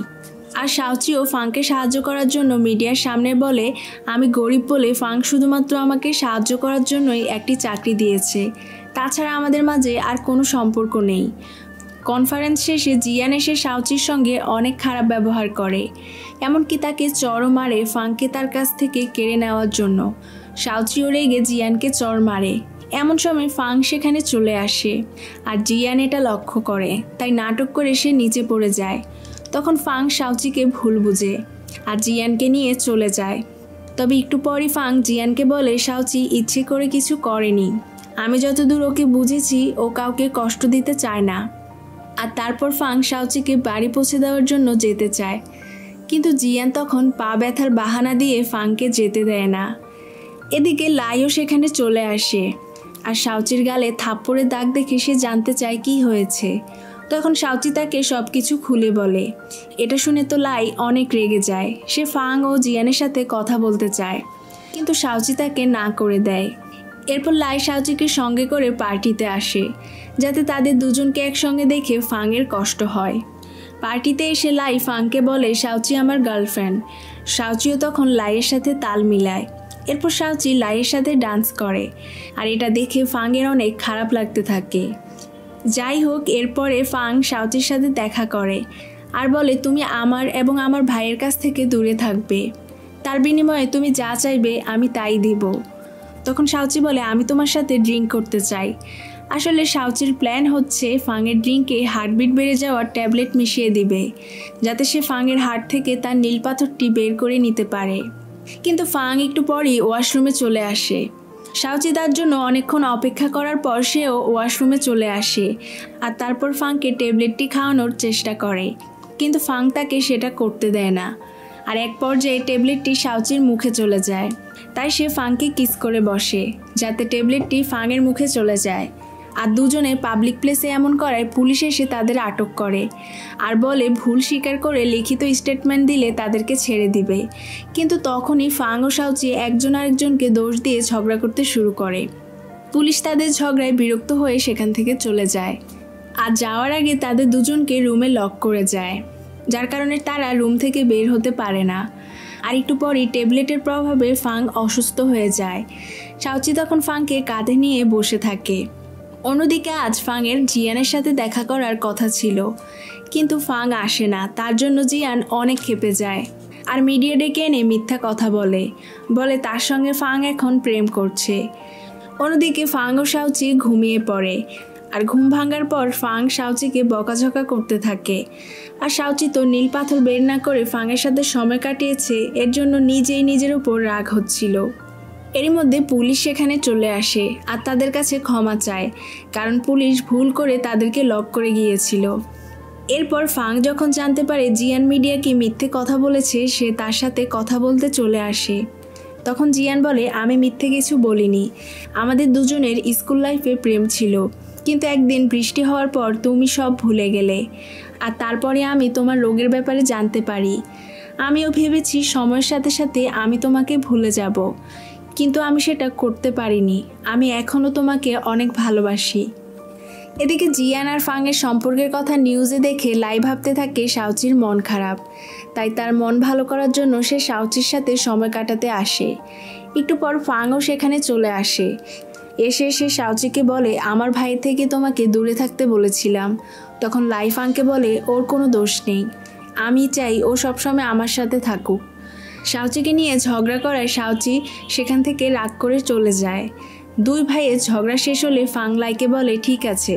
আর শাওচিও ফাংকে সাহায্য করার জন্য মিডিয়ার সামনে বলে, আমি গরিব বলে ফাং শুধুমাত্র আমাকে সাহায্য করার জন্যই একটি চাকরি দিয়েছে, তাছাড়া আমাদের মাঝে আর কোনো সম্পর্ক নেই। কনফারেন্স শেষে জিয়ান এসে শাওচির সঙ্গে অনেক খারাপ ব্যবহার করে, এমনকি তাকে চড়ও মারে ফাংকে তার কাছ থেকে কেড়ে নেওয়ার জন্য। শাওচিও রেগে জিয়ানকে চড় মারে। এমন সময় ফাং সেখানে চলে আসে, আর জিয়ান এটা লক্ষ্য করে, তাই নাটক করে সে নিচে পড়ে যায়। তখন ফাং শাওচিকে ভুল বুঝে আর জিয়ানকে নিয়ে চলে যায়। তবে একটু পরই ফাং জিয়ানকে বলে, শাওচি ইচ্ছে করে কিছু করেনি, আমি যতদূর ওকে বুঝেছি ও কাউকে কষ্ট দিতে চায় না। আর তারপর ফাং শাওচিকে বাড়ি পৌঁছে দেওয়ার জন্য যেতে চায়, কিন্তু জিয়ান তখন পা ব্যথার বাহানা দিয়ে ফাংকে যেতে দেয় না। এদিকে লাইও সেখানে চলে আসে, আর শাওচির গালে থাপ্পড়ের দাগ দেখে সে জানতে চায় কি হয়েছে। তখন শাওচি তাকে সব কিছু খুলে বলে। এটা শুনে তো লাই অনেক রেগে যায়, সে ফাং ও জিয়ানের সাথে কথা বলতে চায়, কিন্তু শাওচি তাকে না করে দেয়। এরপর লাই শাওচিকে সঙ্গে করে পার্টিতে আসে, যাতে তাদের দুজনকে একসঙ্গে দেখে ফাংয়ের কষ্ট হয়। পার্টিতে এসে লাই ফাংকে বলে, শাওচি আমার গার্লফ্রেন্ড। শাওচিও তখন লাইয়ের সাথে তাল মিলায়। এরপর শাওচি লাইয়ের সাথে ডান্স করে, আর এটা দেখে ফাংয়ের অনেক খারাপ লাগতে থাকে। যাই হোক, এরপরে ফাং শাওচির সাথে দেখা করে আর বলে, তুমি আমার এবং আমার ভাইয়ের কাছ থেকে দূরে থাকবে, তার বিনিময়ে তুমি যা চাইবে আমি তাই দিব। তখন শাওচি বলে, আমি তোমার সাথে ড্রিঙ্ক করতে চাই। আসলে শাওচির প্ল্যান হচ্ছে ফাংয়ের ড্রিঙ্কে হার্টবিট বেড়ে যাওয়ার ট্যাবলেট মিশিয়ে দিবে, যাতে সে ফাংয়ের হার্ট থেকে তার নীল পাথরটি বের করে নিতে পারে। কিন্তু ফাং একটু পরই ওয়াশরুমে চলে আসে। শাওচি তার জন্য অনেকক্ষণ অপেক্ষা করার পর সেও ওয়াশরুমে চলে আসে, আর তারপর ফাংকে ট্যাবলেটটি খাওয়ানোর চেষ্টা করে, কিন্তু ফাং তাকে সেটা করতে দেয় না। আর এক পর্যায়ে ট্যাবলেটটি শাওচির মুখে চলে যায়, তাই সে ফাংকে কিস করে বসে, যাতে ট্যাবলেটটি ফাংয়ের মুখে চলে যায়। আর দুজনে পাবলিক প্লেসে এমন করায় পুলিশ এসে তাদের আটক করে, আর বলে ভুল স্বীকার করে লিখিত স্টেটমেন্ট দিলে তাদেরকে ছেড়ে দিবে। কিন্তু তখনই ফাং ও শাওচি একজন আরেকজনকে দোষ দিয়ে ঝগড়া করতে শুরু করে। পুলিশ তাদের ঝগড়ায় বিরক্ত হয়ে সেখান থেকে চলে যায়, আর যাওয়ার আগে তাদের দুজনকে রুমে লক করে যায়, যার কারণে তারা রুম থেকে বের হতে পারে না। আর একটু পরই ট্যাবলেটের প্রভাবে ফাং অসুস্থ হয়ে যায়। শাওচি তখন ফাংকে কাঁধে নিয়ে বসে থাকে। অন্যদিকে আজ ফাংয়ের জিয়ানের সাথে দেখা করার কথা ছিল, কিন্তু ফাং আসে না, তার জন্য জিয়ান অনেক ক্ষেপে যায়, আর মিডিয়া ডেকে এনে মিথ্যা কথা বলে তার সঙ্গে ফাং এখন প্রেম করছে। অন্যদিকে ফাং ও শাওচি ঘুমিয়ে পড়ে, আর ঘুম ভাঙার পর ফাং শাওচিকে বকাঝকা করতে থাকে। আর শাওচি তো নীল পাথর বের না করে ফাংয়ের সাথে সময় কাটিয়েছে, এর জন্য নিজেই নিজের উপর রাগ হচ্ছিল। এরই মধ্যে পুলিশ সেখানে চলে আসে আর তাদের কাছে ক্ষমা চায়, কারণ পুলিশ ভুল করে তাদেরকে লক করে গিয়েছিল। এরপর ফাং যখন জানতে পারে জিয়ান মিডিয়াকে মিথ্যে কথা বলেছে, সে তার সাথে কথা বলতে চলে আসে। তখন জিয়ান বলে, আমি মিথ্যে কিছু বলিনি, আমাদের দুজনের স্কুল লাইফে প্রেম ছিল, কিন্তু একদিন বৃষ্টি হওয়ার পর তুমি সব ভুলে গেলে, আর তারপরে আমি তোমার রোগের ব্যাপারে জানতে পারি। আমিও ভেবেছি সময়ের সাথে সাথে আমি তোমাকে ভুলে যাব, কিন্তু আমি সেটা করতে পারিনি। আমি এখনও তোমাকে অনেক ভালোবাসি। এদিকে জিয়ান আর ফাংয়ের সম্পর্কের কথা নিউজে দেখে লাই ভাবতে থাকে শাওচির মন খারাপ, তাই তার মন ভালো করার জন্য সে শাওচির সাথে সময় কাটাতে আসে। একটু পর ফাংও সেখানে চলে আসে। এসে শাওচিকে বলে, আমার ভাইয়ের থেকে তোমাকে দূরে থাকতে বলেছিলাম। তখন লাই ফাংকে বলে, ওর কোনো দোষ নেই, আমি চাই ও সবসময় আমার সাথে থাকুক। শাওচিকে নিয়ে ঝগড়া করায় শাওচি সেখান থেকে রাগ করে চলে যায়। দুই ভাইয়ের ঝগড়া শেষ হলে ফাং লাইকে বলে, ঠিক আছে,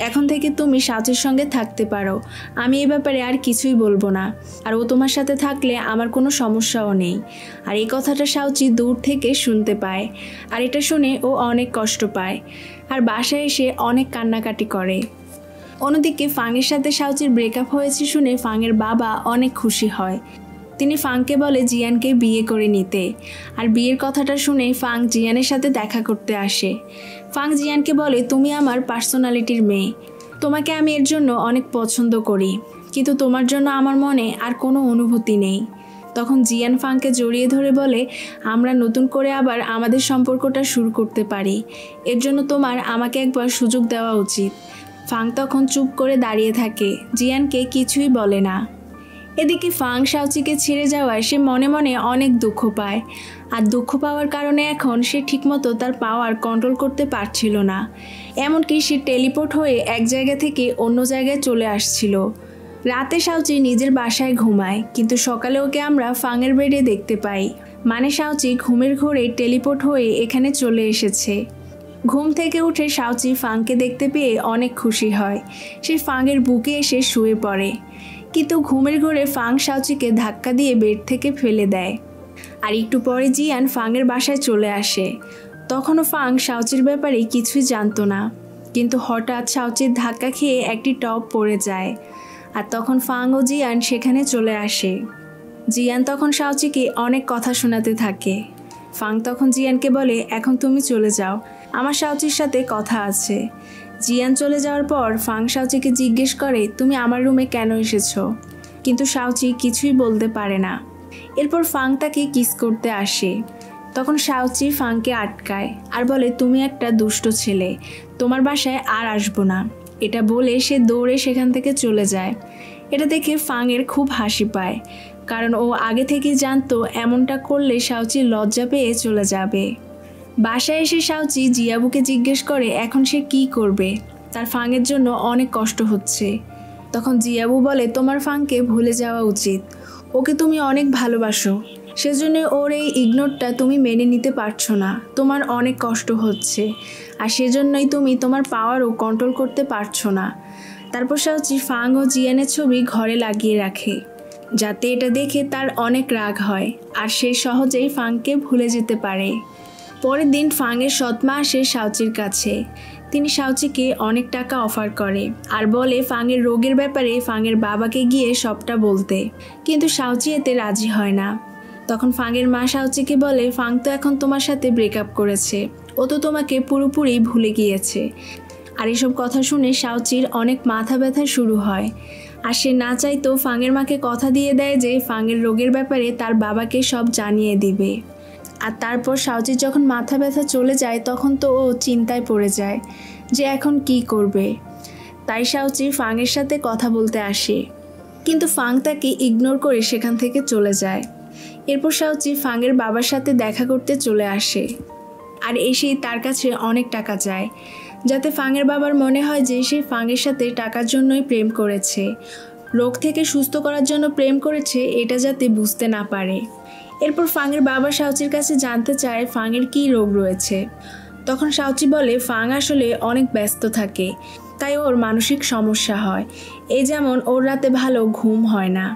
এখন থেকে তুমি শাওচির সঙ্গে থাকতে পারো, আমি এ ব্যাপারে আর কিছুই বলবো না, আর ও তোমার সাথে থাকলে আমার কোনো সমস্যাও নেই। আর এই কথাটা শাওচি দূর থেকে শুনতে পায়, আর এটা শুনে ও অনেক কষ্ট পায়, আর বাসায় এসে অনেক কান্নাকাটি করে। অন্যদিকে ফাংয়ের সাথে শাওচির ব্রেকআপ হয়েছে শুনে ফাংয়ের বাবা অনেক খুশি হয়। তিনি ফাংকে বলে জিয়ানকে বিয়ে করে নিতে। আর বিয়ের কথাটা শুনে ফাং জিয়ানের সাথে দেখা করতে আসে। ফাং জিয়ানকে বলে, তুমি আমার পার্সোনালিটির মেয়ে, তোমাকে আমি এর জন্য অনেক পছন্দ করি, কিন্তু তোমার জন্য আমার মনে আর কোনো অনুভূতি নেই। তখন জিয়ান ফাংকে জড়িয়ে ধরে বলে, আমরা নতুন করে আবার আমাদের সম্পর্কটা শুরু করতে পারি, এর জন্য তোমার আমাকে একবার সুযোগ দেওয়া উচিত। ফাং তখন চুপ করে দাঁড়িয়ে থাকে, জিয়ানকে কিছুই বলে না। এদিকে ফাং শাওচিকে ছেড়ে যাওয়ায় সে মনে মনে অনেক দুঃখ পায়। আর দুঃখ পাওয়ার কারণে এখন সে ঠিকমতো তার পাওয়ার কন্ট্রোল করতে পারছিল না। এমনকি সে টেলিপোর্ট হয়ে এক জায়গা থেকে অন্য জায়গায় চলে আসছিল। রাতে শাওচি নিজের বাসায় ঘুমায়, কিন্তু সকালে ওকে আমরা ফাংয়ের বেডে দেখতে পাই। মানে শাওচি ঘুমের ঘোরে টেলিপোর্ট হয়ে এখানে চলে এসেছে। ঘুম থেকে উঠে শাওচি ফাংকে দেখতে পেয়ে অনেক খুশি হয়। সে ফাংয়ের বুকে এসে শুয়ে পড়ে, কিন্তু ঘুমের ঘোরে ফাং শাওচিকে ধাক্কা দিয়ে বেড থেকে ফেলে দেয়। আর একটু পরে জিয়ান ফাংয়ের বাসায় চলে আসে। তখনও ফাং শাওচির ব্যাপারে কিছুই জানতো না, কিন্তু হঠাৎ শাওচির ধাক্কা খেয়ে একটি টব পড়ে যায়। আর তখন ফাং ও জিয়ান সেখানে চলে আসে। জিয়ান তখন শাওচিকে অনেক কথা শোনাতে থাকে। ফাং তখন জিয়ানকে বলে, এখন তুমি চলে যাও, আমার শাওচির সাথে কথা আছে। জিয়ান চলে যাওয়ার পর ফাং শাওচিকে জিজ্ঞেস করে, তুমি আমার রুমে কেন এসেছো? কিন্তু শাওচি কিছুই বলতে পারে না। এরপর ফাং তাকে কিস করতে আসে। তখন শাওচি ফাংকে আটকায় আর বলে, তুমি একটা দুষ্ট ছেলে, তোমার বাসায় আর আসবো না। এটা বলে সে দৌড়ে সেখান থেকে চলে যায়। এটা দেখে ফাংয়ের খুব হাসি পায়, কারণ ও আগে থেকেই জানতো এমনটা করলে শাওচি লজ্জা পেয়ে চলে যাবে। বাসায় এসে শাওচি জিয়াবুকে জিজ্ঞেস করে এখন সে কি করবে, তার ফাংয়ের জন্য অনেক কষ্ট হচ্ছে। তখন জিয়াবু বলে, তোমার ফাংকে ভুলে যাওয়া উচিত, ওকে তুমি অনেক ভালোবাসো, সেজন্য ওর এই ইগনোরটা তুমি মেনে নিতে পারছো না, তোমার অনেক কষ্ট হচ্ছে, আর সেজন্যই তুমি তোমার পাওয়ারও কন্ট্রোল করতে পারছো না। তারপর শাওচি ফাং ও জিয়ানের ছবি ঘরে লাগিয়ে রাখে, যাতে এটা দেখে তার অনেক রাগ হয় আর সে সহজেই ফাংকে ভুলে যেতে পারে। পরের দিন ফাংয়ের সৎমা আসে শাওচির কাছে। তিনি শাওচিকে অনেক টাকা অফার করে আর বলে ফাংয়ের রোগের ব্যাপারে ফাংয়ের বাবাকে গিয়ে সবটা বলতে, কিন্তু শাওচি এতে রাজি হয় না। তখন ফাংয়ের মা শাওচিকে বলে, ফাং তো এখন তোমার সাথে ব্রেকআপ করেছে, ও তো তোমাকে পুরোপুরি ভুলে গিয়েছে। আর এসব কথা শুনে শাওচির অনেক মাথা ব্যথা শুরু হয়। আর সে না চাইতেও ফাংয়ের মাকে কথা দিয়ে দেয় যে ফাংয়ের রোগের ব্যাপারে তার বাবাকে সব জানিয়ে দিবে। আর তারপর শাওচির যখন মাথা ব্যথা চলে যায় তখন তো ও চিন্তায় পড়ে যায় যে এখন কি করবে। তাই শাওচি ফাংয়ের সাথে কথা বলতে আসে, কিন্তু ফাং তাকে ইগনোর করে সেখান থেকে চলে যায়। এরপর শাওচি ফাংয়ের বাবার সাথে দেখা করতে চলে আসে আর এসেই তার কাছে অনেক টাকা চায়, যাতে ফাংয়ের বাবার মনে হয় যে সে ফাংয়ের সাথে টাকার জন্যই প্রেম করেছে, রোগ থেকে সুস্থ করার জন্য প্রেম করেছে এটা যাতে বুঝতে না পারে। এরপর ফাংয়ের বাবা শাওচির কাছে জানতে চায় ফাংয়ের কী রোগ রয়েছে। তখন শাওচি বলে ফাং আসলে অনেক ব্যস্ত থাকে, তাই ওর মানসিক সমস্যা হয়, এই যেমন ওর রাতে ভালো ঘুম হয় না।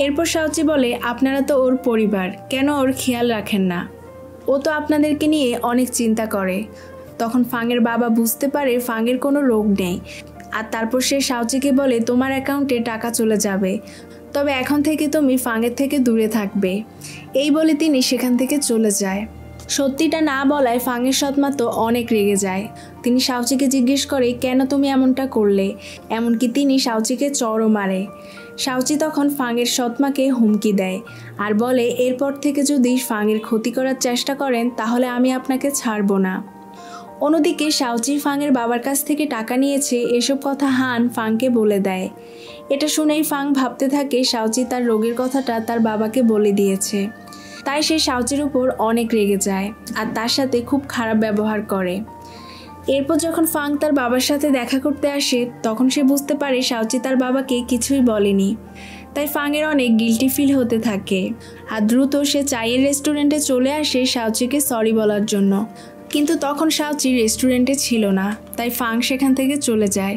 এরপর শাওচি বলে, আপনারা তো ওর পরিবার, কেন ওর খেয়াল রাখেন না? ও তো আপনাদেরকে নিয়ে অনেক চিন্তা করে। তখন ফাংয়ের বাবা বুঝতে পারে ফাংয়ের কোনো রোগ নেই। আর তারপর সে শাওচিকে বলে, তোমার অ্যাকাউন্টে টাকা চলে যাবে, তবে এখন থেকে তুমি ফাংয়ের থেকে দূরে থাকবে। এই বলে তিনি সেখান থেকে চলে যায়। সত্যিটা না বলায় ফাংয়ের সৎমা তো অনেক রেগে যায়। তিনি শাওচিকে জিজ্ঞেস করে, কেন তুমি এমনটা করলে? এমনকি তিনি শাওচিকে চড়ও মারে। শাওচি তখন ফাংয়ের সৎমাকে হুমকি দেয় আর বলে, এরপর থেকে যদি ফাংয়ের ক্ষতি করার চেষ্টা করেন তাহলে আমি আপনাকে ছাড়ব না। অন্যদিকে শাওচি ফাংয়ের বাবার কাছ থেকে টাকা নিয়েছে এসব কথা হান ফাংকে বলে দেয়। এটা শুনেই ফাং ভাবতে থাকে শাওচি তার রোগের কথাটা তার বাবাকে বলে দিয়েছে। তাই সে শাওচির উপর অনেক রেগে যায় আর তার সাথে খুব খারাপ ব্যবহার করে। এরপর যখন ফাং তার বাবার সাথে দেখা করতে আসে তখন সে বুঝতে পারে শাওচি তার বাবাকে কিছুই বলেনি। তাই ফাংয়ের অনেক গিল্টি ফিল হতে থাকে আর দ্রুত সে চায়ের রেস্টুরেন্টে চলে আসে শাওচিকে সরি বলার জন্য। কিন্তু তখন শাওচি রেস্টুরেন্টে ছিল না, তাই ফাং সেখান থেকে চলে যায়।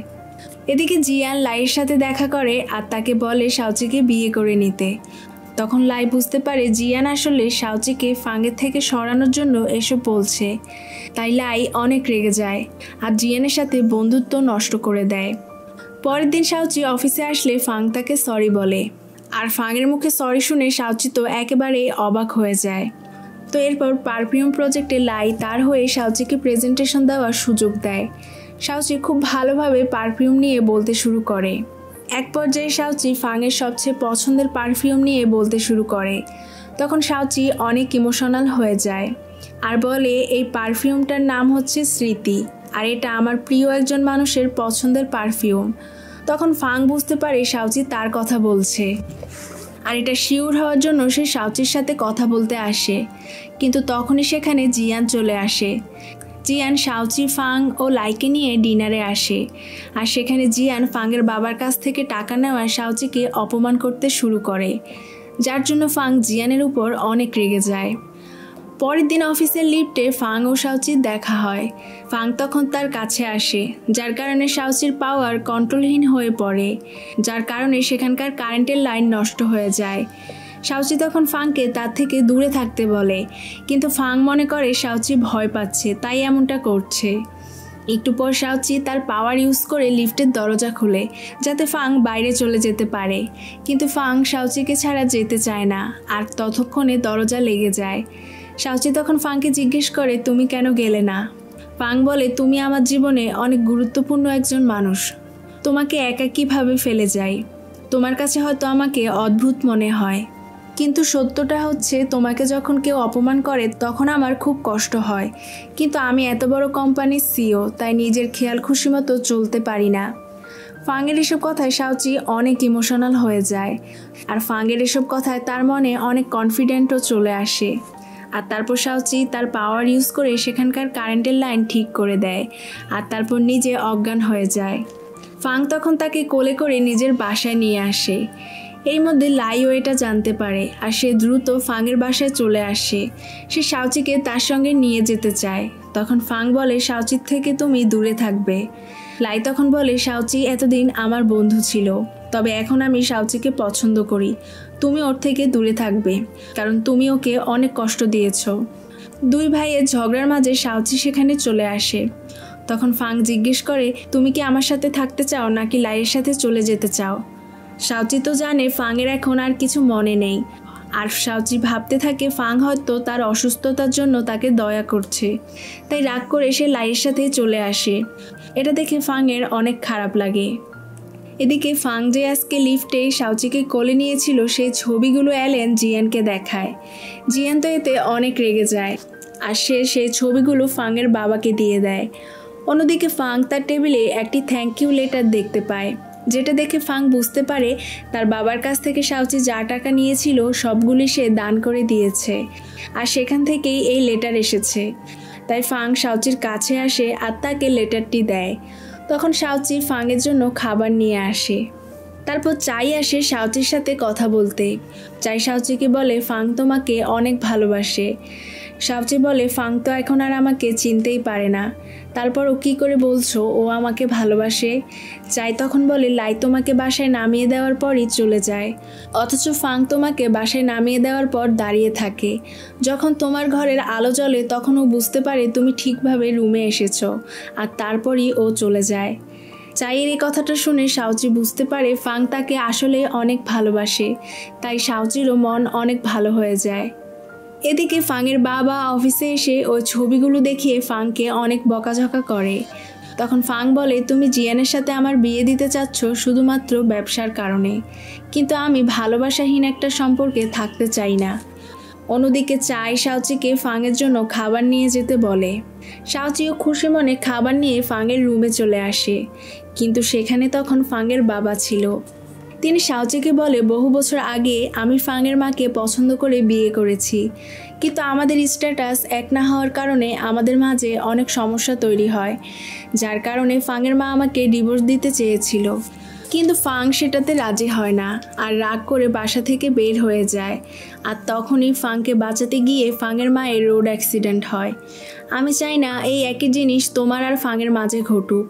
এদিকে জিয়ান লাইয়ের সাথে দেখা করে আর তাকে বলে শাওচিকে বিয়ে করে নিতে। তখন লাই বুঝতে পারে জিয়ান আসলে শাওচিকে ফাংয়ের থেকে সরানোর জন্য এসব বলছে। তাই লাই অনেক রেগে যায় আর জিয়ানের সাথে বন্ধুত্ব নষ্ট করে দেয়। পরের দিন শাওচি অফিসে আসলে ফাং তাকে সরি বলে, আর ফাংয়ের মুখে সরি শুনে শাওচি তো একেবারেই অবাক হয়ে যায়। তো এরপর পারফিউম প্রজেক্টে লাই তার হয়ে শাওচিকে প্রেজেন্টেশন দেওয়ার সুযোগ দেয়। শাওচি খুব ভালোভাবে পারফিউম নিয়ে বলতে শুরু করে। এক পর্যায়ে শাওচি ফাংয়ের সবচেয়ে পছন্দের পারফিউম নিয়ে বলতে শুরু করে। তখন শাওচি অনেক ইমোশনাল হয়ে যায় আর বলে এই পারফিউমটার নাম হচ্ছে স্মৃতি, আর এটা আমার প্রিয় একজন মানুষের পছন্দের পারফিউম। তখন ফাং বুঝতে পারে শাওচি তার কথা বলছে, আর এটা শিওর হওয়ার জন্য সে শাওচির সাথে কথা বলতে আসে। কিন্তু তখনই সেখানে জিয়ান চলে আসে। জিয়ান শাওচি, ফাং ও লাইকে নিয়ে ডিনারে আসে, আর সেখানে জিয়ান ফাংয়ের বাবার কাছ থেকে টাকা নেওয়া শাওচিকে অপমান করতে শুরু করে, যার জন্য ফাং জিয়ানের উপর অনেক রেগে যায়। পরের দিন অফিসের লিফটে ফাং ও শাওচির দেখা হয়। ফাং তখন তার কাছে আসে, যার কারণে শাওচির পাওয়ার কন্ট্রোলহীন হয়ে পড়ে, যার কারণে সেখানকার কারেন্টের লাইন নষ্ট হয়ে যায়। শাওচি তখন ফাংকে তার থেকে দূরে থাকতে বলে, কিন্তু ফাং মনে করে শাওচি ভয় পাচ্ছে, তাই এমনটা করছে। একটু পর শাওচি তার পাওয়ার ইউজ করে লিফটের দরজা খুলে, যাতে ফাং বাইরে চলে যেতে পারে। কিন্তু ফাং শাওচিকে ছাড়া যেতে চায় না, আর ততক্ষণে দরজা লেগে যায়। শাওচি তখন ফাংকে জিজ্ঞেস করে, তুমি কেন গেলে না? ফাং বলে, তুমি আমার জীবনে অনেক গুরুত্বপূর্ণ একজন মানুষ, তোমাকে একা কীভাবে ফেলে যাই? তোমার কাছে হয়তো আমাকে অদ্ভুত মনে হয়, কিন্তু সত্যটা হচ্ছে তোমাকে যখন কেউ অপমান করে তখন আমার খুব কষ্ট হয়, কিন্তু আমি এত বড় কোম্পানির সিইও, তাই নিজের খেয়াল খুশি মতো চলতে পারি না। ফাংয়ের এসব কথায় শাওচি অনেক ইমোশনাল হয়ে যায়, আর ফাংয়ের এসব কথায় তার মনে অনেক কনফিডেন্টও চলে আসে। আর তারপর শাওচি তার পাওয়ার ইউজ করে সেখানকার কারেন্টের লাইন ঠিক করে দেয়, আর তারপর নিজে অজ্ঞান হয়ে যায়। ফাং তখন তাকে কোলে করে নিজের বাসায় নিয়ে আসে। এর মধ্যে লাইও এটা জানতে পারে, আর সে দ্রুত ফাংয়ের বাসায় চলে আসে। সে শাওচিকে তার সঙ্গে নিয়ে যেতে চায়। তখন ফাং বলে, শাওচির থেকে তুমি দূরে থাকবে। লাই তখন বলে, শাওচি এতদিন আমার বন্ধু ছিল, তবে এখন আমি শাওচিকে পছন্দ করি। তুমি ওর থেকে দূরে থাকবে, কারণ তুমি ওকে অনেক কষ্ট দিয়েছ। দুই ভাইয়ের ঝগড়ার মাঝে শাওচি সেখানে চলে আসে। তখন ফাং জিজ্ঞেস করে, তুমি কি আমার সাথে থাকতে চাও নাকি লাইয়ের সাথে চলে যেতে চাও? শাওচি তো জানে ফাংয়ের এখন আর কিছু মনে নেই, আর শাওচি ভাবতে থাকে ফাং হয়তো তার অসুস্থতার জন্য তাকে দয়া করছে, তাই রাগ করে সে লাইয়ের সাথে চলে আসে। এটা দেখে ফাংয়ের অনেক খারাপ লাগে। এদিকে ফাং যে আজকে লিফটে শাওচিকে কোলে নিয়েছিল সেই ছবিগুলো অ্যালেন জিয়ানকে দেখায়। জিয়ান তো এতে অনেক রেগে যায়, আর সে সেই ছবিগুলো ফাংয়ের বাবাকে দিয়ে দেয়। অন্যদিকে ফাং তার টেবিলে একটি থ্যাংক ইউ লেটার দেখতে পায়, যেটা দেখে ফাং বুঝতে পারে তার বাবার কাছ থেকে শাওচি যা টাকা নিয়েছিল সবগুলি সে দান করে দিয়েছে, আর সেখান থেকেই এই লেটার এসেছে। তাই ফাং শাওচির কাছে আসে আর তাকে লেটারটি দেয়। তখন শাওচি ফাংয়ের জন্য খাবার নিয়ে আসে। তারপর চাই আসে শাওচির সাথে কথা বলতে। চাই শাওচিকে বলে, ফাং তোমাকে অনেক ভালোবাসে। শাওচি বলে, ফাং তো এখন আর আমাকে চিনতেই পারে না, তারপর ও কী করে বলছো ও আমাকে ভালোবাসে? চাই তখন বলে, লাই তোমাকে বাসায় নামিয়ে দেওয়ার পরই চলে যায়, অথচ ফাং তোমাকে বাসায় নামিয়ে দেওয়ার পর দাঁড়িয়ে থাকে। যখন তোমার ঘরের আলো জ্বলে তখন ও বুঝতে পারে তুমি ঠিকভাবে রুমে এসেছো, আর তারপরই ও চলে যায়। চাইয়ের এই কথাটা শুনে শাওচি বুঝতে পারে ফাং তাকে আসলে অনেক ভালোবাসে, তাই শাওচিরও মন অনেক ভালো হয়ে যায়। এদিকে ফাংয়ের বাবা অফিসে এসে ওই ছবিগুলো দেখিয়ে ফাংকে অনেক বকাঝকা করে। তখন ফাং বলে, তুমি জিয়ানের সাথে আমার বিয়ে দিতে চাচ্ছ শুধুমাত্র ব্যবসার কারণে, কিন্তু আমি ভালোবাসাহীন একটা সম্পর্কে থাকতে চাই না। অন্যদিকে চাই শাওচিকে ফাংয়ের জন্য খাবার নিয়ে যেতে বলে। শাওচিও খুশি মনে খাবার নিয়ে ফাংয়ের রুমে চলে আসে, কিন্তু সেখানে তখন ফাংয়ের বাবা ছিল। তিনি শাওচিকে বলে, বহু বছর আগে আমি ফাংয়ের মাকে পছন্দ করে বিয়ে করেছি, কিন্তু আমাদের স্ট্যাটাস এক না হওয়ার কারণে আমাদের মাঝে অনেক সমস্যা তৈরি হয়, যার কারণে ফাংয়ের মা আমাকে ডিভোর্স দিতে চেয়েছিল, কিন্তু ফাং সেটাতে রাজি হয় না, আর রাগ করে বাসা থেকে বের হয়ে যায়। আর তখনই ফাংকে বাঁচাতে গিয়ে ফাংয়ের মায়ের রোড অ্যাক্সিডেন্ট হয়। আমি চাই না এই একই জিনিস তোমার আর ফাংয়ের মাঝে ঘটুক,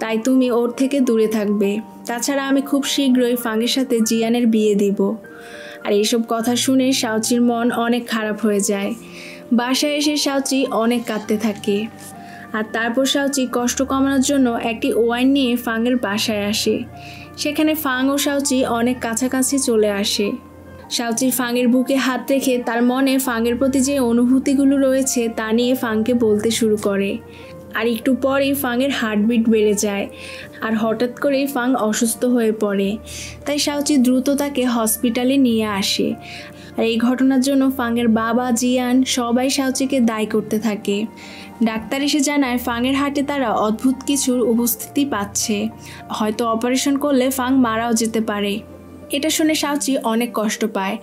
তাই তুমি ওর থেকে দূরে থাকবে। তাছাড়া আমি খুব শীঘ্রই ফাংয়ের সাথে জিয়ানের বিয়ে দিব। আর এইসব কথা শুনে শাওচির মন অনেক খারাপ হয়ে যায়। বাসায় এসে শাওচি অনেক কাঁদতে থাকে। আর তারপর শাওচি কষ্ট কমানোর জন্য একটি ওয়াইন নিয়ে ফাংয়ের বাসায় আসে। সেখানে ফাং ও শাওচি অনেক কাছাকাছি চলে আসে। শাওচি ফাংয়ের বুকে হাত রেখে তার মনে ফাংয়ের প্রতি যে অনুভূতিগুলো রয়েছে তা নিয়ে ফাংকে বলতে শুরু করে। আর একটু পরেই ফাংয়ের হার্টবিট বেড়ে যায় আর হঠাৎ করেই ফাং অসুস্থ হয়ে পড়ে। তাই শাওচি দ্রুত তাকে হসপিটালে নিয়ে আসে। আর এই ঘটনার জন্য ফাংয়ের বাবা, জিয়ান সবাই শাওচিকে দায়ী করতে থাকে। ডাক্তার এসে জানায় ফাংয়ের হার্টে তারা অদ্ভুত কিছুর উপস্থিতি পাচ্ছে, হয়তো অপারেশন করলে ফাং মারাও যেতে পারে। এটা শুনে শাওচি অনেক কষ্ট পায়।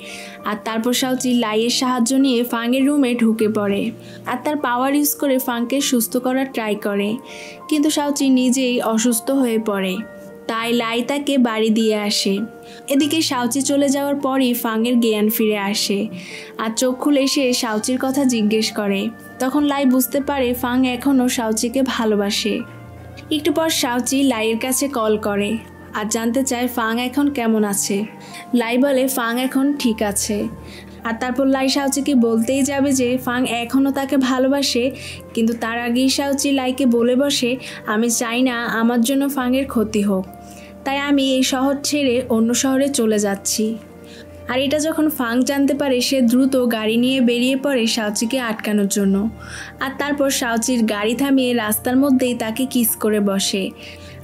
আর তারপর শাওচি লাইয়ের সাহায্য নিয়ে ফাংয়ের রুমে ঢুকে পড়ে আর তার পাওয়ার ইউজ করে ফাংকে সুস্থ করার ট্রাই করে, কিন্তু শাওচি নিজেই অসুস্থ হয়ে পড়ে। তাই লাই তাকে বাড়ি দিয়ে আসে। এদিকে শাওচি চলে যাওয়ার পরই ফাংয়ের জ্ঞান ফিরে আসে আর চোখ খুলে সে শাওচির কথা জিজ্ঞেস করে। তখন লাই বুঝতে পারে ফাং এখনও শাওচিকে ভালোবাসে। একটু পর শাওচি লাইয়ের কাছে কল করে আর জানতে চায় ফাং এখন কেমন আছে। লাই বলে ফাং এখন ঠিক আছে। আর তারপর লাই শাওচিকে বলতেই যাবে যে ফাং এখনও তাকে ভালোবাসে, কিন্তু তার আগেই শাওচি লাইকে বলে বসে, আমি চাই না আমার জন্য ফাংয়ের ক্ষতি হোক, তাই আমি এই শহর ছেড়ে অন্য শহরে চলে যাচ্ছি। আর এটা যখন ফাং জানতে পারে সে দ্রুত গাড়ি নিয়ে বেরিয়ে পড়ে শাওচিকে আটকানোর জন্য। আর তারপর শাওচির গাড়ি থামিয়ে রাস্তার মধ্যেই তাকে কিস করে বসে।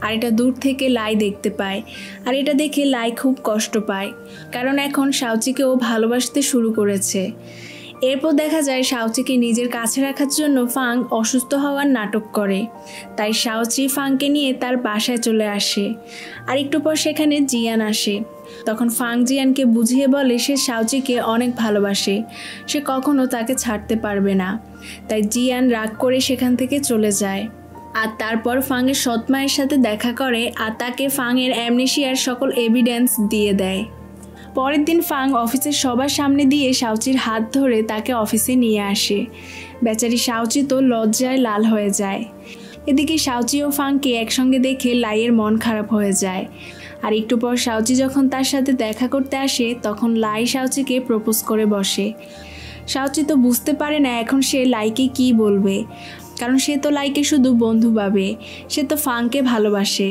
আর এটা দূর থেকে লাই দেখতে পায়। আর এটা দেখে লাই খুব কষ্ট পায়, কারণ এখন শাওচিকেও ভালোবাসতে শুরু করেছে। এরপর দেখা যায় শাওচিকে নিজের কাছে রাখার জন্য ফাং অসুস্থ হওয়ার নাটক করে। তাই শাওচি ফাংকে নিয়ে তার বাসায় চলে আসে। আর একটু পর সেখানে জিয়ান আসে। তখন ফাং জিয়ানকে বুঝিয়ে বলে সে শাওচিকে অনেক ভালোবাসে, সে কখনো তাকে ছাড়তে পারবে না। তাই জিয়ান রাগ করে সেখান থেকে চলে যায়। আর তারপর ফাংয়ের সৎ মায়ের সাথে দেখা করে আর তাকে ফাংয়ের অ্যামনেশিয়ার সকল এভিডেন্স দিয়ে দেয়। পরের দিন ফাং অফিসের সবার সামনে দিয়ে শাওচির হাত ধরে তাকে অফিসে নিয়ে আসে। বেচারি শাওচি তো লজ্জায় লাল হয়ে যায়। এদিকে শাওচি ও ফাংকে একসঙ্গে দেখে লাইয়ের মন খারাপ হয়ে যায়। আর একটু পর শাওচি যখন তার সাথে দেখা করতে আসে তখন লাই শাওচিকে প্রপোজ করে বসে। শাওচি তো বুঝতে পারে না এখন সে লাইকে কি বলবে, কারণ সে তো লাইকে শুধু বন্ধু ভাবে, সে তো ফাংকে ভালোবাসে।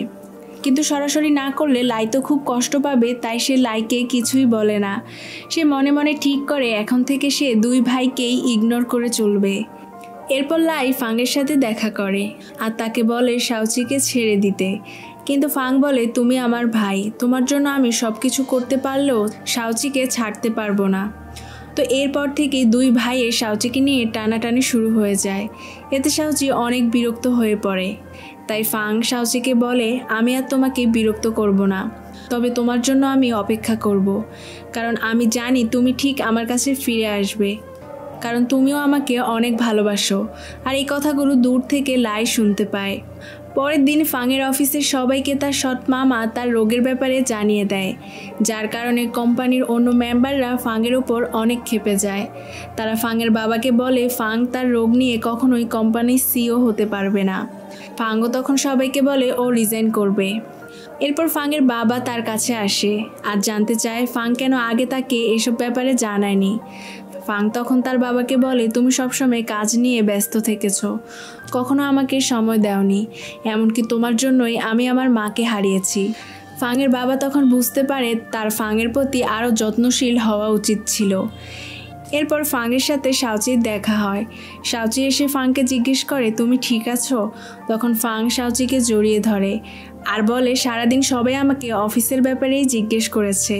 কিন্তু সরাসরি না করলে লাই তো খুব কষ্ট পাবে, তাই সে লাইকে কিছুই বলে না। সে মনে মনে ঠিক করে এখন থেকে সে দুই ভাইকেই ইগনোর করে চলবে। এরপর লাই ফাংয়ের সাথে দেখা করে আর তাকে বলে শাওচিকে ছেড়ে দিতে, কিন্তু ফাং বলে তুমি আমার ভাই, তোমার জন্য আমি সব কিছু করতে পারলেও শাওচিকে ছাড়তে পারবো না। তো এরপর থেকে দুই ভাইয়ের শাওচিকে নিয়ে টানাটানি শুরু হয়ে যায়। এতে শাওচি অনেক বিরক্ত হয়ে পড়ে। তাই ফাং শাওচিকে বলে আমি আর তোমাকে বিরক্ত করব না, তবে তোমার জন্য আমি অপেক্ষা করব, কারণ আমি জানি তুমি ঠিক আমার কাছে ফিরে আসবে, কারণ তুমিও আমাকে অনেক ভালোবাসো। আর এই কথাগুলো দূর থেকে লাই শুনতে পায়। পরের দিন ফাংয়ের অফিসের সবাইকে তার সৎ মামা তার রোগের ব্যাপারে জানিয়ে দেয়, যার কারণে কোম্পানির অন্য মেম্বাররা ফাংয়ের ওপর অনেক ক্ষেপে যায়। তারা ফাংয়ের বাবাকে বলে ফাং তার রোগ নিয়ে কখনোই কোম্পানির সিইও হতে পারবে না। ফাংও তখন সবাইকে বলে ও রিজাইন করবে। এরপর ফাংয়ের বাবা তার কাছে আসে আর জানতে চায় ফাং কেন আগে তাকে এসব ব্যাপারে জানায়নি। ফাং তখন তার বাবাকে বলে তুমি সবসময় কাজ নিয়ে ব্যস্ত থেকেছ, কখনো আমাকে সময় দাওনি, এমনকি তোমার জন্যই আমি আমার মাকে হারিয়েছি। ফাংয়ের বাবা তখন বুঝতে পারে তার ফাংয়ের প্রতি আরও যত্নশীল হওয়া উচিত ছিল। এরপর ফাংয়ের সাথে শাওচির দেখা হয়। শাওচি এসে ফাংকে জিজ্ঞেস করে তুমি ঠিক আছো? তখন ফাং শাওচিকে জড়িয়ে ধরে আর বলে সারাদিন সবাই আমাকে অফিসের ব্যাপারেই জিজ্ঞেস করেছে,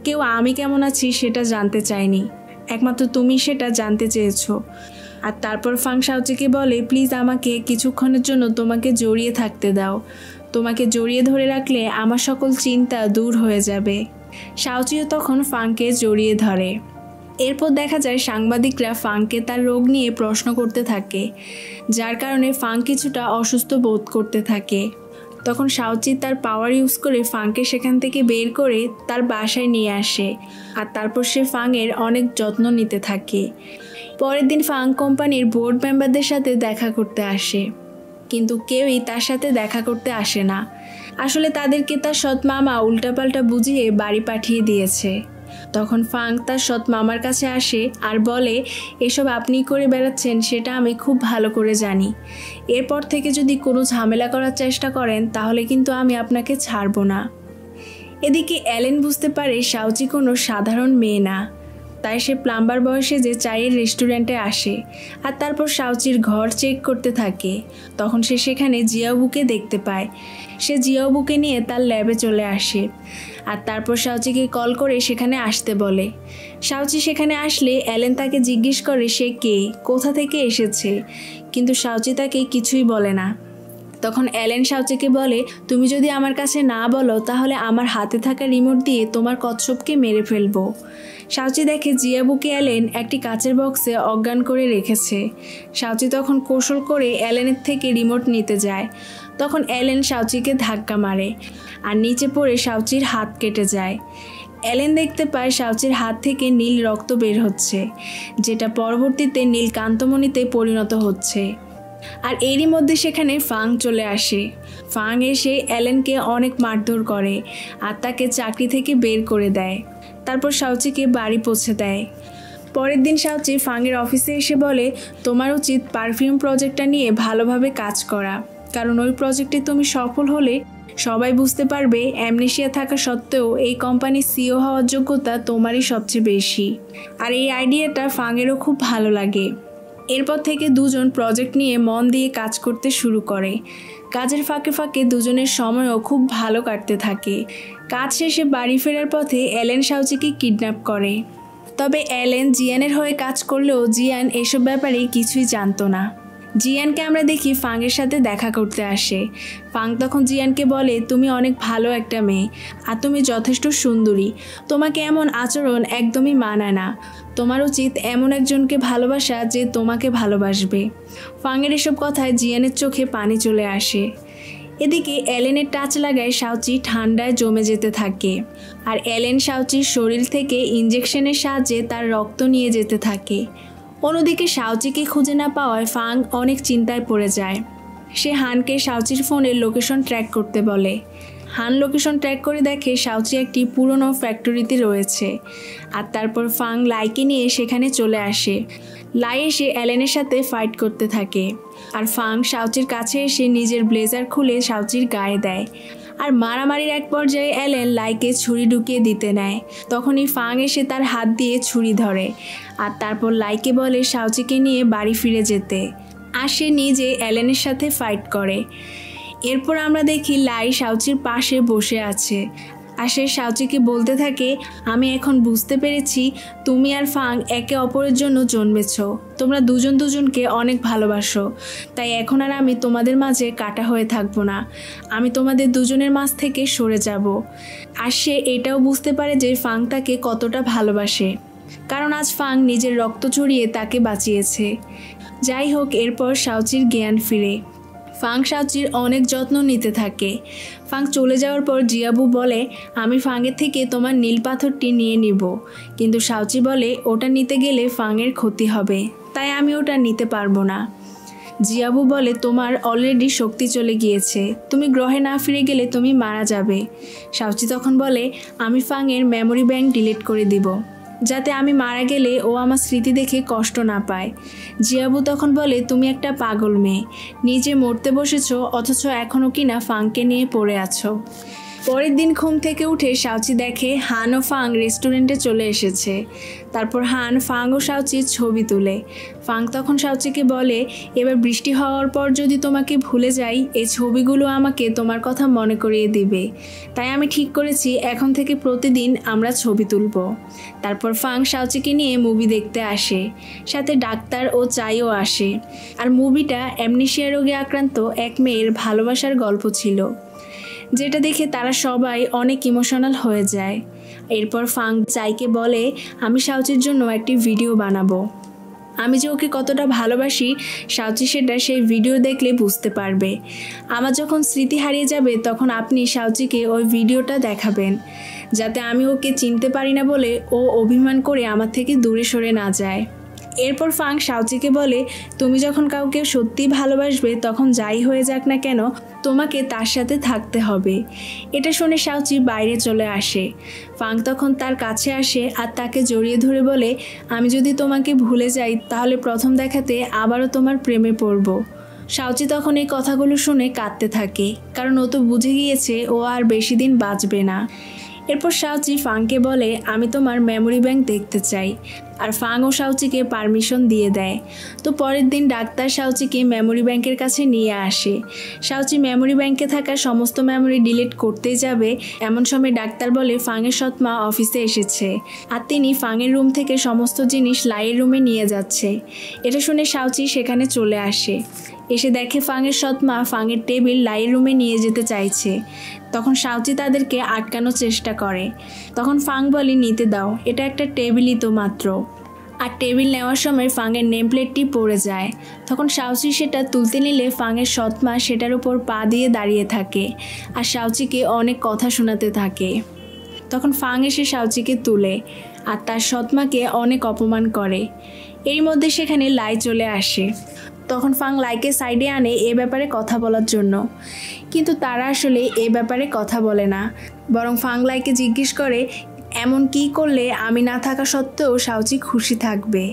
কেউ আমি কেমন আছি সেটা জানতে চায়নি, একমাত্র তুমি সেটা জানতে চেয়েছো। আর তারপর ফাং শাওচিকে বলে প্লিজ আমাকে কিছুক্ষণের জন্য তোমাকে জড়িয়ে থাকতে দাও, তোমাকে জড়িয়ে ধরে রাখলে আমার সকল চিন্তা দূর হয়ে যাবে। শাওচিও তখন ফাংকে জড়িয়ে ধরে। এরপর দেখা যায় সাংবাদিকরা ফাংকে তার রোগ নিয়ে প্রশ্ন করতে থাকে, যার কারণে ফাং কিছুটা অসুস্থ বোধ করতে থাকে। তখন শাওচি তার পাওয়ার ইউজ করে ফাংকে সেখান থেকে বের করে তার বাসায় নিয়ে আসে আর তারপর সে ফাংয়ের অনেক যত্ন নিতে থাকে। পরের দিন ফাং কোম্পানির বোর্ড মেম্বারদের সাথে দেখা করতে আসে, কিন্তু কেউই তার সাথে দেখা করতে আসে না। আসলে তাদেরকে তার সৎ মামা উল্টাপাল্টা বুঝিয়ে বাড়ি পাঠিয়ে দিয়েছে। তখন ফাং তার সৎ মামার কাছে আসে আর বলে, এসব আপনি করে বেড়াচ্ছেন সেটা আমি খুব ভালো করে জানি। এরপর থেকে যদি কোনো ঝামেলা করার চেষ্টা করেন তাহলে কিন্তু আমি আপনাকে ছাড়ব না। এদিকে অ্যালেন বুঝতে পারে শাওচি কোনো সাধারণ মেয়ে না, তাই সে প্লাম্বার বয়সে যে চায়ের রেস্টুরেন্টে আসে আর তারপর শাওচির ঘর চেক করতে থাকে। তখন সে সেখানে জিয়াওবুকে দেখতে পায়। সে জিয়াওবুকে নিয়ে তার ল্যাবে চলে আসে আর তারপর শাওচিকে কল করে সেখানে আসতে বলে। শাওচি সেখানে আসলে অ্যালেন তাকে জিজ্ঞেস করে সে কে, কোথা থেকে এসেছে, কিন্তু শাওচি তাকে কিছুই বলে না। তখন অ্যালেন শাওচিকে বলে, তুমি যদি আমার কাছে না বলো তাহলে আমার হাতে থাকা রিমোট দিয়ে তোমার কচ্ছপকে মেরে ফেলবো। শাওচি দেখে জিয়াবুকে অ্যালেন একটি কাচের বক্সে অজ্ঞান করে রেখেছে। শাওচি তখন কৌশল করে অ্যালেনের থেকে রিমোট নিতে যায়। তখন অ্যালেন শাওচিকে ধাক্কা মারে আর নিচে পড়ে শাওচির হাত কেটে যায়। অ্যালেন দেখতে পায় শাওচির হাত থেকে নীল রক্ত বের হচ্ছে, যেটা পরবর্তীতে নীল কান্তমণিতে পরিণত হচ্ছে। আর এরই মধ্যে সেখানে ফাং চলে আসে। ফাং এসে অ্যালেনকে অনেক মারধর করে আর তাকে চাকরি থেকে বের করে দেয়। তারপর শাওচিকে বাড়ি পৌঁছে দেয়। পরের দিন শাওচি ফাংয়ের অফিসে এসে বলে, তোমার উচিত পারফিউম প্রজেক্টটা নিয়ে ভালোভাবে কাজ করা, কারণ ওই প্রজেক্টে তুমি সফল হলে সবাই বুঝতে পারবে অ্যামনেশিয়া থাকা সত্ত্বেও এই কোম্পানির সিইও হওয়ার যোগ্যতা তোমারই সবচেয়ে বেশি। আর এই আইডিয়াটা ফাংয়েরও খুব ভালো লাগে। এরপর থেকে দুজন প্রজেক্ট নিয়ে মন দিয়ে কাজ করতে শুরু করে। কাজের ফাঁকে ফাঁকে দুজনের সময়ও খুব ভালো কাটতে থাকে। কাজ শেষে বাড়ি ফেরার পথে অ্যালেন শাওচিকে কিডন্যাপ করে। তবে অ্যালেন জিয়ানের হয়ে কাজ করলেও জিয়ান এসব ব্যাপারে কিছুই জানতো না। জিয়ানকে আমরা দেখি ফাংয়ের সাথে দেখা করতে আসে। ফাং তখন জিয়ানকে বলে, তুমি অনেক ভালো একটা মেয়ে আর তুমি যথেষ্ট সুন্দরী, তোমাকে এমন আচরণ একদমই মানায় না, তোমার উচিত এমন একজনকে ভালোবাসা যে তোমাকে ভালোবাসবে। ফাংয়ের এসব কথায় জিয়ানের চোখে পানি চলে আসে। এদিকে অ্যালেনের টাচ লাগায় শাওচি ঠান্ডায় জমে যেতে থাকে আর অ্যালেন শাওচির শরীর থেকে ইঞ্জেকশনের সাহায্যে তার রক্ত নিয়ে যেতে থাকে। অন্যদিকে শাওচিকে খুঁজে না পাওয়ায় ফাং অনেক চিন্তায় পড়ে যায়। সে হানকে শাওচির ফোনের লোকেশন ট্র্যাক করতে বলে। হান লোকেশন ট্র্যাক করে দেখে শাওচি একটি পুরনো ফ্যাক্টরিতে রয়েছে আর তারপর ফাং লাইকে নিয়ে সেখানে চলে আসে। লাই এসে অ্যালেনের সাথে ফাইট করতে থাকে আর ফাং শাওচির কাছে এসে নিজের ব্লেজার খুলে শাওচির গায়ে দেয়। আর মারামারির এক পর্যায়ে অ্যালেন লাইকে ছুরি ঢুকিয়ে দিতে নেয়। তখনই ফাং এসে তার হাত দিয়ে ছুরি ধরে আর তারপর লাইকে বলে শাওচিকে নিয়ে বাড়ি ফিরে যেতে। আর সে নিজে অ্যালেনের সাথে ফাইট করে। এরপর আমরা দেখি লাই শাওচির পাশে বসে আছে আর সে শাওচিকে বলতে থাকে, আমি এখন বুঝতে পেরেছি তুমি আর ফাং একে অপরের জন্য জন্মেছ, তোমরা দুজন দুজনকে অনেক ভালোবাসো, তাই এখন আর আমি তোমাদের মাঝে কাটা হয়ে থাকবো না, আমি তোমাদের দুজনের মাঝ থেকে সরে যাব। আর সে এটাও বুঝতে পারে যে ফাং তাকে কতটা ভালোবাসে, কারণ আজ ফাং নিজের রক্ত ঝরিয়ে তাকে বাঁচিয়েছে। যাই হোক, এরপর শাওচির জ্ঞান ফিরে। ফাং শাওচির অনেক যত্ন নিতে থাকে। ফাং চলে যাওয়ার পর জিয়াবু বলে, আমি ফাংয়ের থেকে তোমার নীল পাথরটি নিয়ে নিব, কিন্তু শাওচি বলে ওটা নিতে গেলে ফাংয়ের ক্ষতি হবে, তাই আমি ওটা নিতে পারবো না। জিয়াবু বলে, তোমার অলরেডি শক্তি চলে গিয়েছে, তুমি গ্রহে না ফিরে গেলে তুমি মারা যাবে। শাওচি তখন বলে, আমি ফাংয়ের মেমোরি ব্যাংক ডিলিট করে দিব, যাতে আমি মারা গেলে ও আমার স্মৃতি দেখে কষ্ট না পায়। জিয়াবু তখন বলে, তুমি একটা পাগল মেয়ে, নিজে মরতে বসেছ অথচ এখনও কিনা ফাংকে নিয়ে পড়ে আছো। পরের দিন ঘুম থেকে উঠে শাওচি দেখে হান ও ফাং রেস্টুরেন্টে চলে এসেছে। তারপর হান ফাং ও শাওচির ছবি তুলে। ফাং তখন শাওচিকে বলে, এবার বৃষ্টি হওয়ার পর যদি তোমাকে ভুলে যাই, এই ছবিগুলো আমাকে তোমার কথা মনে করিয়ে দিবে, তাই আমি ঠিক করেছি এখন থেকে প্রতিদিন আমরা ছবি তুলব। তারপর ফাং শাওচিকে নিয়ে মুভি দেখতে আসে, সাথে ডাক্তার ও চাইও আসে। আর মুভিটা অ্যামনেশিয়া রোগে আক্রান্ত এক মেয়ের ভালোবাসার গল্প ছিল, যেটা দেখে তারা সবাই অনেক ইমোশনাল হয়ে যায়। এরপর ফাং চাইকে বলে, আমি শাওচির জন্য একটি ভিডিও বানাবো, আমি যে ওকে কতটা ভালোবাসি শাওচি সেটা সেই ভিডিও দেখলে বুঝতে পারবে। আমার যখন স্মৃতি হারিয়ে যাবে তখন আপনি শাওচিকে ওই ভিডিওটা দেখাবেন, যাতে আমি ওকে চিনতে পারি না বলে ও অভিমান করে আমার থেকে দূরে সরে না যায়। এরপর ফাং শাওচিকে বলে, তুমি যখন কাউকে সত্যি ভালোবাসবে তখন যাই হয়ে যাক না কেন তোমাকে তার সাথে থাকতে হবে। এটা শুনে শাওচি বাইরে চলে আসে। ফাং তখন তার কাছে আসে আর তাকে জড়িয়ে ধরে বলে, আমি যদি তোমাকে ভুলে যাই তাহলে প্রথম দেখাতে আবারও তোমার প্রেমে পড়ব। শাওচি তখন এই কথাগুলো শুনে কাঁদতে থাকে, কারণ ও তো বুঝে গিয়েছে ও আর বেশি দিন বাঁচবে না। এরপর শাওচি ফাংকে বলে, আমি তোমার মেমোরি ব্যাংক দেখতে চাই। আর ফাং ও শাওচিকে পারমিশন দিয়ে দেয়। তো পরের দিন ডাক্তার শাওচিকে মেমোরি ব্যাংকের কাছে নিয়ে আসে। শাওচি মেমোরি ব্যাংকে থাকা সমস্ত মেমোরি ডিলিট করতেই যাবে, এমন সময় ডাক্তার বলে ফাংয়ের সৎমা অফিসে এসেছে আর তিনি ফাংয়ের রুম থেকে সমস্ত জিনিস লাইয়ের রুমে নিয়ে যাচ্ছে। এটা শুনে শাওচি সেখানে চলে আসে। এসে দেখে ফাংয়ের সৎমা ফাংয়ের টেবিল লাইয়ের রুমে নিয়ে যেতে চাইছে। তখন শাওচি তাদেরকে আটকানোর চেষ্টা করে। তখন ফাং বলে, নিতে দাও, এটা একটা টেবিলই তো মাত্র। আর টেবিল নেওয়ার সময় ফাংয়ের নেম প্লেটটি পড়ে যায়। তখন শাওচি সেটা তুলতে নিলে ফাংয়ের সৎমা সেটার উপর পা দিয়ে দাঁড়িয়ে থাকে আর শাওচিকে অনেক কথা শোনাতে থাকে। তখন ফাং এসে শাওচিকে তুলে আর তার সৎমাকে অনেক অপমান করে। এর মধ্যে সেখানে লাই চলে আসে। তখন ফাং লাইকে সাইডে আনে এ ব্যাপারে কথা বলার জন্য, কিন্তু তারা আসলে এ ব্যাপারে কথা বলে না, বরং ফাং লাইকে জিজ্ঞেস করে, এমন কি করলে আমি না থাকা সত্ত্বেও শাওচি খুশি থাকবে।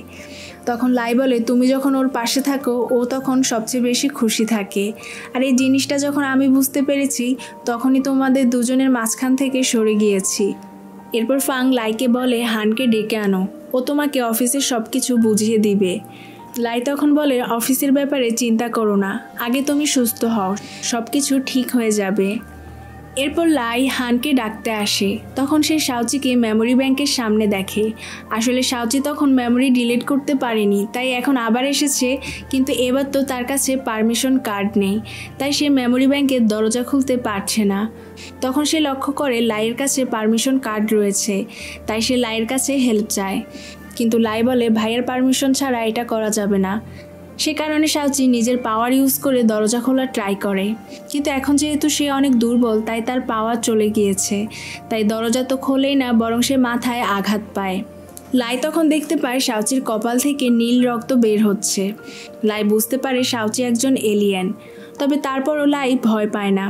তখন লাই বলে, তুমি যখন ওর পাশে থাকো ও তখন সবচেয়ে বেশি খুশি থাকে, আর এই জিনিসটা যখন আমি বুঝতে পেরেছি তখনই তোমাদের দুজনের মাঝখান থেকে সরে গিয়েছি। এরপর ফাং লাইকে বলে, হানকে ডেকে আনো, ও তোমাকে অফিসের সব কিছু বুঝিয়ে দিবে। লাই তখন বলে, অফিসের ব্যাপারে চিন্তা করো না, আগে তুমি সুস্থ হও, সব কিছু ঠিক হয়ে যাবে। এরপর লাই হানকে ডাকতে আসে। তখন সে শাওচিকে মেমোরি ব্যাংকের সামনে দেখে। আসলে শাওচি তখন মেমোরি ডিলিট করতে পারেনি, তাই এখন আবার এসেছে, কিন্তু এবার তো তার কাছে পারমিশন কার্ড নেই, তাই সে মেমোরি ব্যাংকের দরজা খুলতে পারছে না। তখন সে লক্ষ্য করে লাইয়ের কাছে পারমিশন কার্ড রয়েছে, তাই সে লাইয়ের কাছে হেল্প চায়, কিন্তু লাই বলে ভাইয়ের পারমিশন ছাড়া এটা করা যাবে না। সে কারণে শাওচি নিজের পাওয়ার ইউজ করে দরজা খোলার ট্রাই করে, কিন্তু এখন যেহেতু সে অনেক দুর্বল তাই তার পাওয়ার চলে গিয়েছে, তাই দরজা তো খোলেই না, বরং সে মাথায় আঘাত পায়। লাই তখন দেখতে পায় শাওচির কপাল থেকে নীল রক্ত বের হচ্ছে। লাই বুঝতে পারে শাওচি একজন এলিয়েন, তবে তারপরও লাই ভয় পায় না,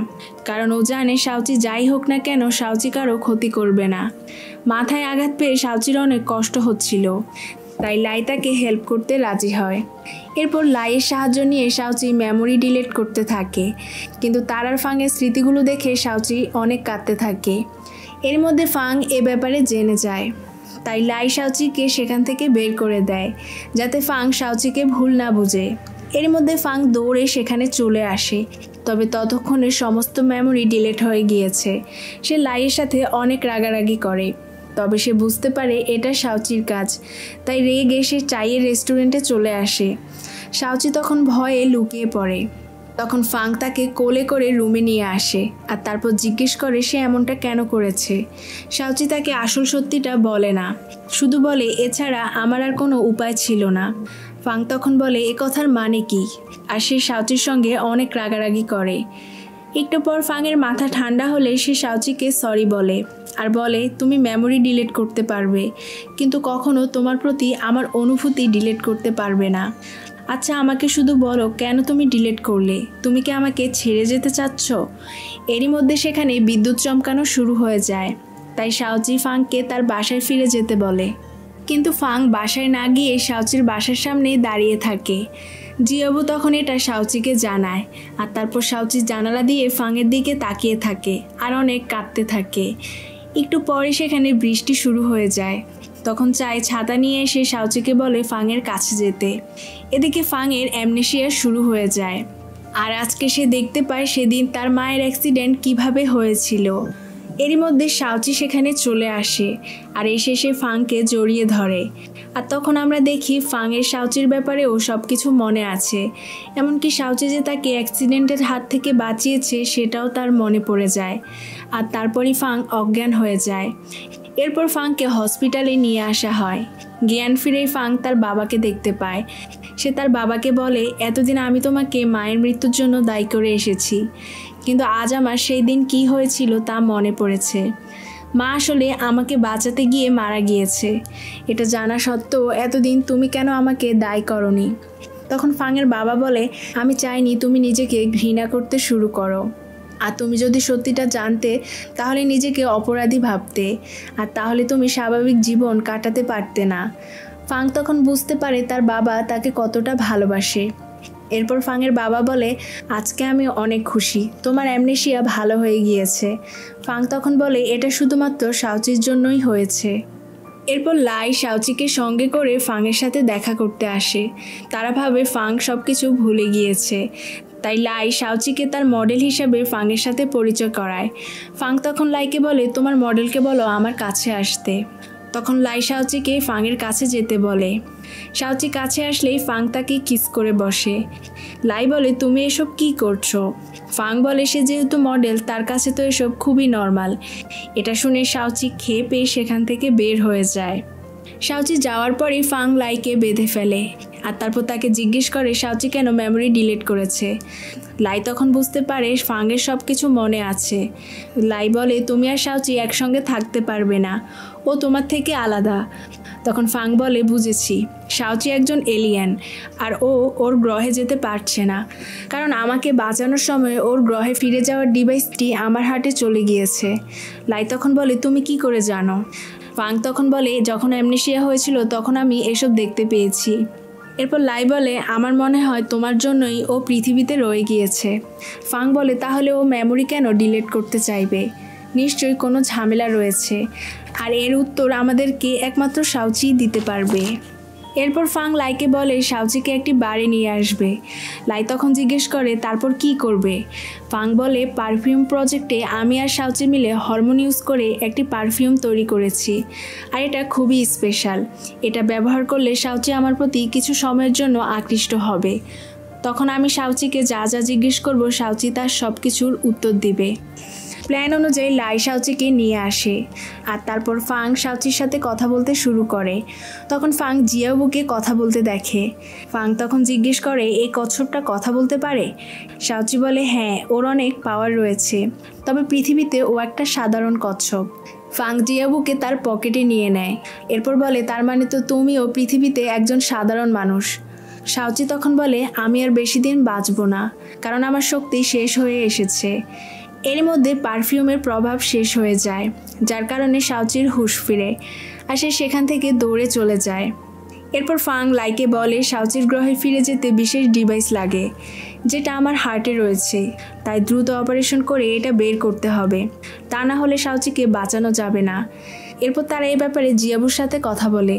কারণ ও জানে শাওচি যাই হোক না কেন শাওচি কারো ক্ষতি করবে না। মাথায় আঘাত পেয়ে শাওচির অনেক কষ্ট হচ্ছিল, তাই লাই তাকে হেল্প করতে রাজি হয়। এরপর লাইয়ের সাহায্য নিয়ে শাওচি মেমোরি ডিলিট করতে থাকে, কিন্তু তার আর ফাংয়ের স্মৃতিগুলো দেখে শাওচি অনেক কাঁদতে থাকে। এর মধ্যে ফাং এ ব্যাপারে জেনে যায়, তাই লাই শাওচিকে সেখান থেকে বের করে দেয়, যাতে ফাং শাওচিকে ভুল না বুঝে। এর মধ্যে ফাং দৌড়ে সেখানে চলে আসে, তবে ততক্ষণে সমস্ত মেমোরি ডিলিট হয়ে গিয়েছে। সে লাইয়ের সাথে অনেক রাগারাগি করে, তবে সে বুঝতে পারে এটা শাওচির কাজ, তাই রেগে সে চাইয়ের রেস্টুরেন্টে চলে আসে। শাওচি তখন ভয়ে লুকিয়ে পড়ে। তখন ফাং তাকে কোলে করে রুমে নিয়ে আসে আর তারপর জিজ্ঞেস করে সে এমনটা কেন করেছে। শাওচি তাকে আসল সত্যিটা বলে না, শুধু বলে এছাড়া আমার আর কোনো উপায় ছিল না। ফাং তখন বলে এ কথার মানে কি, আর সে শাওচির সঙ্গে অনেক রাগারাগি করে। একটু পর ফাংয়ের মাথা ঠান্ডা হলে সে শাওচিকে সরি বলে আর বলে তুমি মেমোরি ডিলিট করতে পারবে, কিন্তু কখনো তোমার প্রতি আমার অনুভূতি ডিলিট করতে পারবে না। আচ্ছা আমাকে শুধু বলো কেন তুমি ডিলিট করলে, তুমি কি আমাকে ছেড়ে যেতে চাচ্ছ? এরই মধ্যে সেখানে বিদ্যুৎ চমকানো শুরু হয়ে যায়, তাই শাওচি ফাংকে তার বাসায় ফিরে যেতে বলে, কিন্তু ফাং বাসায় না গিয়ে শাওচির বাসার সামনেই দাঁড়িয়ে থাকে। জিয়াবু তখন এটা শাওচিকে জানায়, আর তারপর শাওচি জানালা দিয়ে ফাংয়ের দিকে তাকিয়ে থাকে আর অনেক কাঁদতে থাকে। একটু পরে সেখানে বৃষ্টি শুরু হয়ে যায়। তখন চাই ছাতা নিয়ে এসে শাওচিকে বলে ফাংয়ের কাছে যেতে। এদিকে ফাংয়ের অ্যামনেশিয়া শুরু হয়ে যায়, আর আজকে সে দেখতে পায় সেদিন তার মায়ের অ্যাক্সিডেন্ট কিভাবে হয়েছিল। এরই মধ্যে শাওচি সেখানে চলে আসে আর এসে সে ফাংকে জড়িয়ে ধরে, আর তখন আমরা দেখি ফাংয়ের শাওচির ব্যাপারেও সব কিছু মনে আছে, এমনকি শাওচি যে তাকে অ্যাক্সিডেন্টের হাত থেকে বাঁচিয়েছে সেটাও তার মনে পড়ে যায়। আর তারপরই ফাং অজ্ঞান হয়ে যায়। এরপর ফাংকে হসপিটালে নিয়ে আসা হয়। জ্ঞান ফিরেই ফাং তার বাবাকে দেখতে পায়। সে তার বাবাকে বলে এতদিন আমি তোমাকে মায়ের মৃত্যুর জন্য দায়ী করে এসেছি, কিন্তু আজ আমার সেই দিন কি হয়েছিল তা মনে পড়েছে। মা আসলে আমাকে বাঁচাতে গিয়ে মারা গিয়েছে। এটা জানা সত্ত্বেও এতদিন তুমি কেন আমাকে দায়ী করনি? তখন ফাংয়ের বাবা বলে, আমি চাইনি তুমি নিজেকে ঘৃণা করতে শুরু করো। আর তুমি যদি সত্যিটা জানতে তাহলে নিজেকে অপরাধী ভাবতে, আর তাহলে তুমি স্বাভাবিক জীবন কাটাতে পারতে না। ফাং তখন বুঝতে পারে তার বাবা তাকে কতটা ভালোবাসে। এরপর ফাংয়ের বাবা বলে, আজকে আমি অনেক খুশি, তোমার অ্যামনেশিয়া ভালো হয়ে গিয়েছে। ফাং তখন বলে, এটা শুধুমাত্র শাওচির জন্যই হয়েছে। এরপর লাই শাওচিকে সঙ্গে করে ফাংয়ের সাথে দেখা করতে আসে। তারা ভাবে ফাং সব কিছু ভুলে গিয়েছে, তাই লাই শাওচিকে তার মডেল হিসাবে ফাংয়ের সাথে পরিচয় করায়। ফাং তখন লাইকে বলে, তোমার মডেলকে বলো আমার কাছে আসতে। তখন লাই শাওচিকে ফাংয়ের কাছে যেতে বলে। শাওচি কাছে আসলেই ফাং তাকে কিস করে বসে। লাই বলে, তুমি এসব কি করছো? ফাং বলে, সে যেহেতু মডেল তার কাছে তো এসব খুবই নর্মাল। এটা শুনে শাওচি খেয়ে পেয়ে সেখান থেকে বের হয়ে যায়। শাওচি যাওয়ার পরেই ফাং লাইকে বেঁধে ফেলে, আর তারপর তাকে জিজ্ঞেস করে শাওচি কেন মেমোরি ডিলিট করেছে। লাই তখন বুঝতে পারে ফাংয়ের সব কিছু মনে আছে। লাই বলে, তুমি আর শাওচি একসঙ্গে থাকতে পারবে না, ও তোমার থেকে আলাদা। তখন ফাং বলে, বুঝেছি, শাওচি একজন এলিয়েন, আর ও ওর গ্রহে যেতে পারছে না, কারণ আমাকে বাঁচানোর সময় ওর গ্রহে ফিরে যাওয়ার ডিভাইসটি আমার হার্টে চলে গিয়েছে। লাই তখন বলে, তুমি কি করে জানো? ফাং তখন বলে, যখন অ্যামনেশিয়া হয়েছিল তখন আমি এসব দেখতে পেয়েছি। এরপর লাই বলে, আমার মনে হয় তোমার জন্যই ও পৃথিবীতে রয়ে গিয়েছে। ফাং বলে, তাহলে ও মেমোরি কেন ডিলিট করতে চাইবে? নিশ্চয়ই কোনো ঝামেলা রয়েছে, আর এর উত্তর আমাদেরকে একমাত্র শাওচিই দিতে পারবে। এরপর ফাং লাইকে বলে শাওচিকে একটি বাড়ি নিয়ে আসবে। লাই তখন জিজ্ঞেস করে, তারপর কি করবে? ফাং বলে, পারফিউম প্রজেক্টে আমি আর শাওচি মিলে হরমোন ইউজ করে একটি পারফিউম তৈরি করেছি, আর এটা খুবই স্পেশাল। এটা ব্যবহার করলে শাওচি আমার প্রতি কিছু সময়ের জন্য আকৃষ্ট হবে। তখন আমি শাওচিকে যা যা জিজ্ঞেস করব শাওচি তার সব কিছুর উত্তর দিবে। প্ল্যান অনুযায়ী লাই শাওচিকে নিয়ে আসে, আর তারপর ফাং শাওচির সাথে কথা বলতে শুরু করে। তখন ফাং জিয়াবুকে কথা বলতে দেখে। ফাং তখন জিজ্ঞেস করে, এই কচ্ছপটা কথা বলতে পারে? শাওচি বলে, হ্যাঁ, ওর অনেক পাওয়ার রয়েছে, তবে পৃথিবীতে ও একটা সাধারণ কচ্ছপ। ফাং জিয়াবুকে তার পকেটে নিয়ে নেয়। এরপর বলে, তার মানে তো তুমিও পৃথিবীতে একজন সাধারণ মানুষ। শাওচি তখন বলে, আমি আর বেশি দিন বাঁচব না, কারণ আমার শক্তি শেষ হয়ে এসেছে। এর মধ্যে পারফিউমের প্রভাব শেষ হয়ে যায়, যার কারণে শাওচির হুঁশ ফিরে, আর সে সেখান থেকে দৌড়ে চলে যায়। এরপর ফাং লাইকে বলে, শাওচির গ্রহে ফিরে যেতে বিশেষ ডিভাইস লাগে, যেটা আমার হার্টে রয়েছে, তাই দ্রুত অপারেশন করে এটা বের করতে হবে, তা না হলে শাওচিকে বাঁচানো যাবে না। এরপর তারা এই ব্যাপারে জিয়াবুর সাথে কথা বলে।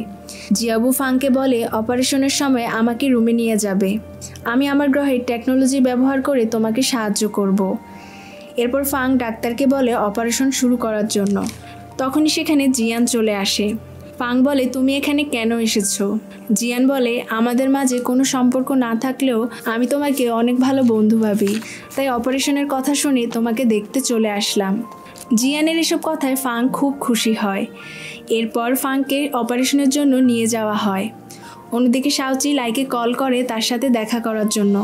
জিয়াবু ফাংকে বলে, অপারেশনের সময় আমাকে রুমে নিয়ে যাবে, আমি আমার গ্রহের টেকনোলজি ব্যবহার করে তোমাকে সাহায্য করব। এরপর ফাং ডাক্তারকে বলে অপারেশন শুরু করার জন্য। তখনই সেখানে জিয়ান চলে আসে। ফাং বলে, তুমি এখানে কেন এসেছো? জিয়ান বলে, আমাদের মাঝে কোনো সম্পর্ক না থাকলেও আমি তোমাকে অনেক ভালো বন্ধু ভাবি, তাই অপারেশনের কথা শুনে তোমাকে দেখতে চলে আসলাম। জিয়ানের এসব কথায় ফাং খুব খুশি হয়। এরপর ফাংকে অপারেশনের জন্য নিয়ে যাওয়া হয়। অন্যদিকে শাওচি লাইকে কল করে তার সাথে দেখা করার জন্য।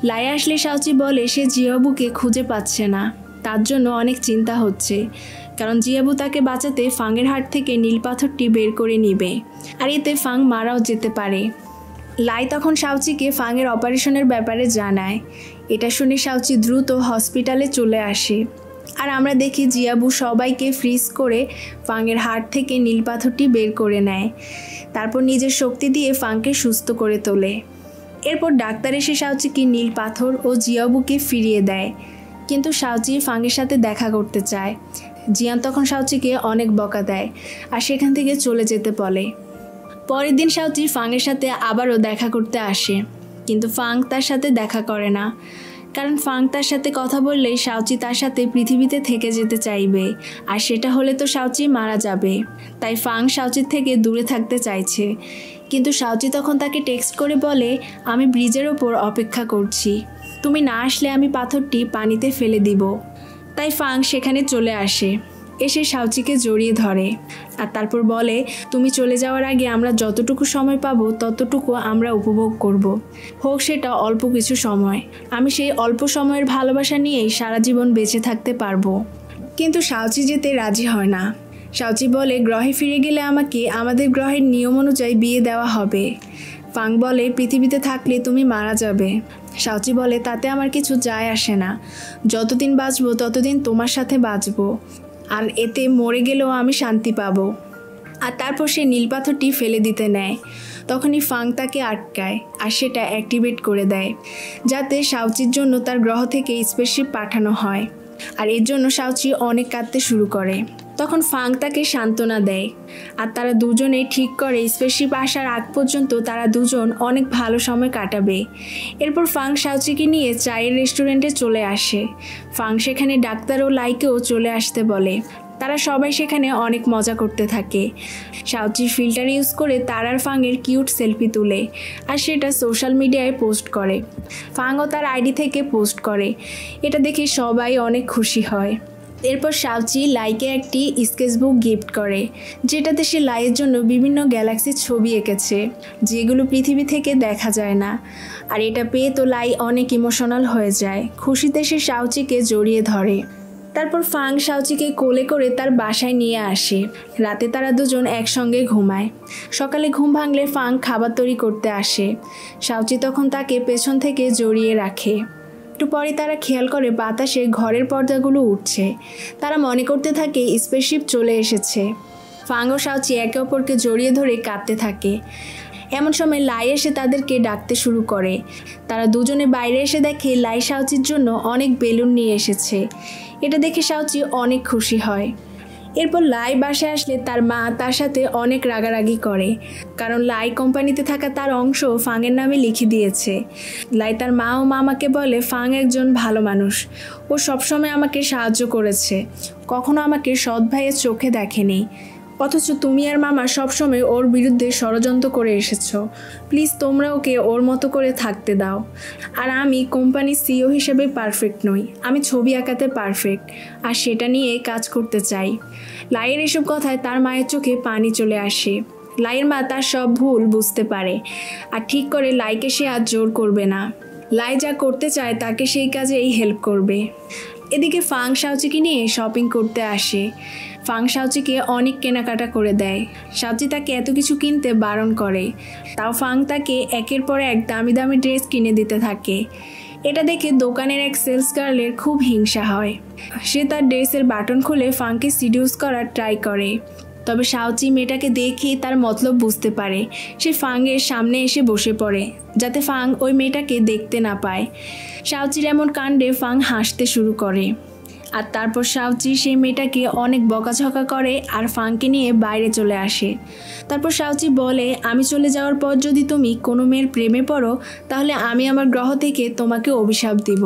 লাই আসলে শাওচি বলে সে জিয়াবুকে খুঁজে পাচ্ছে না, তার জন্য অনেক চিন্তা হচ্ছে, কারণ জিয়াবু তাকে বাঁচাতে ফাংয়ের হাত থেকে নীল পাথরটি বের করে নিবে, আর এতে ফাং মারাও যেতে পারে। লাই তখন শাওচিকে ফাংয়ের অপারেশনের ব্যাপারে জানায়। এটা শুনে শাওচি দ্রুত হসপিটালে চলে আসে, আর আমরা দেখি জিয়াবু সবাইকে ফ্রিজ করে ফাংয়ের হাত থেকে নীল পাথরটি বের করে নেয়, তারপর নিজের শক্তি দিয়ে ফাংকে সুস্থ করে তোলে। এরপর ডাক্তার এসে শাওচিকে নীল পাথর ও জিয়াবুকে ফিরিয়ে দেয়, কিন্তু শাওচি ফাংয়ের সাথে দেখা করতে চায়। জিয়ান তখন শাওচিকে অনেক বকা দেয়, আর সেখান থেকে চলে যেতে বলে। পরের দিন শাওচি ফাংয়ের সাথে আবারও দেখা করতে আসে, কিন্তু ফাং তার সাথে দেখা করে না, কারণ ফাং তার সাথে কথা বললেই শাওচি তার সাথে পৃথিবীতে থেকে যেতে চাইবে, আর সেটা হলে তো শাওচি মারা যাবে। তাই ফাং শাওচির থেকে দূরে থাকতে চাইছে, কিন্তু শাওচি তখন তাকে টেক্সট করে বলে, আমি ব্রিজের ওপর অপেক্ষা করছি, তুমি না আসলে আমি পাথরটি পানিতে ফেলে দিব। তাই ফাং সেখানে চলে আসে, এসে শাওচিকে জড়িয়ে ধরে, আর তারপর বলে, তুমি চলে যাওয়ার আগে আমরা যতটুকু সময় পাবো ততটুকু আমরা উপভোগ করব, হোক সেটা অল্প কিছু সময়। আমি সেই অল্প সময়ের ভালোবাসা নিয়েই সারা জীবন বেঁচে থাকতে পারবো। কিন্তু শাওচি যেতে রাজি হয় না। শাওচি বলে গ্রহে ফিরে গেলে আমাকে আমাদের গ্রহের নিয়ম অনুযায়ী বিয়ে দেওয়া হবে। ফাং বলে পৃথিবীতে থাকলে তুমি মারা যাবে। শাওচি বলে তাতে আমার কিছু যায় আসে না, যতদিন বাঁচবো ততদিন তোমার সাথে বাঁচবো, আর এতে মরে গেলেও আমি শান্তি পাবো। আর তারপর সে নীল পাথরটি ফেলে দিতে নেয়। তখনই ফাং তাকে আটকায় আর সেটা অ্যাক্টিভেট করে দেয়, যাতে শাওচির জন্য তার গ্রহ থেকে স্পেসশিপ পাঠানো হয়। আর এর জন্য শাওচি অনেক কাঁদতে শুরু করে। তখন ফাং তাকে সান্ত্বনা দেয় আর তারা দুজনেই ঠিক করে স্পেসশিপ আসার আগ পর্যন্ত তারা দুজন অনেক ভালো সময় কাটাবে। এরপর ফাং শাওচিকে নিয়ে চায়ের রেস্টুরেন্টে চলে আসে। ফাং সেখানে ডাক্তার ও লাইকেও চলে আসতে বলে। তারা সবাই সেখানে অনেক মজা করতে থাকে। শাওচি ফিল্টার ইউজ করে তার আর ফাংয়ের কিউট সেলফি তুলে আর সেটা সোশ্যাল মিডিয়ায় পোস্ট করে। ফাংও তার আইডি থেকে পোস্ট করে। এটা দেখে সবাই অনেক খুশি হয়। এরপর শাওচি লাইকে একটি স্কেচবুক গিফট করে, যেটাতে সে লাইয়ের জন্য বিভিন্ন গ্যালাক্সির ছবি এঁকেছে, যেগুলো পৃথিবী থেকে দেখা যায় না। আর এটা পেয়ে তো লাই অনেক ইমোশনাল হয়ে যায়। খুশিতে সে শাওচিকে জড়িয়ে ধরে। তারপর ফাং শাওচিকে কোলে করে তার বাসায় নিয়ে আসে। রাতে তারা দুজন একসঙ্গে ঘুমায়। সকালে ঘুম ভাঙলে ফাং খাবার তৈরি করতে আসে। শাওচি তখন তাকে পেছন থেকে জড়িয়ে রাখে। একটু পরে তারা খেয়াল করে বাতাসে ঘরের পর্দাগুলো উঠছে। তারা মনে করতে থাকে স্পেসশিপ চলে এসেছে। ফাং ও শাওচি একে অপরকে জড়িয়ে ধরে কাঁদতে থাকে। এমন সময় লাই এসে তাদেরকে ডাকতে শুরু করে। তারা দুজনে বাইরে এসে দেখে লাই শাওচির জন্য অনেক বেলুন নিয়ে এসেছে। এটা দেখে শাওচি অনেক খুশি হয়। এরপর লাই বাসায় আসলে তার মা তার সাথে অনেক রাগারাগি করে, কারণ লাই কোম্পানিতে থাকা তার অংশ ফাংয়ের নামে লিখে দিয়েছে। লাই তার মা ও মামাকে বলে ফাং একজন ভালো মানুষ, ও সবসময় আমাকে সাহায্য করেছে, কখনো আমাকে সৎ ভাইয়ের চোখে দেখেনি, অথচ তুমি আর মামা সবসময় ওর বিরুদ্ধে ষড়যন্ত্র করে এসেছো। প্লিজ তোমরা ওকে ওর মতো করে থাকতে দাও। আর আমি কোম্পানির সিইও হিসেবে পারফেক্ট নই, আমি ছবি আঁকাতে পারফেক্ট, আর সেটা নিয়ে কাজ করতে চাই। লাইয়ের এসব কথায় তার মায়ের চোখে পানি চলে আসে। লাইয়ের মা তার সব ভুল বুঝতে পারে আর ঠিক করে লাইকে সে আর জোর করবে না। লাই যা করতে চায় তাকে সেই কাজেই হেল্প করবে। এদিকে ফাং শাওচিকে নিয়ে শপিং করতে আসে। ফাং শাওচিকে অনেক কেনাকাটা করে দেয়। শাওচি তাকে এত কিছু কিনতে বারণ করে, তাও ফাং তাকে একের পর এক দামি দামি ড্রেস কিনে দিতে থাকে। এটা দেখে দোকানের এক সেলস গার্লের খুব হিংসা হয়। সে তার ড্রেসের বাটন খুলে ফাংকে সিডিউস করার ট্রাই করে। তবে শাওচি মেয়েটাকে দেখেই তার মতলব বুঝতে পারে। সে ফাংয়ের সামনে এসে বসে পড়ে, যাতে ফাং ওই মেয়েটাকে দেখতে না পায়। শাওচির এমন কাণ্ডে ফাং হাসতে শুরু করে। আর তারপর শাওচি সেই মেয়েটাকে অনেক বকাঝকা করে আর ফাংকে নিয়ে বাইরে চলে আসে। তারপর শাওচি বলে, আমি চলে যাওয়ার পর যদি তুমি কোনো মেয়ের প্রেমে পড়ো, তাহলে আমি আমার গ্রহ থেকে তোমাকে অভিশাপ দিব।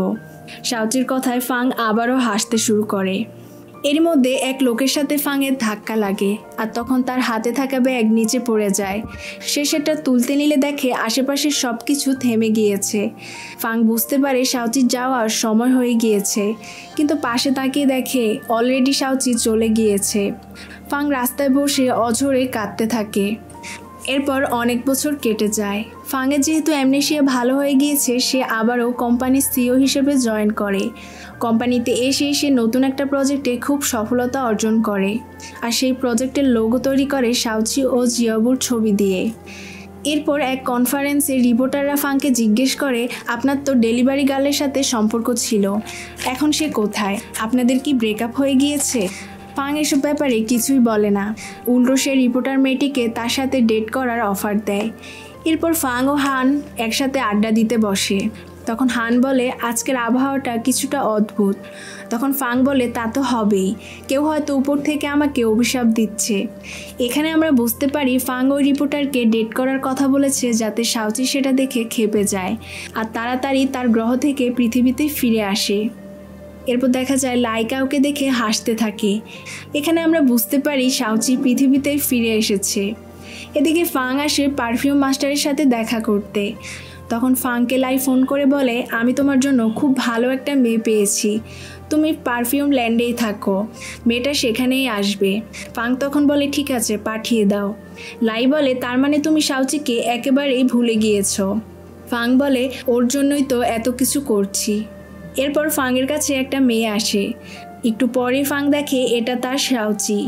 শাওচির কথায় ফাং আবারও হাসতে শুরু করে। এর মধ্যে এক লোকের সাথে ফাংয়ের ধাক্কা লাগে আর তখন তার হাতে থাকা ব্যাগ নিচে পড়ে যায়। সে সেটা তুলতে নিলে দেখে আশেপাশের সব কিছু থেমে গিয়েছে। ফাং বুঝতে পারে শাওচির যাওয়ার সময় হয়ে গিয়েছে, কিন্তু পাশে তাকিয়ে দেখে অলরেডি শাওচি চলে গিয়েছে। ফাং রাস্তায় বসে অঝরে কাঁদতে থাকে। এরপর অনেক বছর কেটে যায়। ফাংয়ের যেহেতু অ্যামনেশিয়া ভালো হয়ে গিয়েছে, সে আবারও কোম্পানির সিইও হিসেবে জয়েন করে। কোম্পানিতে এসে সে নতুন একটা প্রজেক্টে খুব সফলতা অর্জন করে আর সেই প্রজেক্টের লোগো তৈরি করে শাওচি ও জিয়াবুর ছবি দিয়ে। এরপর এক কনফারেন্সে রিপোর্টাররা ফাংকে জিজ্ঞেস করে, আপনার তো ডেলিভারি গার্লের সাথে সম্পর্ক ছিল, এখন সে কোথায়? আপনাদের কি ব্রেকআপ হয়ে গিয়েছে? ফাং এসব ব্যাপারে কিছুই বলে না, উল্টো সে রিপোর্টার মেয়েটিকে তার সাথে ডেট করার অফার দেয়। এরপর ফাং ও হান একসাথে আড্ডা দিতে বসে। তখন হান বলে, আজকের আবহাওয়াটা কিছুটা অদ্ভুত। তখন ফাং বলে, তা তো হবেই, কেউ হয়তো উপর থেকে আমাকে অভিশাপ দিচ্ছে। এখানে আমরা বুঝতে পারি ফাং ওই রিপোর্টারকে ডেট করার কথা বলেছে, যাতে শাওচি সেটা দেখে ক্ষেপে যায় আর তাড়াতাড়ি তার গ্রহ থেকে পৃথিবীতে ফিরে আসে। এরপর দেখা যায় লাইকা ওকে দেখে হাসতে থাকে। এখানে আমরা বুঝতে পারি শাওচি পৃথিবীতে ফিরে এসেছে। এদিকে ফাং আসে পারফিউম মাস্টারের সাথে দেখা করতে। তখন ফাংকে লাই ফোন করে বলে, আমি তোমার জন্য খুব ভালো একটা মেয়ে পেয়েছি, তুমি পারফিউম ল্যান্ডেই থাকো, মেয়েটা সেখানেই আসবে। ফাং তখন বলে, ঠিক আছে, পাঠিয়ে দাও। লাই বলে, তার মানে তুমি শাওচিকে একেবারেই ভুলে গিয়েছো। ফাং বলে, ওর জন্যই তো এত কিছু করছি। এরপর ফাংয়ের কাছে একটা মেয়ে আসে। একটু পরে ফাং দেখে এটা তার শাওচি।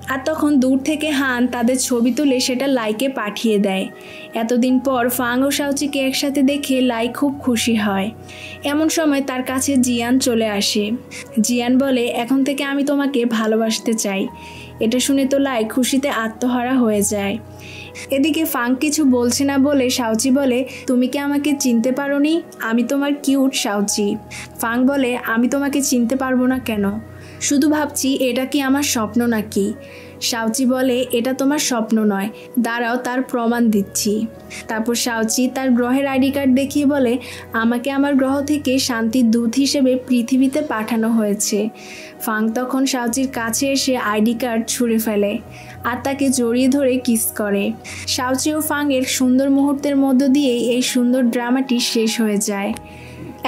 আর তখন দূর থেকে হান তাদের ছবি তুলে সেটা লাইকে পাঠিয়ে দেয়। এতদিন পর ফাং ও শাওচিকে একসাথে দেখে লাই খুব খুশি হয়। এমন সময় তার কাছে জিয়ান চলে আসে। জিয়ান বলে, এখন থেকে আমি তোমাকে ভালোবাসতে চাই। এটা শুনে তো লাই খুশিতে আত্মহারা হয়ে যায়। এদিকে ফাং কিছু বলছে না বলে শাওচি বলে, তুমি কি আমাকে চিনতে পারোনি? আমি তোমার কিউট শাওচি। ফাং বলে, আমি তোমাকে চিনতে পারবো না কেন? শুধু ভাবছি এটা কি আমার স্বপ্ন নাকি। শাওচি বলে, এটা তোমার স্বপ্ন নয়, দাঁড়াও তার প্রমাণ দিচ্ছি। তারপর শাওচি তার গ্রহের আইডি কার্ড দেখিয়ে বলে, আমাকে আমার গ্রহ থেকে শান্তির দূত হিসেবে পৃথিবীতে পাঠানো হয়েছে। ফাং তখন শাওচির কাছে এসে আইডি কার্ড ছুঁড়ে ফেলে আর তাকে জড়িয়ে ধরে কিস করে। শাওচি ও ফাংয়ের সুন্দর মুহূর্তের মধ্য দিয়ে এই সুন্দর ড্রামাটি শেষ হয়ে যায়।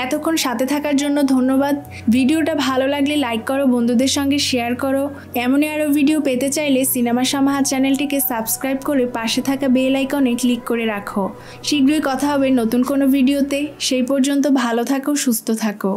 এতক্ষণ সাথে থাকার জন্য ধন্যবাদ। ভিডিওটা ভালো লাগলে লাইক করো, বন্ধুদের সঙ্গে শেয়ার করো। এমনই আরও ভিডিও পেতে চাইলে সিনেমা সমাহার চ্যানেলটিকে সাবস্ক্রাইব করে পাশে থাকা বেল আইকনে ক্লিক করে রাখো। শীঘ্রই কথা হবে নতুন কোনো ভিডিওতে। সেই পর্যন্ত ভালো থাকো, সুস্থ থাকো।